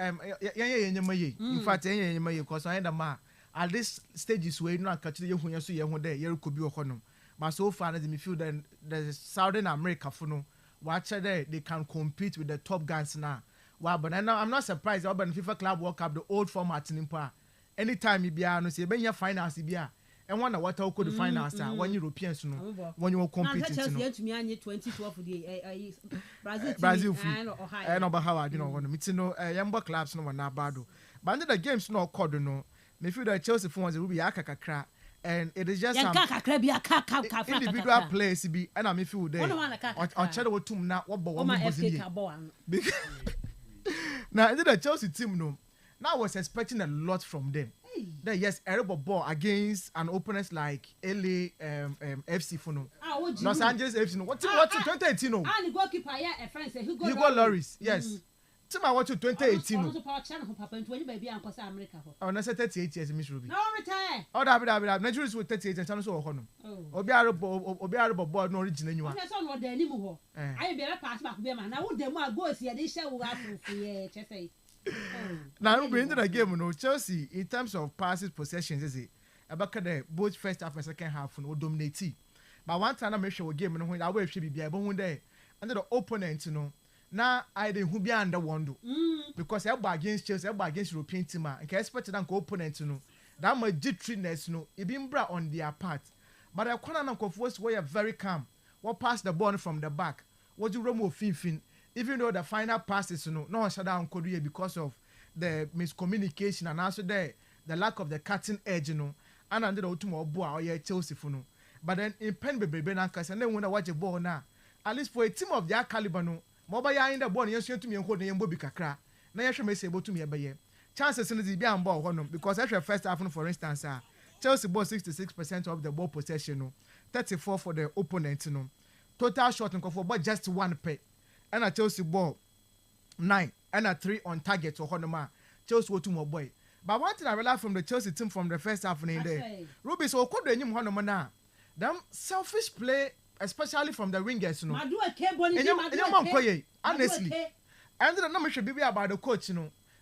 yenye in fact yenye because I end ma at this stages where no catch the hunya so ye ho there ye ko bi okonom but so far me feel that the Southern America for no watch there they can compete with the top guns now wow but I'm not surprised about the FIFA Club World Cup the old format in pa anytime you bia no say ben ya finals bia and one what I could finals when Europeans no when you compete no to me anye 2012 the Brazil and over how you know when me no yamba clubs no na bado but under the games no code no me feel that Chelsea for will be akakakra and it is just some individual players be and I me feel there on shadow tum na what bo now under the Chelsea team no now I was expecting a lot from them. Then yes, terrible ball against an opponent like LA FC for no. Los Angeles FC no. What 2018 no? And the goalkeeper here a friend say Hugo Lloris. Yes. Team I want to 2018 no. Also power channel papa 20 baby and cause America for. Oh, na 38 years Miss Ruby. No retire. Oh, that Nigeria is with 38 and channel so ho no. Obi arabo ball no original nyua. Na so no dey ni mu ho. Ayi be pass back be ma na wo dem a goals here dey share wo afufu here chese. Now we into the game, no Chelsea in terms of passes possessions is it about both first half and second half no dominate. But one time I make sure game no when I will should be able one day under the opponent no now I didn't who be under one because I against Chelsea I against European team and can expect them opponent no that my jitriness no it been brought on their part but I can't know of were very calm what pass the ball from the back what you remove fin even though the final passes no shut down Korea because of the miscommunication and also the lack of the cutting edge and under the ultimate boy or Chelsea but then in pen baby and then when I watch a ball now at least for a team of their caliber no mobile in the ball you to me and hold the Mbobi kakra na you may say able to me by chances in the be on ball because after first half for instance Chelsea ball 66% of the ball possession 34 for the opponent total shot for but just 1 pay and a Chelsea ball 9 and a 3 on target or Honoma Chelsea to more boy but one thing I realized from the Chelsea team from the first half in there Ruby so could the new Honoma now them selfish play especially from the wingers honestly and the number should be about the coach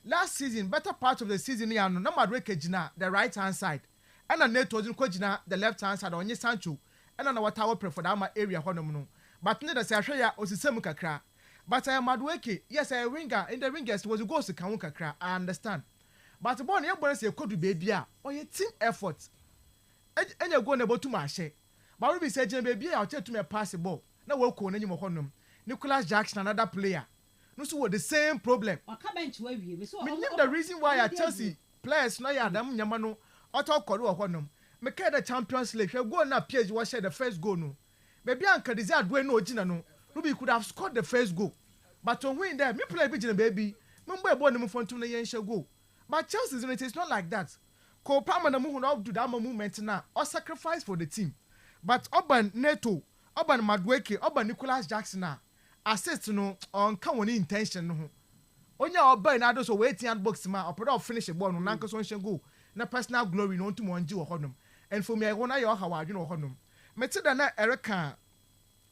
last season better part of the season no Madrid the right hand side and a net was coach the left hand side on Sancho and on our tower for that area but neither Sasha was the same kakra but I am Madweke yes I winger in the wingers was goes to kakra I understand but the born your say could be baby or your team effort and you're going about to my share but we be saying baby I'll tell to me a possible no work on any more Nicholas Jackson another player no so the same problem the reason why I Chelsea players no ya them nyamano auto koru ohonum me care the Champions League go na PSG was share the first goal no maybe anka desire do no ogina no Ruby could have scored the first goal but on win there me play be baby member ball no fontum na yen share goal but Chelsea it is not like that Cole Palmer na mu no do that movement na or sacrifice for the team but Urban Neto Urban Madweke Urban Nicholas Jackson na assist no on kan woni intention no onya Urban na do so waiting and box ma opera finish the ball no nanka so nhyɛ goal na personal glory no ntum onji wo honum and for me I wanna your how adwene wo honum meti da na Erika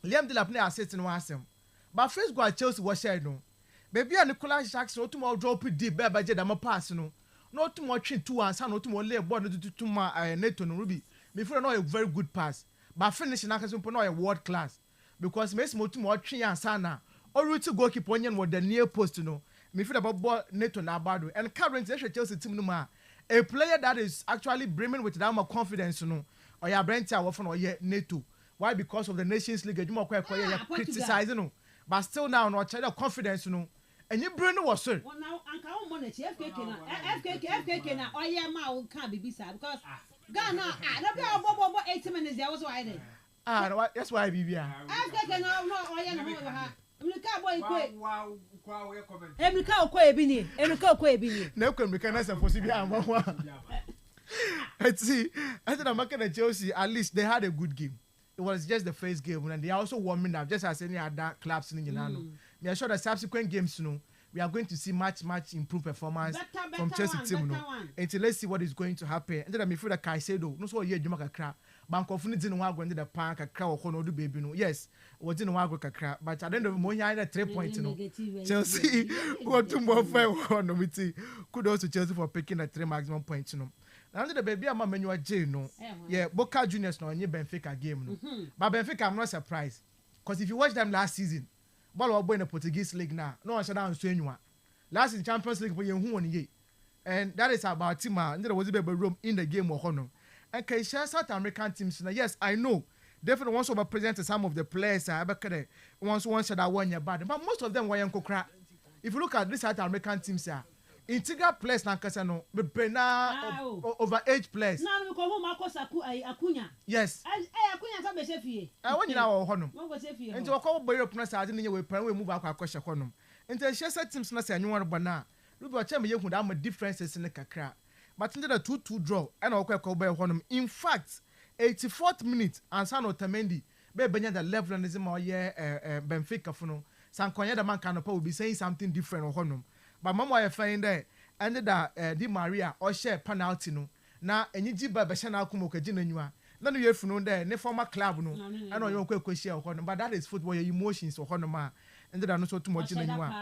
Liam Delap na assist no asem but first goal Chelsea was share no baby Nicholas Jackson otum o drop deep be je da ma pass no no otum o twen two ansa no otum o lay ball no to ma Neto no Ruby before no a very good pass but finish na kaso no a world class because me otum o twen ansa na o route goalkeeper onye no the near post no me feel about ball Neto na bado and currently Chelsea team no ma a player that is actually brimming with that more confidence or ya Brent or from or Neto why because of the Nations League you more criticizing but still now no child confidence and you bring was sir now anka o mo na FKK na oye ma o kan bibisa because Ghana na be obobo 80 minutes there was why there that's why bibia FKK no oye na mo ha Emrika boy Emrika okwa ebi ni na kwa Emrika na se fosi bi amwa let's see I think I'm making a Chelsea at least they had a good game. It was just the first game and they are also warming up just as any other clubs in Yunano. Me sure the subsequent games we are going to see much improved performance from Chelsea team until let's see what is going to happen. And then me feel that Caicedo no so ye djuma kakra bank of ni dinu wa go the pan kakra wo no do baby no yes we dinu wa go kakra but at the end of mo nya 3 points Chelsea what to more fair no miti kudos to Chelsea for picking the 3 maximum points Now the baby ama Manuel J no yeah Boca Juniors no onye Benfica game no but Benfica I'm not surprised because if you watch them last season ball were in the Portuguese league now no one shut down so anyone last in Champions League but you who won ye and that is about team and there was a baby room in the game or hono and can share South American teams now yes I know definitely wants to present some of the players abekade once shut that one year bad but most of them were young kokra if you look at this South American teams integral players na kasa no be na over age players na no ko home akosa akunya yes akunya sa be sefie won nyina wo hono mo go sefie enti wo bo Europe na sa ade nye we pan we move akwa hono enti shesa teams na sa anyo ro bana rubi o cha me yehu da am differences ne kakra but into the 2-2 draw and wo kwa bo hono in fact 84th minute ansa no Tamendi be benya the level and is more Benfica funo sankonya da man kan will be saying something different hono but mama you find there and that Di Maria or share penalty no na enyi ba be hye na akomo kaji nanwa na no yefunu there ne former club no and on your kwekwe ho no but that is football your emotions ho no ma and that no so too much nanwa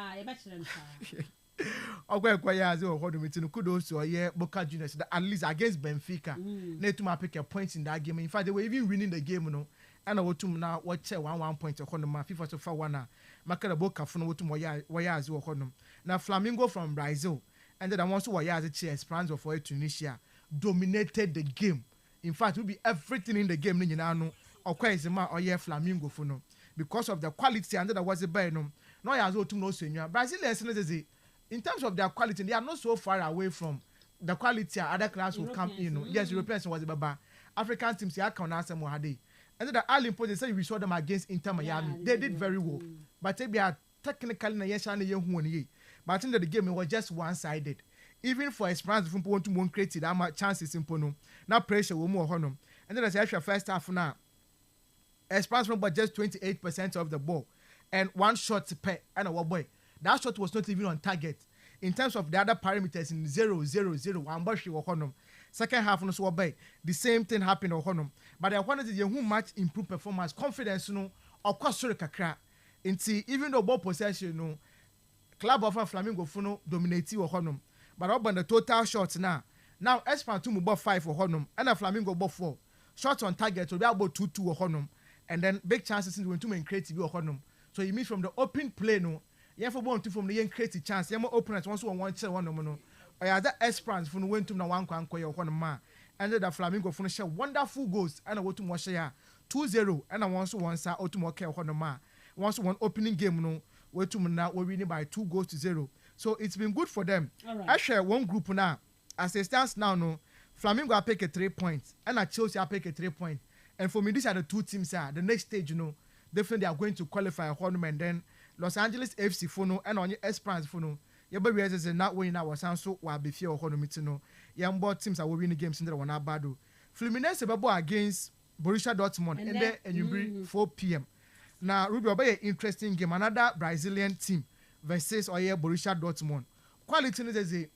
ogwekwa ya ze ho no mitinu kudos to ye Boca Juniors at least against Benfica na to pick a point in that game in fact they were even winning the game no and wotum na watch 1 point ho no ma FIFA so far one makara Boca funu wotum waya ze ho no na Flamingo from Brazil and then also waya ze Esperanza for Tunisia dominated the game in fact will be everything in the game ni nyina no okwezima oye Flamingo for no because of the quality and that was a bear no as well to no senior Brazilians in terms of their quality they are not so far away from the quality other class will come in yes Europeans was a African teams ya can answer more hade and the all important say we saw them against Inter Miami they did very well but they are technically na yes and ye but I think that the game was just one-sided even for Esperance from point to one created that much chances in Pono now pressure will more honor and then as extra first half now Esperance from but just 28% of the ball and one shot per and a boy that shot was not even on target in terms of the other parameters in 0-0-0 one bush or honor second half no so by the same thing happened or honor but I wanted to who much improve performance confidence no of course sorry kakra into even though ball possession no club of Flamingo funo dominate or honor but up on the total shots now Esperance to move 5 or honor and a Flamingo ball 4 shots on target will be about 2-2 or honor and then big chances in to make creative or honor so you mean from the open play no you have to from the young creative chance you have open at once one share one no or other Esperance from went to na one kwan or one man and the Flamingo from share wonderful goals and I want to more share 2-0 and I want to one side or to more care one man once one opening game no we to now we're winning by 2-0 so it's been good for them I share one group now as it stands now no Flamingo pick a 3 points and I Chelsea pick a 3 point and for me these are the two teams the next stage definitely are going to qualify a tournament and then Los Angeles FC Fono and on your Esperance Fono. Your baby is not winning our sound so will be fear or no. Young board teams are winning games in the one badu. Fluminense babo against Borussia Dortmund and you bring 4 p.m. Now Ruby will be an interesting game. Another Brazilian team versus Borussia Dortmund. Quality is a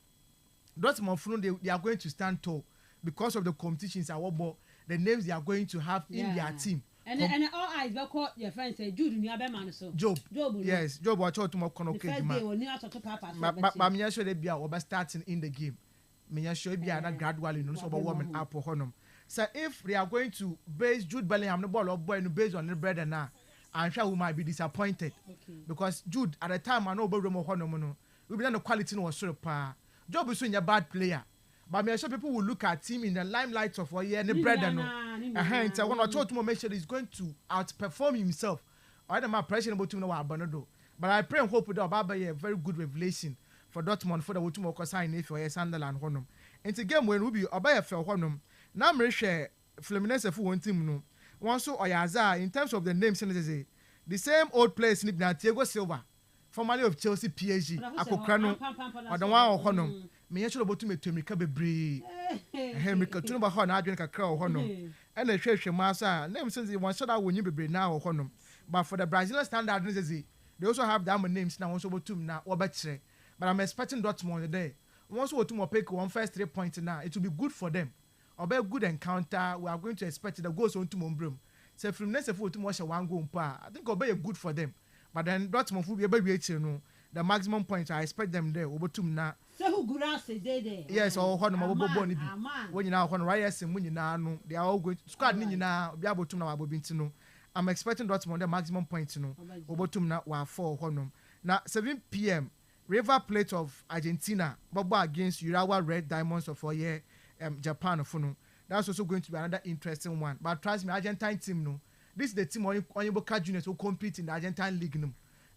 Dortmund Fono they are going to stand tall because of the competitions the names they are going to have in their team. And all eyes will call your friend say Jude in your man so. Job. Yes, Job watch out to more kono okay. But me sure they be over starting in the game. Me sure be na gradually no so warming up for honum. So if they are going to base Jude Bellingham the ball or boy no based on the bread and now, I'm sure we might be disappointed. Okay. Because Jude at the time I know about Romo honum no. We be the quality no was so pa. Job is a bad player. But me sure people will look at him in the limelight of and the bread and no. Hence, I want to make sure he's going to outperform himself. I don't have pressure about him now, but I pray and hope that Baba a very good revelation for Dortmund for the Wotumo sign if you're Sunderland Honum. And the game when we be Obaya fell Honum. Now, me share Fluminense for one team no. One so Oyaza in terms of the names, the same old players in Thiago Silva, formerly of Chelsea PSG, Akokrano, or the one of Honum. Me actually about to make to me bebre Henrica to ba hon adwen kakra honum and the hwehwe masa name since one shot that wonyi bebre now honum but for the Brazilian standard they also have that names now also about to na obetre but I'm expecting Dortmund today once we to pick one first 3 points now it will be good for them obe good encounter we are going to expect the goals on to Mombrum say from next for to watch one goal pa I think obe good for them but then Dortmund will be able to no the maximum points I expect them there obotum na so who grass there yes or honum obobo ni bi when you now on riot when you now no they are all going squad ni na be abotum na abobinti no I'm expecting Dortmund the maximum points no obotum na wa 4 honum na 7 p.m. River Plate of Argentina bobo against Urawa Red Diamonds of Japan of no that's also going to be another interesting one but trust me Argentine team no this is the team Onyiboka Juniors who compete in the Argentine League no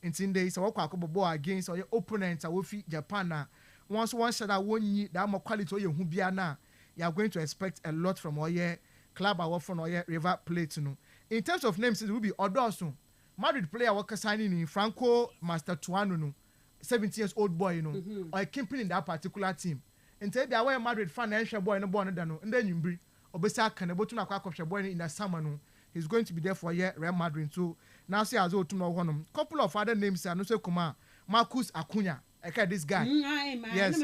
in days so wakwa against or your opponents are with Japan na once one shot that one that more quality you who be na you are going to expect a lot from our club our from our River Plate no in terms of names it will be Odoso Madrid player worker signing in Franco Master Tuano no 17 years old boy or keeping in that particular team and tell be aware Madrid fan and boy no born no and then you bring obesa can able to na kwakwa boy in the summer no he's going to be there for Real Madrid so now see as well to know one couple of other names are no say Kuma Marcus Acuna okay this guy yes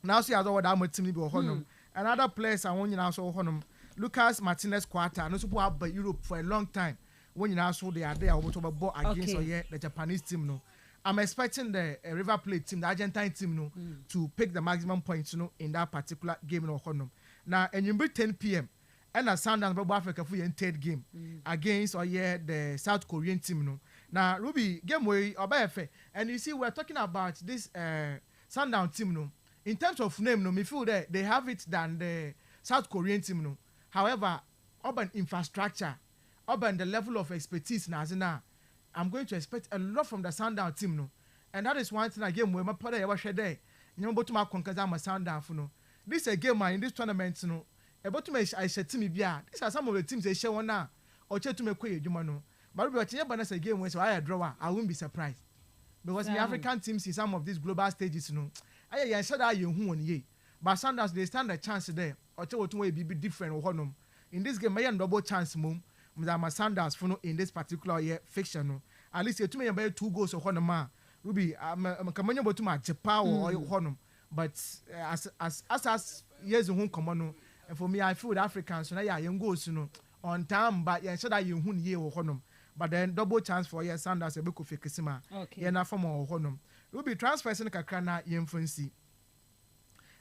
now see as well that team be honum another players I want you now so honum Lucas Martinez Quarta no suppose have Europe for a long time when you now so they are there about ball against the Japanese team no I'm expecting the River Plate team the Argentine team no to pick the maximum points in that particular game no honum now and you bring 10 p.m. and a Sundowns South Africa for your third game against the South Korean team no. Now Ruby game way obayefe and you see we're talking about this Sundowns team no. In terms of name no, me feel that they have it than the South Korean team no. However, urban infrastructure, urban the level of expertise now, I'm going to expect a lot from the Sundown team, no. And that is one thing again where my partner was there. You know, but to my conquer my Sundown for no. This a game in this tournament, no. About to make I said to me, yeah, these are some of the teams they show on now, or try to make way, you know. But we are a game when so I draw, I won't be surprised. Because the African teams in some of these global stages, you know, I said that you who ye. But Sundowns they stand a chance there, or tell what way be different or honum. In this game, I am double chance mum. My Sundowns for no in this particular year fiction. No. At least you to me about 2 goals or honor. Ruby, I'm coming about to my Japan or honum. But as years won't come on. And for me, I feel Africans, so now young goals, you know, on time, but yeah, so that you who ye or honum. But then double chance for your Sundowns a book of Fikisima. Okay. Yeah, na from or honum. Ruby transfers in a Kakrana infancy.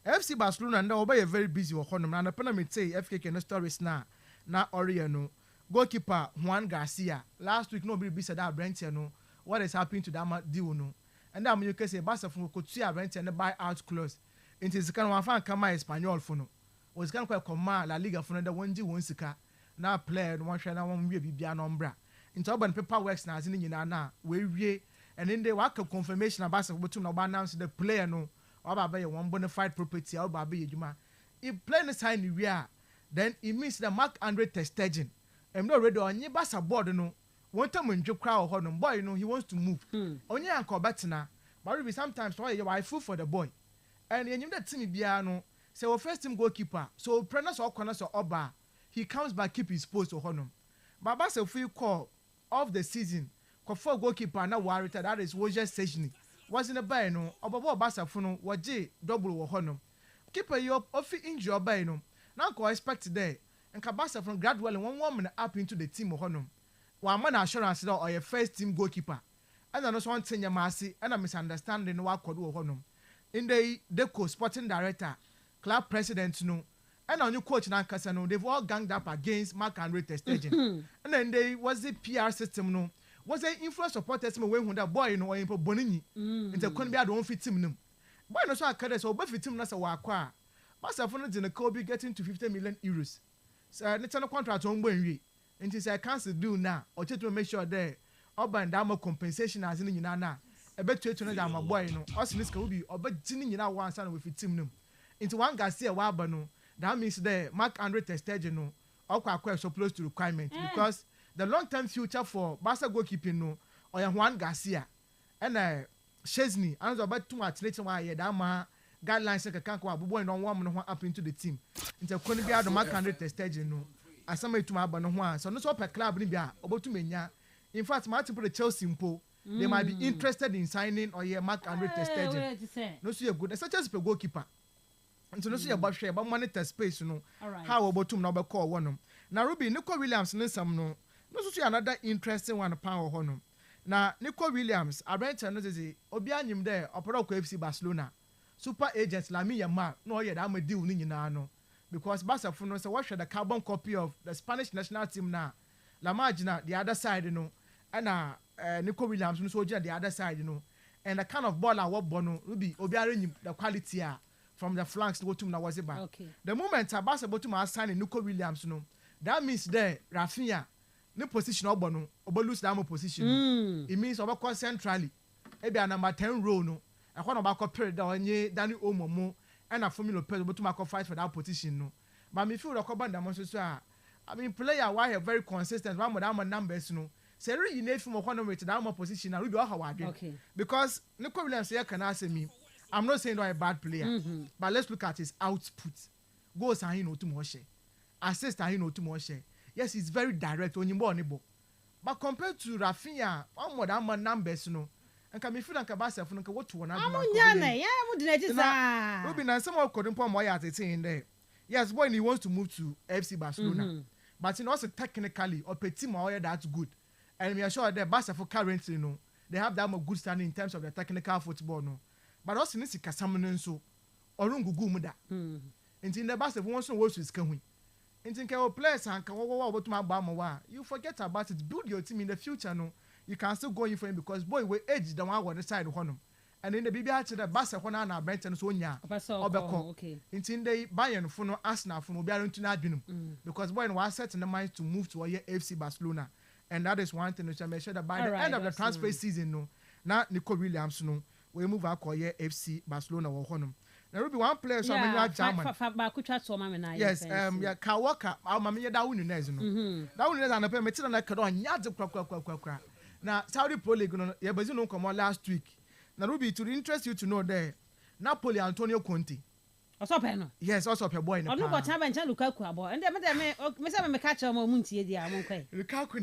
FC Barcelona now obey very busy with honum. And the Panama say FK no stories now. Na Oriano. Goalkeeper Juan Garcia. Last week nobody be said that Brent no. What is happening to that deal no? And then you can say Barca from Cotia Brent and the buyout clause. It is kind of one come Espanol for no. Was kind of command La Liga for the 1G 1 now played one share one will be umbra. Into urban paper works now in na we and in the work of confirmation about between announce the player no or by one bona fide property or baby juma. If player sign we are, then it means the Marc-Andre ter Stegen. I'm not ready on your basa board no. One time when you crowd honum boy, you know he wants to move. Only uncle Batina, but we sometimes why you are food for the boy. And you that team biano say our first team goalkeeper. So Prenas or Corners or Oba, he comes back keep his post or honum. But that's a free call of the season. For goalkeeper now worried that is Roger Sejni. Was in a bay no, or Bassa Funo, what J double or honum. Keeper you off injury by no. Now go expect today. And Kabasa from gradually 1 woman up into the team of honum. One man assurance or your first team goalkeeper. And I know one thing you must see, and a misunderstanding what could do honum. In the Deco sporting director, club president no. And our new coach now Casano, they've all ganged up against Marc-Andre ter Stegen. And then they was the PR system no. Was the influence supporters me when that boy no in Bonini. Into couldn't be a don't fit him no. Boy no so I could so but fit him na sa wakwa. Myself on the Kobe getting to 50 million euros. So let's on a contract on when and it's I can't do now or to make sure there urban damo compensation as in na. A bet to know that my boy no. Us this could be or but jinning in one son with team no. Into one Garcia Wabano. That means the Marc-Andre ter Stegen no or quite so close to requirement because the long-term future for Barca goalkeeping no or Juan Garcia and Chesney and about 2 months later why that man guidelines like a can't go boy no one up into the team into couldn't be out the Marc-Andre ter Stegen no as somebody to my one so no so per club ni bia about to menya in fact my to put the Chelsea impo they might be interested in signing or Marc-Andre ter Stegen no so good such as per goalkeeper. And so no see about share but monitor space you know how about to now be call one now Ruby Nico Williams some no so another interesting one power honum now Nico Williams I rent no say obi anyim there opera ko FC Barcelona super agent Lamine Yamal no yeah that me deal ni nyina no because Barca no say what the carbon copy of the Spanish national team now La Magina the other side you know and Nico Williams no so the other side you know and the kind of ball I what bono Ruby obi anyim the quality from the flanks to go to Nawaziba. Okay. The moment Abasa Botuma signing Nico Williams, no, that means there Rafinha, no position obono, obo lose that position. It means over centrally. Maybe a number 10 row no. And one about period that Danny Omomo and a Formula Pedro Botuma fight for that position no. But me feel the Coban Damosa. I mean player why are very consistent, one with our numbers no. Say really in from one way to that position and we do how I do. Okay. Because Nico Williams here can ask me. I'm not saying I'm a bad player, but let's look at his output. Goals are too much. Assists are too much. Yes, he's very direct on your but compared to Rafinha, one more than numbers, you know, and can be feel like a basketball from what to one. I'm on Yana, yeah, what did I just say? Ruben and someone couldn't put more at it in there. Yes, boy, he wants to move to FC Barcelona, but you know, also technically or petit more that's good. And we are sure that Barcelona currently, you know, they have that more good standing in terms of the technical football, no. But also nisi kasamene nso orungugu mu da nti the best won so wo su sika hu nti nke players and ka wo botuma ba mo wa you forget about it build your team in the future no you can still go in for him because boy we age the one on the side honum and in the BBI to the Bassa Honana Benton Sonia, okay. In the Bayern for no Arsenal from Obiaran to Nadinum, because when was set in the mind to move to a FC Barcelona, and that is one thing which I made sure that by the end of the transfer season, no, not Nico Williams, no, we move our career FC Barcelona or Honum. There will be one player, so many German. Yes, Kawaka, our mamma down in Nezino. Down in the permit and I could on Yad. Now, Saudi Polygon, Yabazino come on last week. Now, Ruby, to interest you to know there, Napoli Antonio Conti. Yes, also a boy in the look what happened to Lukaku, boy, and then Mr. catch on Munti, dear Monke. Lukaku,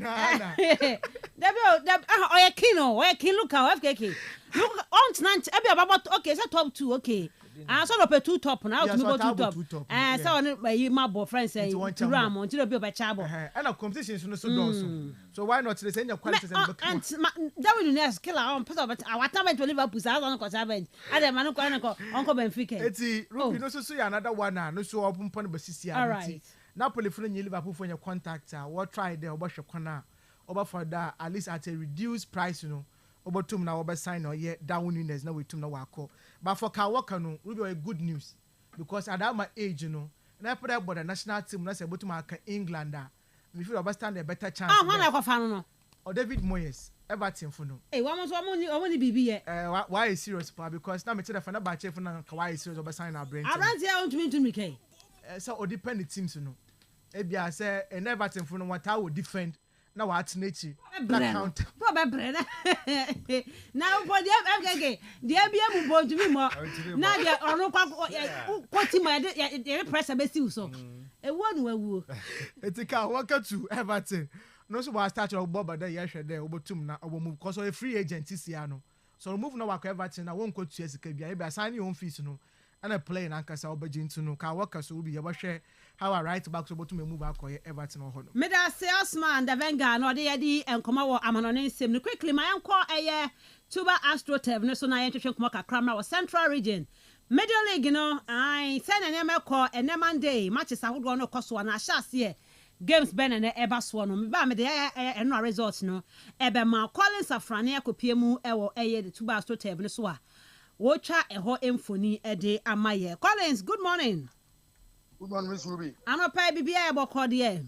or Kino, or King Luka, FKK. Look on tonight, about okay, so top 2, okay. I saw up a 2 top now to go 2 top. And so my boyfriend saying, Ram, on to be a chabo. And a competition is so why not the same qualities and that will next kill our own person, but our time to live up with our uncle Savage. I don't know, Uncle Benfica. It's Ruby, no, so another one, no, so open point of all right. Napoli for you Liverpool for your contact, what try there, over Shakana, over for that, at least at a reduced price, you know. Over tum na over sign or yet down winners now with tum na wako. But for Kawaka no, we be good news because at that my age, you know, and I put up about the national team, that's able to mark England. If you understand a better chance. No. Or David Moyes, Everton for no. Hey, one was only BB. Why is serious? Because now me tell the fan about chef na Kawhi is serious over sign our brain. I ran there to me. So or depend the teams, you know. Maybe I say and Everton for no what I would defend. Now what's nature? Count. Probably. Now for the FKK, the ABM born to be more. Now they are no what my press a best so. A one will. It's a car worker to Everton. No, so I started a bob at the year there over to now over move because of a free agent is Siano. So move now Everton. I won't go to Jessica. I sign your own fees, no. And a play in Ankasa Obajin to no car workers will be able to share how I write back to move out Everton or Hono. Meda salesman, the Venga, no de and come out Amanon sim. Quickly, my uncle a Tuba Astro Tev, so I enter Moka Crammer or Central Region. Middle League, you know, I send an ML call and Neman Day, matches I would go no cost one. I shall see games Ben and Eba Swan, but the and no results, no. Eba Ma Collins Afrania could PMU or a the Tuba Astro Tev, no swa. Watcha a whole infony a day amaye. Collins, good morning. Good morning, Miss Ruby. I'm not pay BBI about Cordier.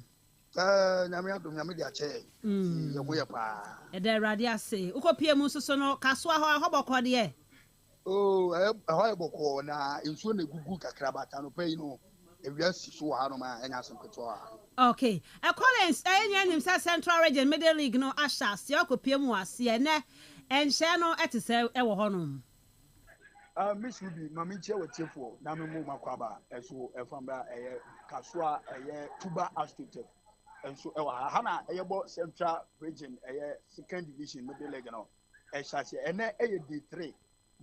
Namia chair. The radia say, Uko Piamus sono, Caswa, how about Cordier? Oh, I have a call now. In soon a good crabat and pay no. If yes, so Hanoma and Assam Couture. Okay. A Collins, himself Central Region, Middle League, no Asha, Sioko Piamua, Siena, and Shano at the cell, Ewa Honum. Miss Ruby, Mammy Chair with Tiffo, Namu Makwaba, and so from Kaswa, a Tuba Astutive, and so Hana, a Central Region, a second division, Middle Legano, a Shassi, and a D3,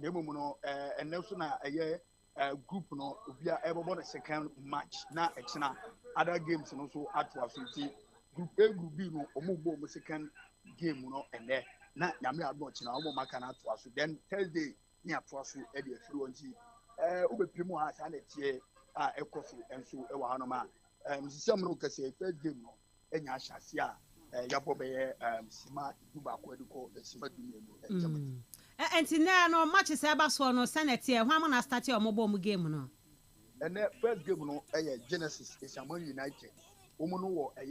Nemuno, and Nelson, a group no, we are able to second match, not extra other games, and also at Washington. Group A, Group B, no, Omobo, second game, no, and there, not Yamia Botch, and Omo Makana to us. Then Thursday. Near Frosu, Eddie Fluency, Ube Primo has had it a coffee and so a Wahanoma. Some look say first game, and Yashasia, Yapobe, Sima, Dubaco, the Sima. And now, no much is Abaswan or Senate here. One man started a mobile game. No, and that first game, no, Genesis is a Man United. Woman, a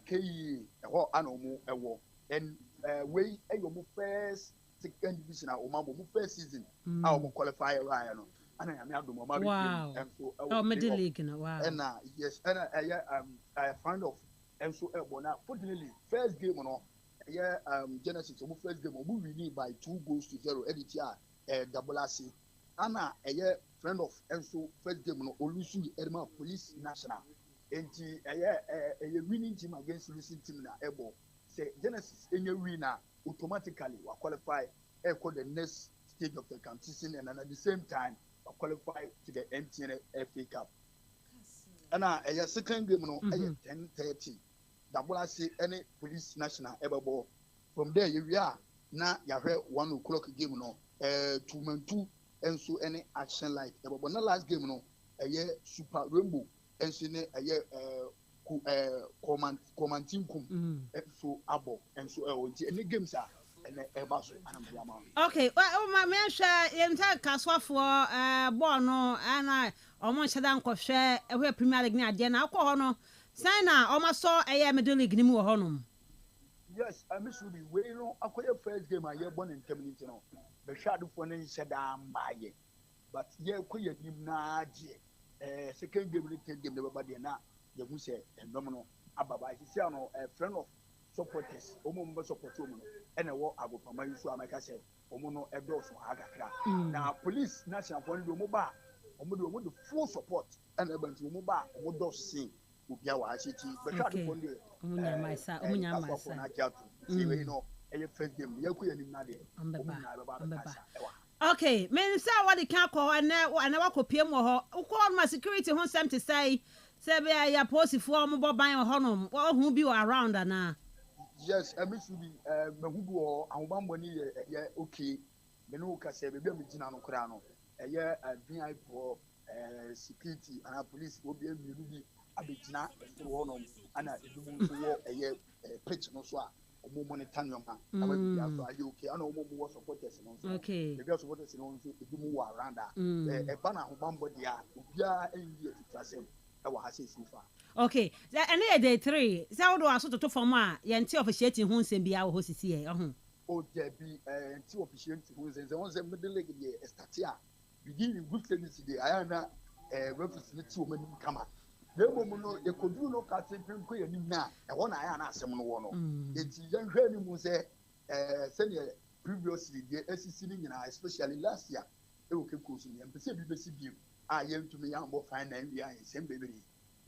KE, a whole animal, a war, and way a first. Second division or Mambo first season, I will qualify Ryan. And I am now doing wow. And so, Middle League, wow. And yes, and I find off. And so, fortunately, first game, Genesis, first game, we win by 2-0, EDTR, double AC. Anna, a friend of, and so, first game, Olusu, Edma Police National. And a winning team against losing team na Ebo. Say Genesis, in your winner. Automatically will qualify for the next stage of the competition and at the same time will qualify to the MTN FA Cup. And a second game no 10:30. Double C any police national ever ball. From there you are now you have 1 o'clock game no 2-2 and so any action like but the last game no a year super rainbow and so a year command team and so abo and so any games are Okay, well, my man share entire Kastle Bono and I almost had uncle share a Premier League near Jen Alcohol. Sana almost saw a middle league Nimu Honum. Yes, I miss Ruby. We know a first game I year born in community. The shadow for name said I'm buying. But yeah, queer him na second game, third game, everybody na the Muse and Domino Ababa. He's a friend of supporters, Omo support and a war ago from my issue. I say, Omono Edos Hagakra. Now, police, national point, Omoba, Omodo with the full support and about Omoba, Omodo sing. Ubiawa city, but try to find my son, you know, a first game, you're queer in Nadi. Okay, Mensah, what the can't call and never could pay more. Who called my security home to say, Sabia, ya post for mobile buying a honum, or who be around and now. Yes, I miss you be Mahugo and one money, okay. Menuka said, maybe I'm Ginano Crano, a year at VI for security and police will be a movie. Abijina honum ana edumu wo eye pitch no so a omo monetanium ha ababi aso aye okay ana omo wo supporters no so okay the supporters no so edumu wo around e ba na hobambo dia obia endi etutrasem e wa ha se sifa okay and day 3 say wo do aso to form a ye nti officiating ho nsem bia wo sisi ye o je bi nti officiating ho nsem middle league dey start here begin good service dey ayana referee ti o mani kama Demo no e koduru no ka tempem ko yanim na e wona aya na asem no wo no enti yan hwe ni mu se senior previously the SEC ni nyina especially last year e wo ke coach ni empese bi besi bi a yentumi yan bo final bi an sem bebere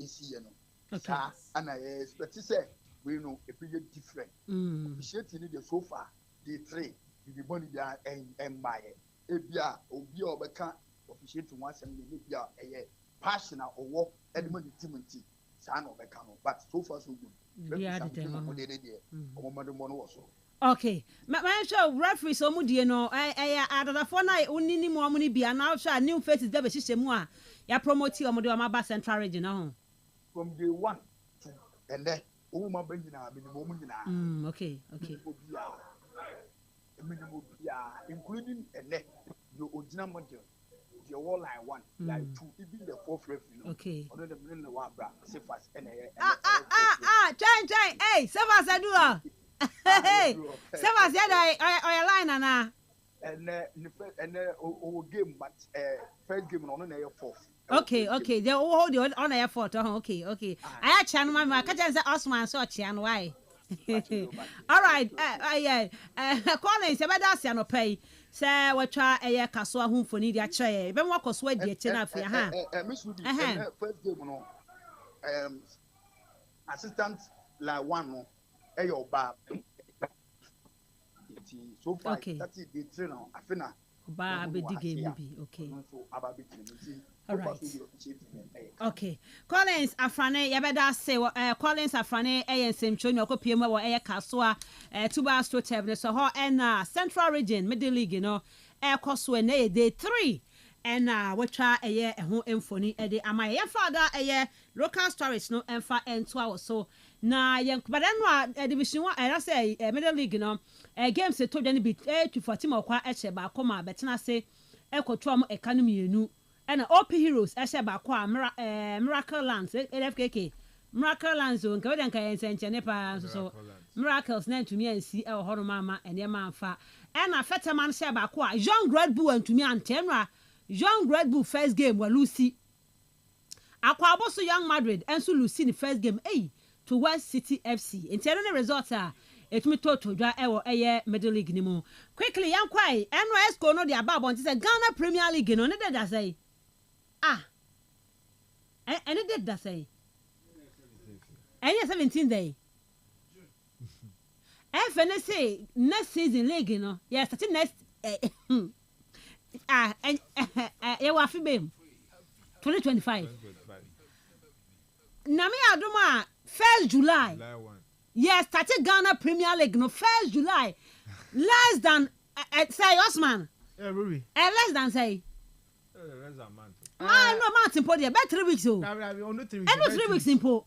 esi ye no sa ana expect say we know e be different appreciate ni the so far the 3 the money dia en baye e bia obi a obeka appreciate one asem ni bia eye passion or work edmund timothy san obekano but so far so good okay my show referee so mudie no adada for na unini mu amuni bia na sha new faces dey be hihemu a ya promote o mode o maba central region ho from day 1 to and then o ma ba nyina minimum nyina okay minimum bia including and then the original model the wall line 1 like 2 even the 4th referee okay other than the one bra say fast and change hey say fast I do hey say fast ya line na and o game but first game no na 4th okay they hold the on air 4th okay I chan my catch say Osman so chan why all right Collins e better say no pay say watcha eye kaso ahunfoni dia kire be mo akoso adi eche na afia ha miss Ruby first game no assistant la 1 no e your ba so far that is the trainer afina ba be di game bi okay so aba be all right okay Collins Afrane yabeda say Collins Afrane ensempcho ni okopie mu wo kaso a tuba astro table so ho na central region middle league no koso na day 3 and watcha ho emfoni de amaye father local stories no emfa ento awo so na yenkubada no division 1 I say middle league no games to dwane bi 240 makwa eche ba koma betena se ekoto am economy enu and OP Heroes ba kwa Miracle Lands LFKK Miracle Lands on ka ka ensenche ne pa so Miracles na ntumi ansi e ho no mama ene ma amfa and Fetaman ba kwa Young Red Bull ntumi antemra Young Red Bull first game wa Lucy akwa aboso Young Madrid enso Lucy ni first game to West City FC intero ne result etumi toto dwa ewo middle league ni mu quickly yankwai NYS go no the above on say Ghana Premier League no ne da say and it did that say and 17 day and say next season league no yes start next and you wa fibem 2025 na me adoma 1st July yes started Ghana Premier League no 1st July less than say Osman less than say less than month no month in podium about 3 weeks only 3 weeks and 3 weeks in po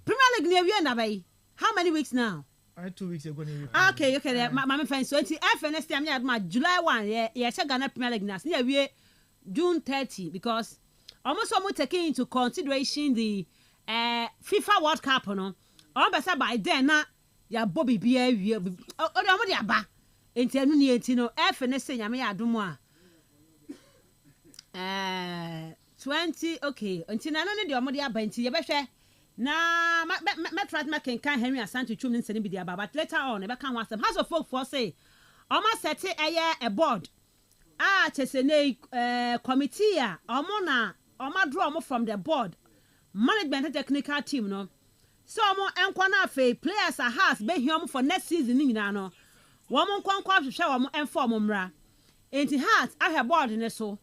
Premier League near we na by how many weeks now 2 weeks ago. Okay. My friend, so it's FNS time July 1. Yeah, Ghana Premier League now. Yeah, we June 30 because almost taking into consideration the FIFA World Cup, no. By then na ya Bobby Bia we. Oh, no, dia ba. Enti anu ni enti no FNS nyame ya adom a 20 okay. Enti na no ne de omode aba enti ye behwe na metrat makenkan Henry Asante twum ne nsene bi dia ba but later on e be kan ho asem House of Folk for say omo set a board chesene committee omo draw omo from the board management and technical team no so omo enkwa na afa players are has be hiom for next season ni nyina no wo mo nkwa hwehwe wo mo enform mra enti heart ahwe board ne so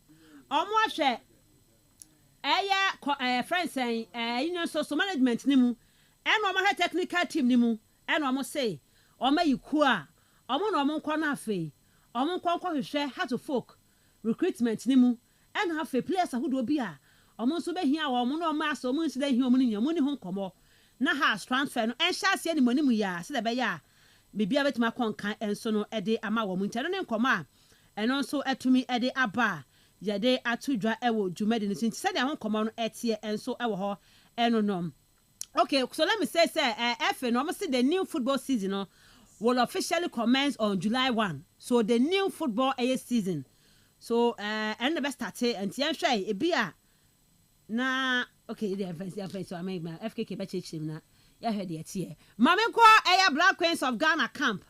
omo ahwe friends so management ni mu eno omo ha technical team ni mu eno omo say omo yiku a omo no omo nkwa na afa omo nkwa hwehwe Heart of Folk recruitment ni mu eno afa players ahodo bi a omo so be hia wo omo no omo aso omo nsi da hia omo ni omo ni ho nkomo na has transfer no ensha se ni monimu ya se da be ya bibia betima konkan enso no ede ama wo mu ntano ne nkomo a eno nso etumi ede aba yede atudwa ewo dwumadi ni se da ho nkomo no etie enso ewo ho eno nom. Okay, so let me say no almost the new football season no will officially commence on July 1. So the new football season. So and the best start and tianhwe e bia na okay the offense so I make my FKK be chechim na ya head the tie mame ko Black Queens of Ghana camp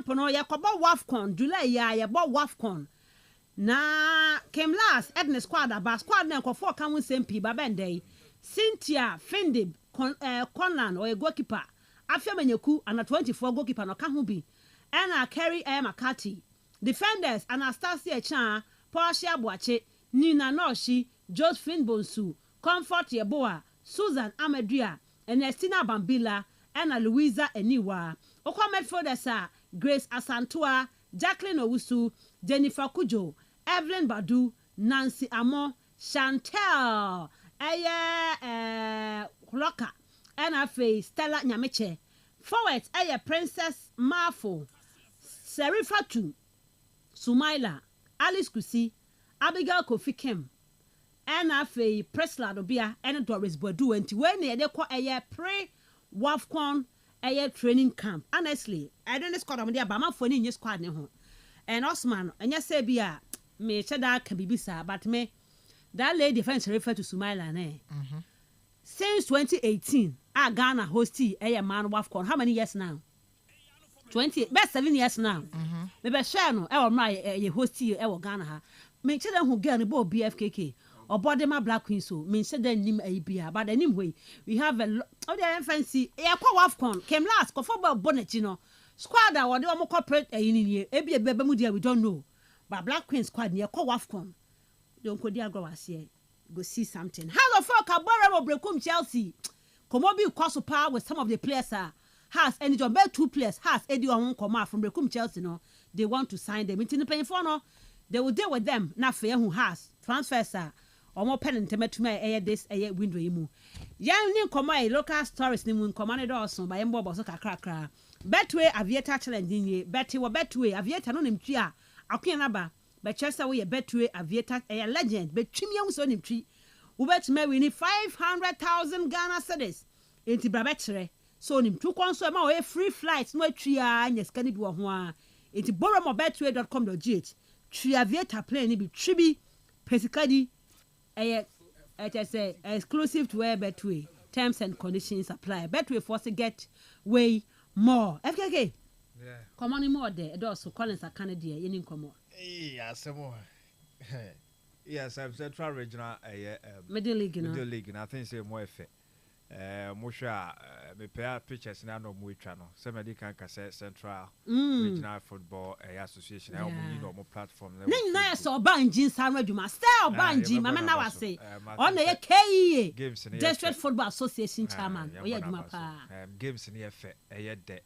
no yakobo WAFCON July ya bo WAFCON na came last Edna squad na nkofo kan won sempi ba bendey Cynthia Findib Conlan or a goalkeeper Afiamenyeku and a 24 goalkeeper no kan ho bi and Kerry McCarthy defenders Anastasia Chan Portia Boache Nina Noshi Josephine Bonsu Comfort Yeboa Susan Amadria Ernestina Bambila and Louisa Eniwa Okwa midfielders Grace Asantua Jacqueline Owusu Jennifer Kujo Evelyn Badu Nancy Amo Chantel Loka and afe Stella Nyameche forward Princess Marfo Serifatu Sumaila Alice Kusi Abigail Kofi Kim and afe Presla Dobia and Doris Bodu and when they call pre WAFCON training camp. Honestly, I don't squad on the Abama for any squad neho. And Osman and yes say bia me chada can be bisa but me that lady defense refer to Sumaila since 2018 Ghana hosty man WAFCON. How many years now? 7 years now. Maybe share no my hosty Ghana ha. Me chada who girl bo BFKK or body my Black Queen so me said then nim abia but anyway we have a the fancy WAFCON came last for football bonnet squad or the corporate ebia bebemudia we don't know but Black Queen squad near WAFCON don't go there go see something. Hello folk abora brekum Chelsea Komobi Kwaso power with some of the players has any job 2 players has Eddie on come from brekum Chelsea no they want to sign them into paying for no they will deal with them na fair who has transfers omo pen ntemetuma this window yimu yan ni nkoma local stories ni mu nkoma ne do ba yembo bo so kakrakra Betway Aviator challenge ni Betway Aviator no nimtwi a akwen na ba be chesa we Betway Aviator legend betwim yam so nimtwi wo betuma we ni 500,000 Ghana cedis enti bra betre so nimtwi kon so ma we free flight no atwi a nya scan bi wo ho a enti borrow mo betway.com.gh twi Aviator plane ni bi tribi pesikadi exclusive to Betway. Terms and conditions apply. Betway force get way more. FKK. Yeah. Come on more there. Also Collins are Canada. You need come more. Yes, more. Yes, I'm Central Regional Middle League. Middle League. I think say more effect. Musha me pair pictures na no mu twa no. Se me di kan ka se Central Regional Football Association e omo no mo platform na. Na so banjin sanwa djuma. Style banjin mama na wase. On na ye KE District Football Association chairman. O ye djuma pa. Games ni e fe e ye de.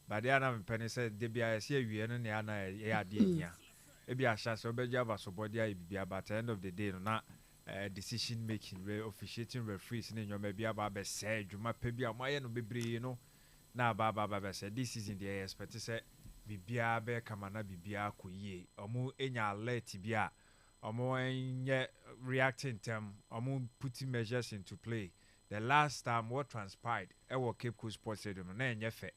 But they na me pene se de bia se awie no ne ana e ade hia. E bia sha se obegya ba so body a bibia but end of the day no na decision making officiating referees in your maybe about say juma pe bia moye no bebre no na ba say this season the expect say bibia be kama na bibia koyie omo enya alert bia omo enye reacting them omo putting measures into play. The last time what transpired ewo Cape Coast Sports Stadium na enye fe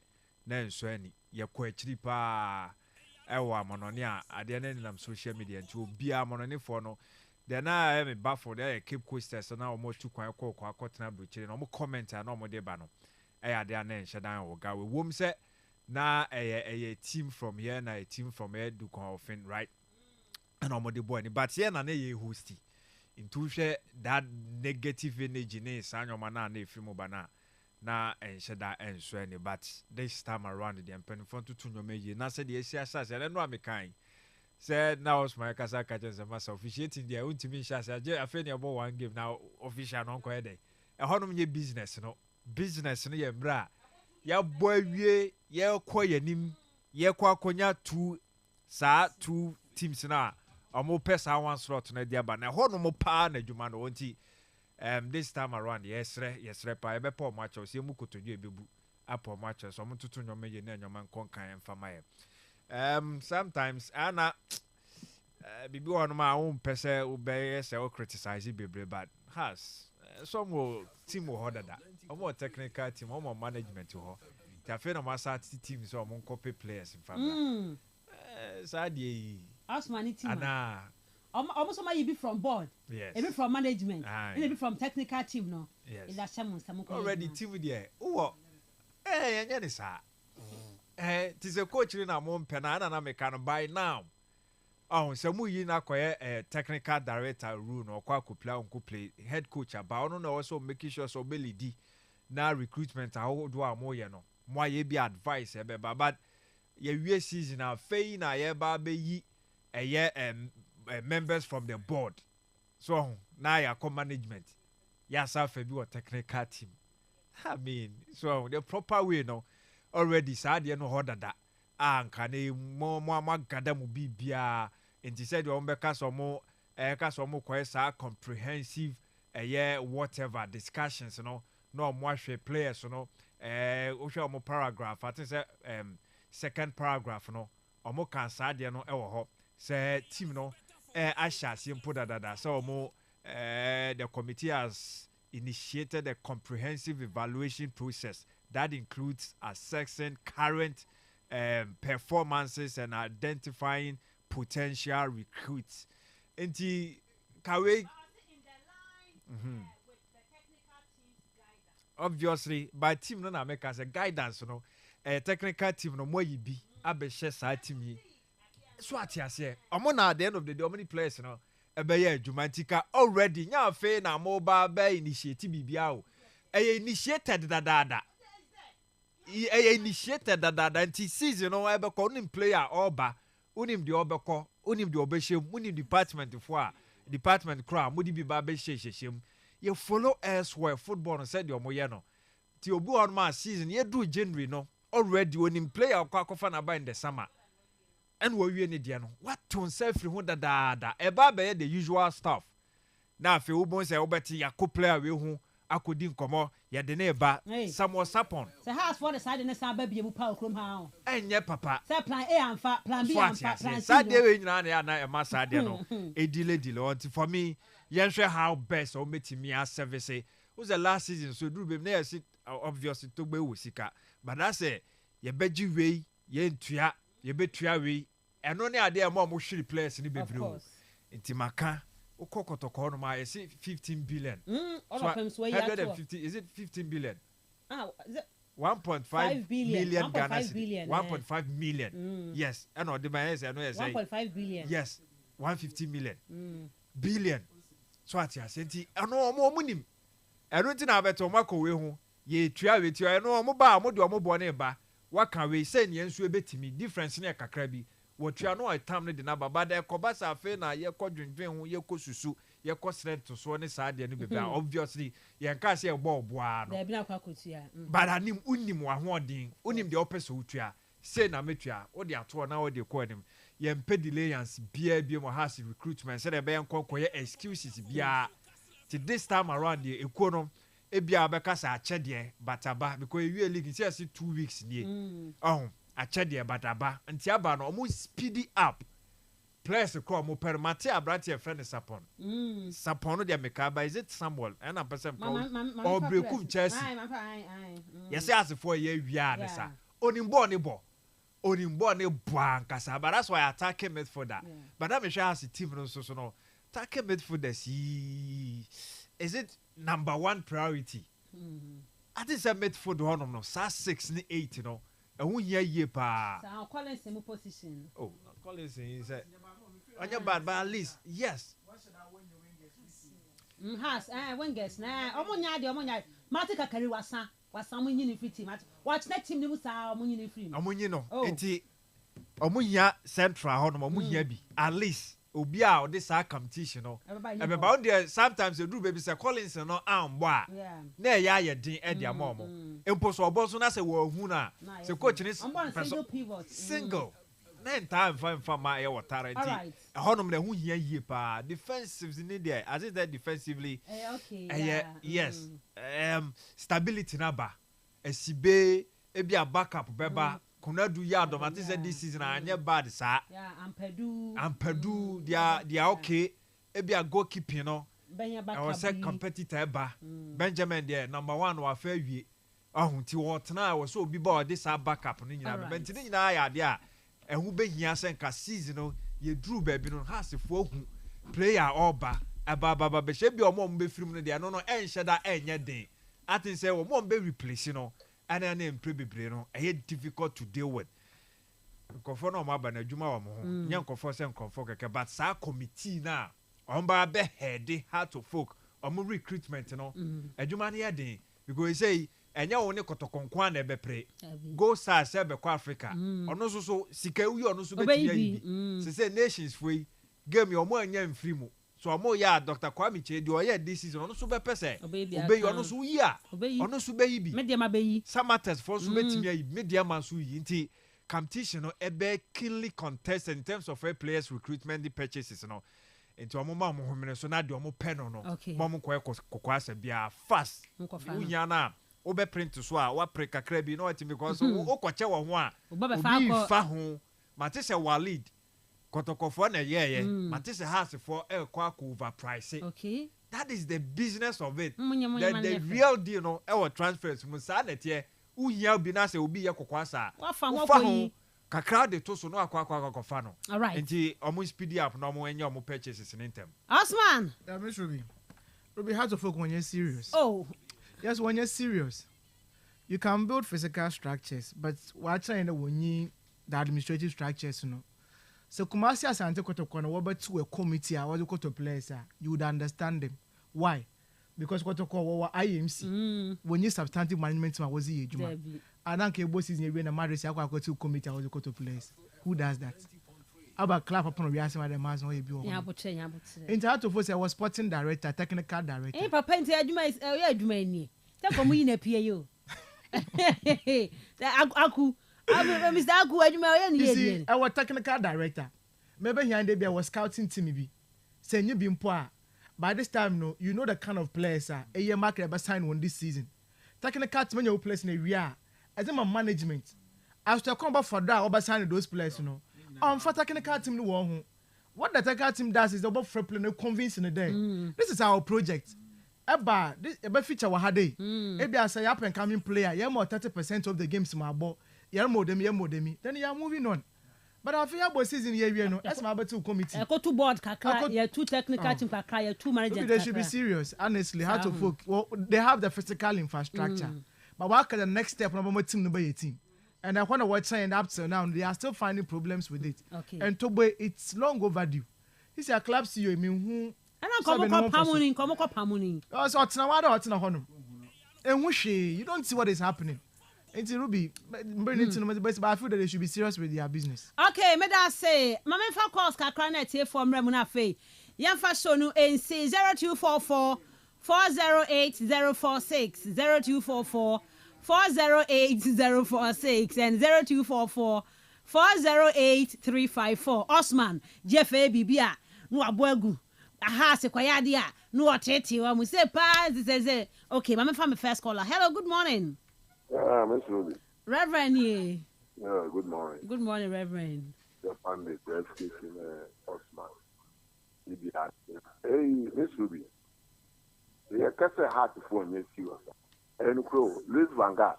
na nso ani ye ko akiri pa ewo amonone a ade na nam social media nti obi amonone for no then na me baffled there Cape Coast so na omo tu kwan ko akotena brochire na omo comment na omo de ba no ade na enhye dan wo ga we wom se na a team from here na a team from here do confin right and omo de boy ni but here na ye hosty into share that negative energy ne sanyoma na efimo ba na enhye da enso any but this time around the empenfo to nyoma ye na say the asia sase na no amekan said now was my kasa catches a mass officiating there untimi shase age afeni about one game now official no ko ede e honom ye business no ye bra ya boy wie ye ko yanim ye ko akonya two teams na omo pesa one slot na dia ba na honom pa na dwuma no onti this time around yesre pa ebe po match o se mu kotodwe bebu apo match so mo tutu nyoma ye na nyoma nkonkan mfama ye sometimes ana bibi one ma won pese obey say o criticize bebre but has some team ho dada omo technical team omo management ho ta fe na masa team so omo copy players mfama sadie Osmani team ana almost somebody be from board, yes. Maybe from management, maybe from technical team, no. Yes. That's some already team there. Oh, tis a coach in a mom penana na me can buy now. Oh, so mu na koye technical director rule no kwa play head coach about no also making sure so belly na recruitment how do amo ye no. Mo ye be advice e be but ye we season na fei na ye ba be yi members from the board. So now you come management. Yourself a be technical team. I mean, so the proper way no already sad you know how that can more gada mu bibia and he said you make us more comprehensive whatever discussions you know no more players you know more paragraph I think say second paragraph no omo kan sad you know ho say team no Asha simple da so more the committee has initiated a comprehensive evaluation process that includes assessing current performances and identifying potential recruits. Enti kawe obviously by team no na make as a guidance no technical team no mo yibi abehye sa team yi so atiase omo na at the end of the day how many players no ebeye adwumantika already nya fe na mobile be initiate bibia o initiated dada initiated dada nti season no ebeko unim player oba unim de obeko unim de obehye unim department fo a department kra modi bi ba behye you follow elsewhere football no said your moye no ti obu on ma season ye do January no already unim player akofa na ba in the summer and we need no what to say free hu dada eba be the usual stuff na afi wo bon say obeti yakko player we hu akodi nkomo ye de na eba Samuel Sapon say house for the side na sa ba bia mu pa okrom ha enye papa say plan A amfa plan B amfa plan C sade we nyina na e ma sade no edile on for me yen hwe how best o metimi a service was the last season so do be na yes obviously to gbe wo sika but that say ye beji we ye ntua ye betua we eno ne ade e mo hwiri players ni bebrew nti maka okokotoko no ma ye 15 billion all of them so 150 is it 15 billion is it 1.5 billion Ghana 1.5 million yes and the man say no yes 1.5 billion yes 150 million billion so ati asenti eno omo munim eno nti na beto mako we hu ye tua we tua eno omo ba mo de omo bo ne ba waka we say ne nso ebetimi difference ne kakra bi wotua no itam ne de na baba da ekobasa afi na ye kodwendwen hu ye kosusu ye kosret to so ne saade ne bebe obviously ye nka se ebo oboa no da bi na kwa kotua but anim unim wa hoodin unim de opese wotua say na metua wo de ato na wo de ko anim ye mpe delayance bia mo has recruitment say de be enkokoye excuses bia to this time around the ekuo no ebia beka sa achede bataba because you league see 2 weeks nie achede bataba nti aba no omo speed up players ko mo permate abrate friend Sapon Sapon no de mekaba is it Samuel and a person or brekum Chelsea yes as for ye wia ne sa onimbo ne bo ankasa but that's why I attack him for that but that me sure as team no so no attack midfielder is it number 1 priority I think say midfield one no 6 ni 8 you know and who ye pa so Collins in position Collins is on your bad but at least yes has wingers na omunya matika kari wasa mo nyini free team watch that team ni musa mo nyini free omunyi no enti omunya central ho no omunya bi at least obi a odi sa competition no ebeba on there sometimes you do baby say Collins no ambo a na ya din e dia mo empo so obo so na se wo hu na se coach ni single na time for my water enti honom na hu hia yie pa defensives ni there as it that defensively yes stability na ba esibe ebi a backup beba Kunadu ya domati said this season anya bad sa ampedu they are okay ebi a goalkeeping no I was a competitor ba Benjamin there number 1 wa fa wie ahunti what na was so bi ba this backup no nyina benti ni nyina ya de a ehu behia senka season no ye drew baby no hasefo hu player oba aba be she bi omo be firim no de no enhye da enye den atin say omo be replace no and then bebre no difficult to deal with nkofo no ma ba na adwuma wa mo ho nya nkofo se nkofo keke but sa committee na omba be head heart of folk recruitment no adwuma na ye den because say enya wo ne kotokonkwa na ebepre go sa se be kwa Africa ono so sika uyi ono so betia yi se say nations foi game yo mo anya mfiri mu so omo ya Dr. Kwame Chedi o ya this season ono so be pese obeyi ono so yi a ono so be yi bi media ma be yi samatters for so betimi yi media man so yi nti competition no ebe keenly contested in terms of players recruitment the purchases no nti omo ma mo homene so na de omo pen no mo ko kokwasa bia fast unya na obe print so a wa pre kakra bi no ati because o kwache wo ho a obi fa ho mate se Walid kotokofo na yeye mate se house for kwa overprice okay that is the business of it the real deal no our transfers mu sa na tie uhia bi na se obi ye kokwasa fa ho kakra de to so no akwa kofa no alright nti omo speed up no omo enye omo purchases in them Osman Miss Ruby how to focus when you're serious yes when you're serious you can build physical structures but what trying to when the administrative structures you know. So Kumasi Asante Kotoko no wobe to a committee a what you to players you would understand them. Why? Because Kotoko wa IMC when you substantive management was the ejuma. And then Kebo season you na marriage akwa to committee what you to players. Who does that? About clap upon we ask my demands no ebi. In how to force I was sporting director, technical director. Eh papa nti ejuma is ejuma ni. Tell for me na pie yo. Aku Mr. Aku ejuma you see our technical director maybe here and there was scouting team bi say you be mpo a by this time no you know the kind of players a year market ever sign one this season technical team you place in a year as a management as to come back for that over sign those players you know for technical team no one what the technical team does is about free play no convincing the day this is our project eba this eba feature wa hade ebi say up and coming player you more 30% of the games my ball you're modemi, then you're moving on. But I feel about season here, you know, that's my two committee. I go to board, Kaka, you're two technical team, Kaka, you're two managers. They should be serious, honestly. How to focus? Well, they have the physical infrastructure. But what can the next step of my team number 18? And I want to watch saying up till now, they are still finding problems with it. Okay. And Tobe, it's long overdue. He's a club CEO, I mean, who? And I'm coming, come up, Hamuning. Oh, so it's not what it's not honor. And you don't see what is happening. It's Ruby, but I feel that they should be serious with their business. Okay, me da say, mama fa calls kakra na tie from Remuna Fe. Yamfa show no NC 0244 408046 0244 408046 and 0244 408354. Osman, Jeff Bibia, no aboagu. aha se kwaya dia no otete wa mu say pa say okay mama fa me first caller. Hello, good morning. Miss Ruby. Reverend ye. Yeah, good morning. Good morning, Reverend. The family, the education, Osman. Hey, Miss Ruby. Yeah, Kastle hard to phone you. And Crow, Liz Vanguard,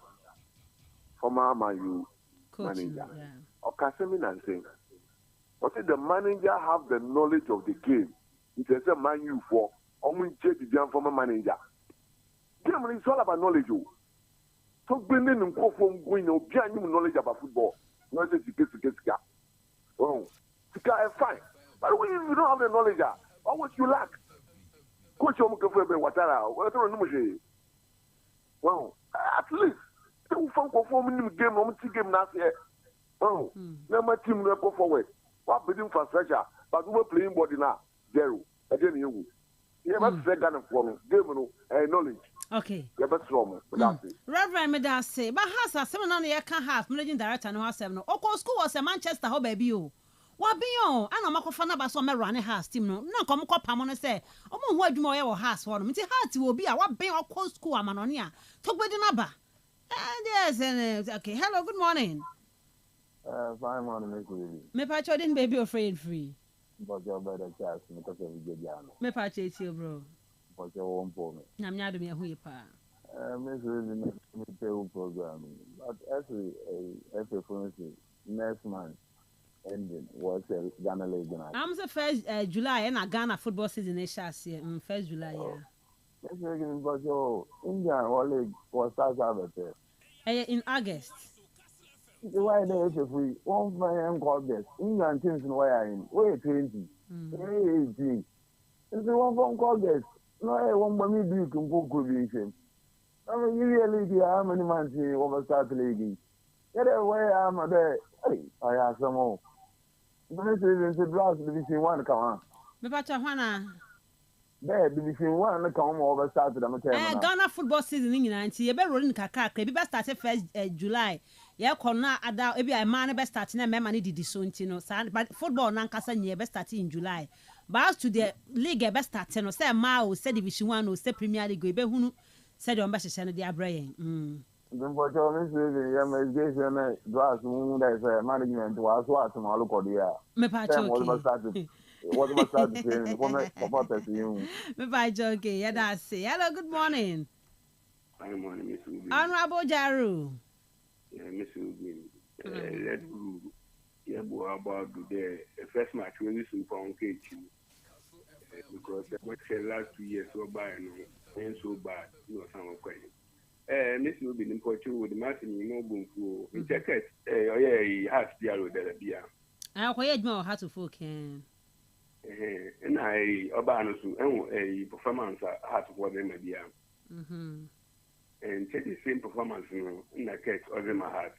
former Man U manager. Or Kastle and saying, what if the manager have the knowledge of the game? It is a Man U for only check the young former manager. It's all about knowledge. So bringing them from going to get new knowledge about football. Not just to get. Oh, Sika is fine. But if you don't have the knowledge, what would you lack? Coach Omukefe Watara, what are you? Well, at least two from performing game, game last year. Oh, never team will go forward. What building infrastructure, but we were playing body now. Zero. Again, you. You have a second from game knowledge. Okay. You have a strong. Reverend Medase, but has a 7 on the can have managing director no has 7. Oko school was a Manchester ho baby o. Wa bion, ana makofana ba so me run house team no. Na kom ko pam no say, omo hu adwuma ye wo house ho no. Mti heart will be a wa ben oko school amanone a. Togbedi na ba. Yes, okay. Hello, good morning. Fine morning, Miss Ruby. Me pa chodin baby afraid free. But your better chance because of the Jano. Me pa cheti bro. But your own for me. Na me ado me hu pa. Miss Ruby, me tell programming. But actually, a for next month ending was a Ghana League. I'm the first July and a Ghana football season is here. 1st July, yeah. Miss Ruby, but your Indian league was started in August. Why they if we one man called this England teams in where in way 20 way 18 it's one phone call this no one money do can go combination I mean really how many months over start league get away I'm there hey I have some more this is the draft division 1 come on me pacha hwana there division 1 come over start them Ghana football season in nti e be rolling kakaka e be start 1st July ya kona ada e bi a man be start na mema ne didi so nti no but football na nkasa nye be start in July but to the league be start no say ma o say division 1 o say premier league e be hunu say de on be hye no de abrayen Then for sure, Miss Ruby, your medication draws there's management was what tomorrow look or the me pa okay. What must start saying? What about you? Me pa okay, yeah that's it. Hello, good morning. Good morning, Miss Ruby. Honorable Jaru. Yeah, Miss Ruby. Let's go. Yeah, about the first match when we saw on KT because the last 2 years so bad and so bad, you know, some of question. Miss Ruby, in Portugal, with the match in Mobile for check it. Oh, yeah, he has the arrow there. I quite know how to focus. And I about a performance had to work them idea. And check the same performance in the case of them heart.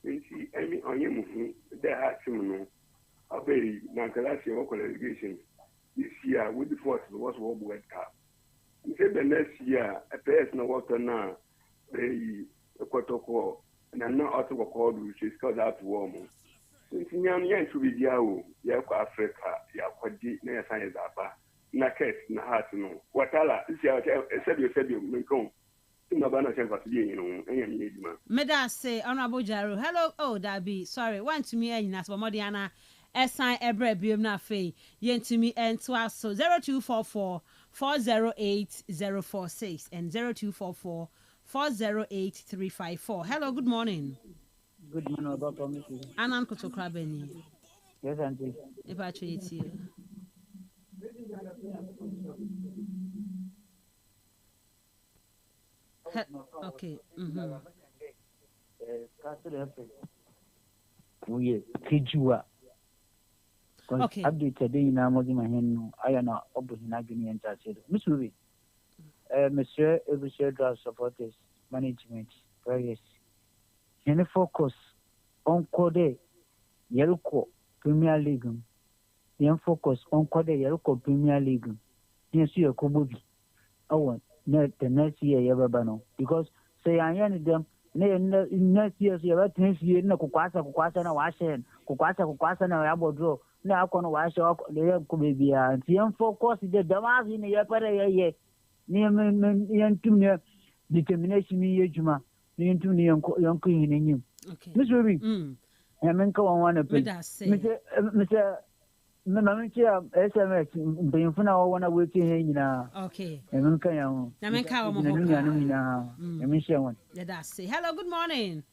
You see, I mean, on you, they had some obey Nankalasi local education this year with the force was World Cup. You said the next year, a person water now, a protocol, and I'm not also called which is called out warm. Yan to be Yao, Yako Africa, Yakodi, Naya Science Apa, Naket, Nahat, no. Watala, this year, said you may come. Meda say, Honorable Jaru, hello, oh, that be, sorry, one to me, and as Modiana, S.I. Ebre Biumna Fay, yen to me, and to us, so 0244 408 046 and 0244 408 354. Hello, good morning. Good morning, Dr. Mrs. Anan Kotokrabeni. Yes, Auntie. If I treat you. Okay. Kastle FM. We Kijua. Okay. Update today in Amazon Hen. I am not opposing and Tassil. Miss Ruby. Monsieur, every draft supporters, management, various. Any focus on Code Yerko Premier League. Yen focus on Code Yerko Premier League. Yes, you Kobubi. Oh, the next year, Yabano. Because say I am them next year, you have 10 years, no Kukwasa, na Washen, Kukwasa, na Abodro, na akɔ no wahyɛ de yɛ kɔ baabiara nti yɛmfa focus de dɛm ase ne yɛpɛrɛ yɛyɛ ne yɛntum ne determination ne yɛ adwuma ne yɛntum ne yɛnkɔ hene anim Mr. Ruby nyame nka wɔn wana pɛ mesɛ mama mekyɛ a SMS mpanyimfo no a wɔwɔ no a wɔatie hɛ nyinaa nyame nka yɛn ho nyame nka wɔn ho nuanom nyinaa nyame hyɛ wɔn yɛda ase hello good morning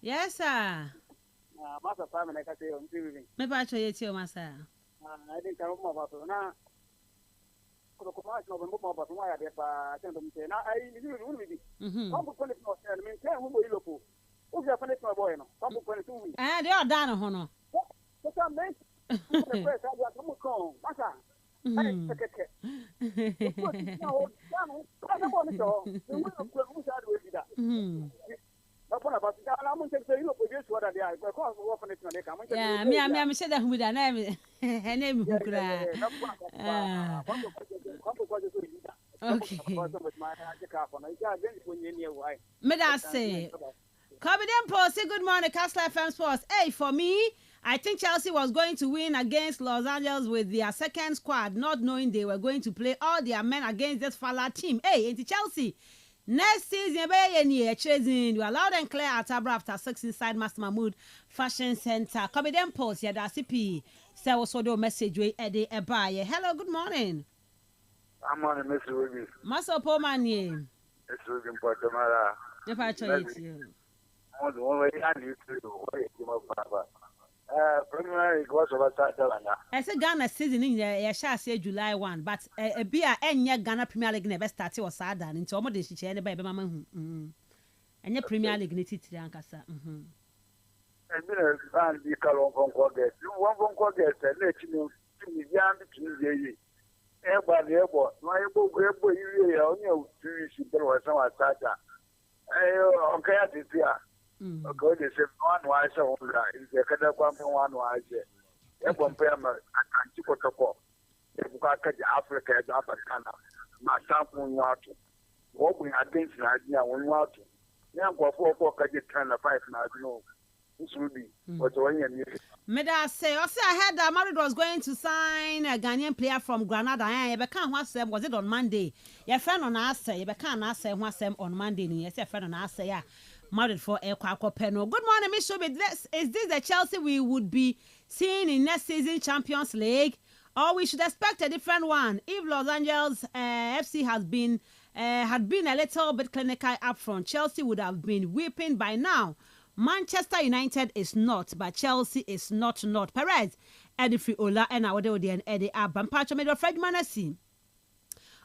yes sir Masa Pam and I can say on TV. Maybe I show you to Masa. I think I'm more about now. Commercial of about why I send them say, now I will be. Some people not tell me, tell who you look for. Who's your funny boy? Some people 2 weeks. And they are done, Honor. What's that, man? The press, I got some call. Masa. Yeah, me, I'm sure that with an name. Okay. May I say, Confident Post, say good morning, Kastle FM Sports. Hey, for me, I think Chelsea was going to win against Los Angeles with their second squad, not knowing they were going to play all their men against this Fala team. Hey, into Chelsea. Next season, you are loud and clear at Abra after 6 inside Master Mahmood Fashion Center. Confident Post, yeah, that's CP. Say also the message we Eddie Ebaye. Hello, good morning. I'm on Mr. Ruby. Master Pomani. It's Ruby Portamara. If I tell you. One way I need to do, preliminary was over Saturday. I said Ghana season in the shall say July 1, but a beer and your Ghana Premier League never started or sad and into almost she shared by Mamma. And your Premier League knitted to the Ancassa. And then a man be called on Congress. You want from Congress and let you know to me young between the everybody airport. My book, you only 2 years ago, some Sata. Okay, this year. Okay, they say one wise is the kind of one wise. Everyone pay me. I can't keep it up. If we catch Africa, Africana, my sample want to. What we against Nigeria, we want to. Now, go for catch 10 or 5 now, you know. This will be what's going on. Meda say, also I heard that Madrid was going to sign a Ghanaian player from Granada. You can't watch them. Was it on Monday? Your friend on us say, you can't ask them what's them on Monday. Yes, your friend on us say, yeah. Married for El Quaco Peno. Good morning, Miss Shobit. Is this the Chelsea we would be seeing in next season Champions League? Or we should expect a different one if Los Angeles FC had been a little bit clinical up front? Chelsea would have been whipping by now. Manchester United is not, but Chelsea is not. Perez, Eddie Friola, and our and Eddie Abam. Pacho made a Fred Manassi.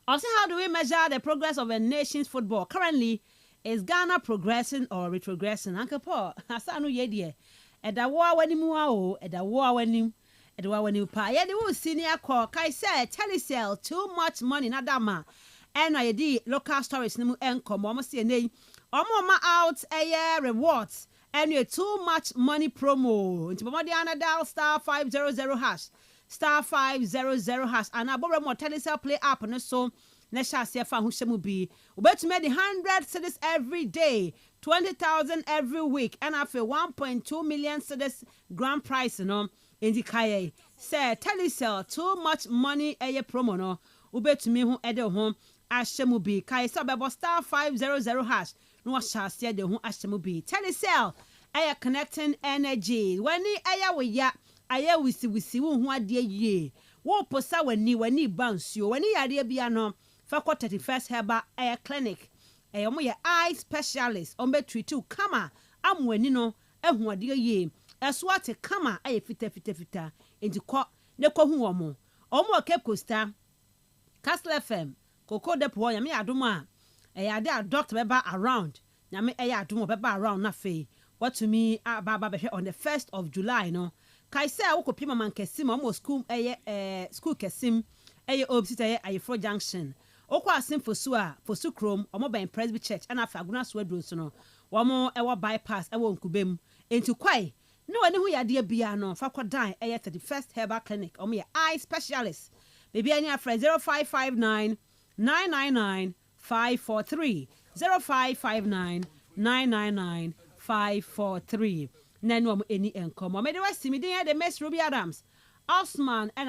Also, how do we measure the progress of a nation's football? Currently, is Ghana progressing or retrogressing? Uncle Paul, Hasanu Yedie. At the war when you are, at the war when you pa. Yet the senior call, Kai said, telesell too much money, Nadama. And I did local stories, no income, almost see a name. Almost out a year rewards. And you too much money promo. Into Mamadiana dial star 500 hash. Star 500 hash. And I borrow more telesell play up and so. Nesha Sefa who be to make 100 cities every day, 20,000 every week, and after 1.2 million cities grand prize, in the Kaye. Say, telesell too much money a promo, no. To me who edit home, Ashemu be Kaye Sababo star 500 hash. No shall say the who Ashemu be. Telesell, I connecting energy. When the aya we ya, I we see who are dear ye. Wo posa when ni bounce you, when ye are dear biano. Fakwa 31st Herbal Air Clinic. Omo ye eye specialist. Ombe treatu kama. Amweni no. Ehun ade ye. Eswate kama aye fita. Enti ko ne ko hu omo. Omo Cape Costa. Kastle FM. Koko depo ya me adom a. Ade a doctor beba around. Na me adom beba around na fe. What to me baba be on the 1st of July no. Kai say wo kopima man kesim omo school school kesim opposite Ayefro Junction. Okwa asim fosu krom omo ben Presby Church and afa aguna so adro so no womo ewo bypass ewo nkubem enti kwai no ani hu yade bia no fa kwadan 31st Herbal Clinic omo ye eye specialist baby any afra 0559 999 543 0559 999 543 na no mo eni enkomo me de wasi me den de Miss Ruby Adams Osman and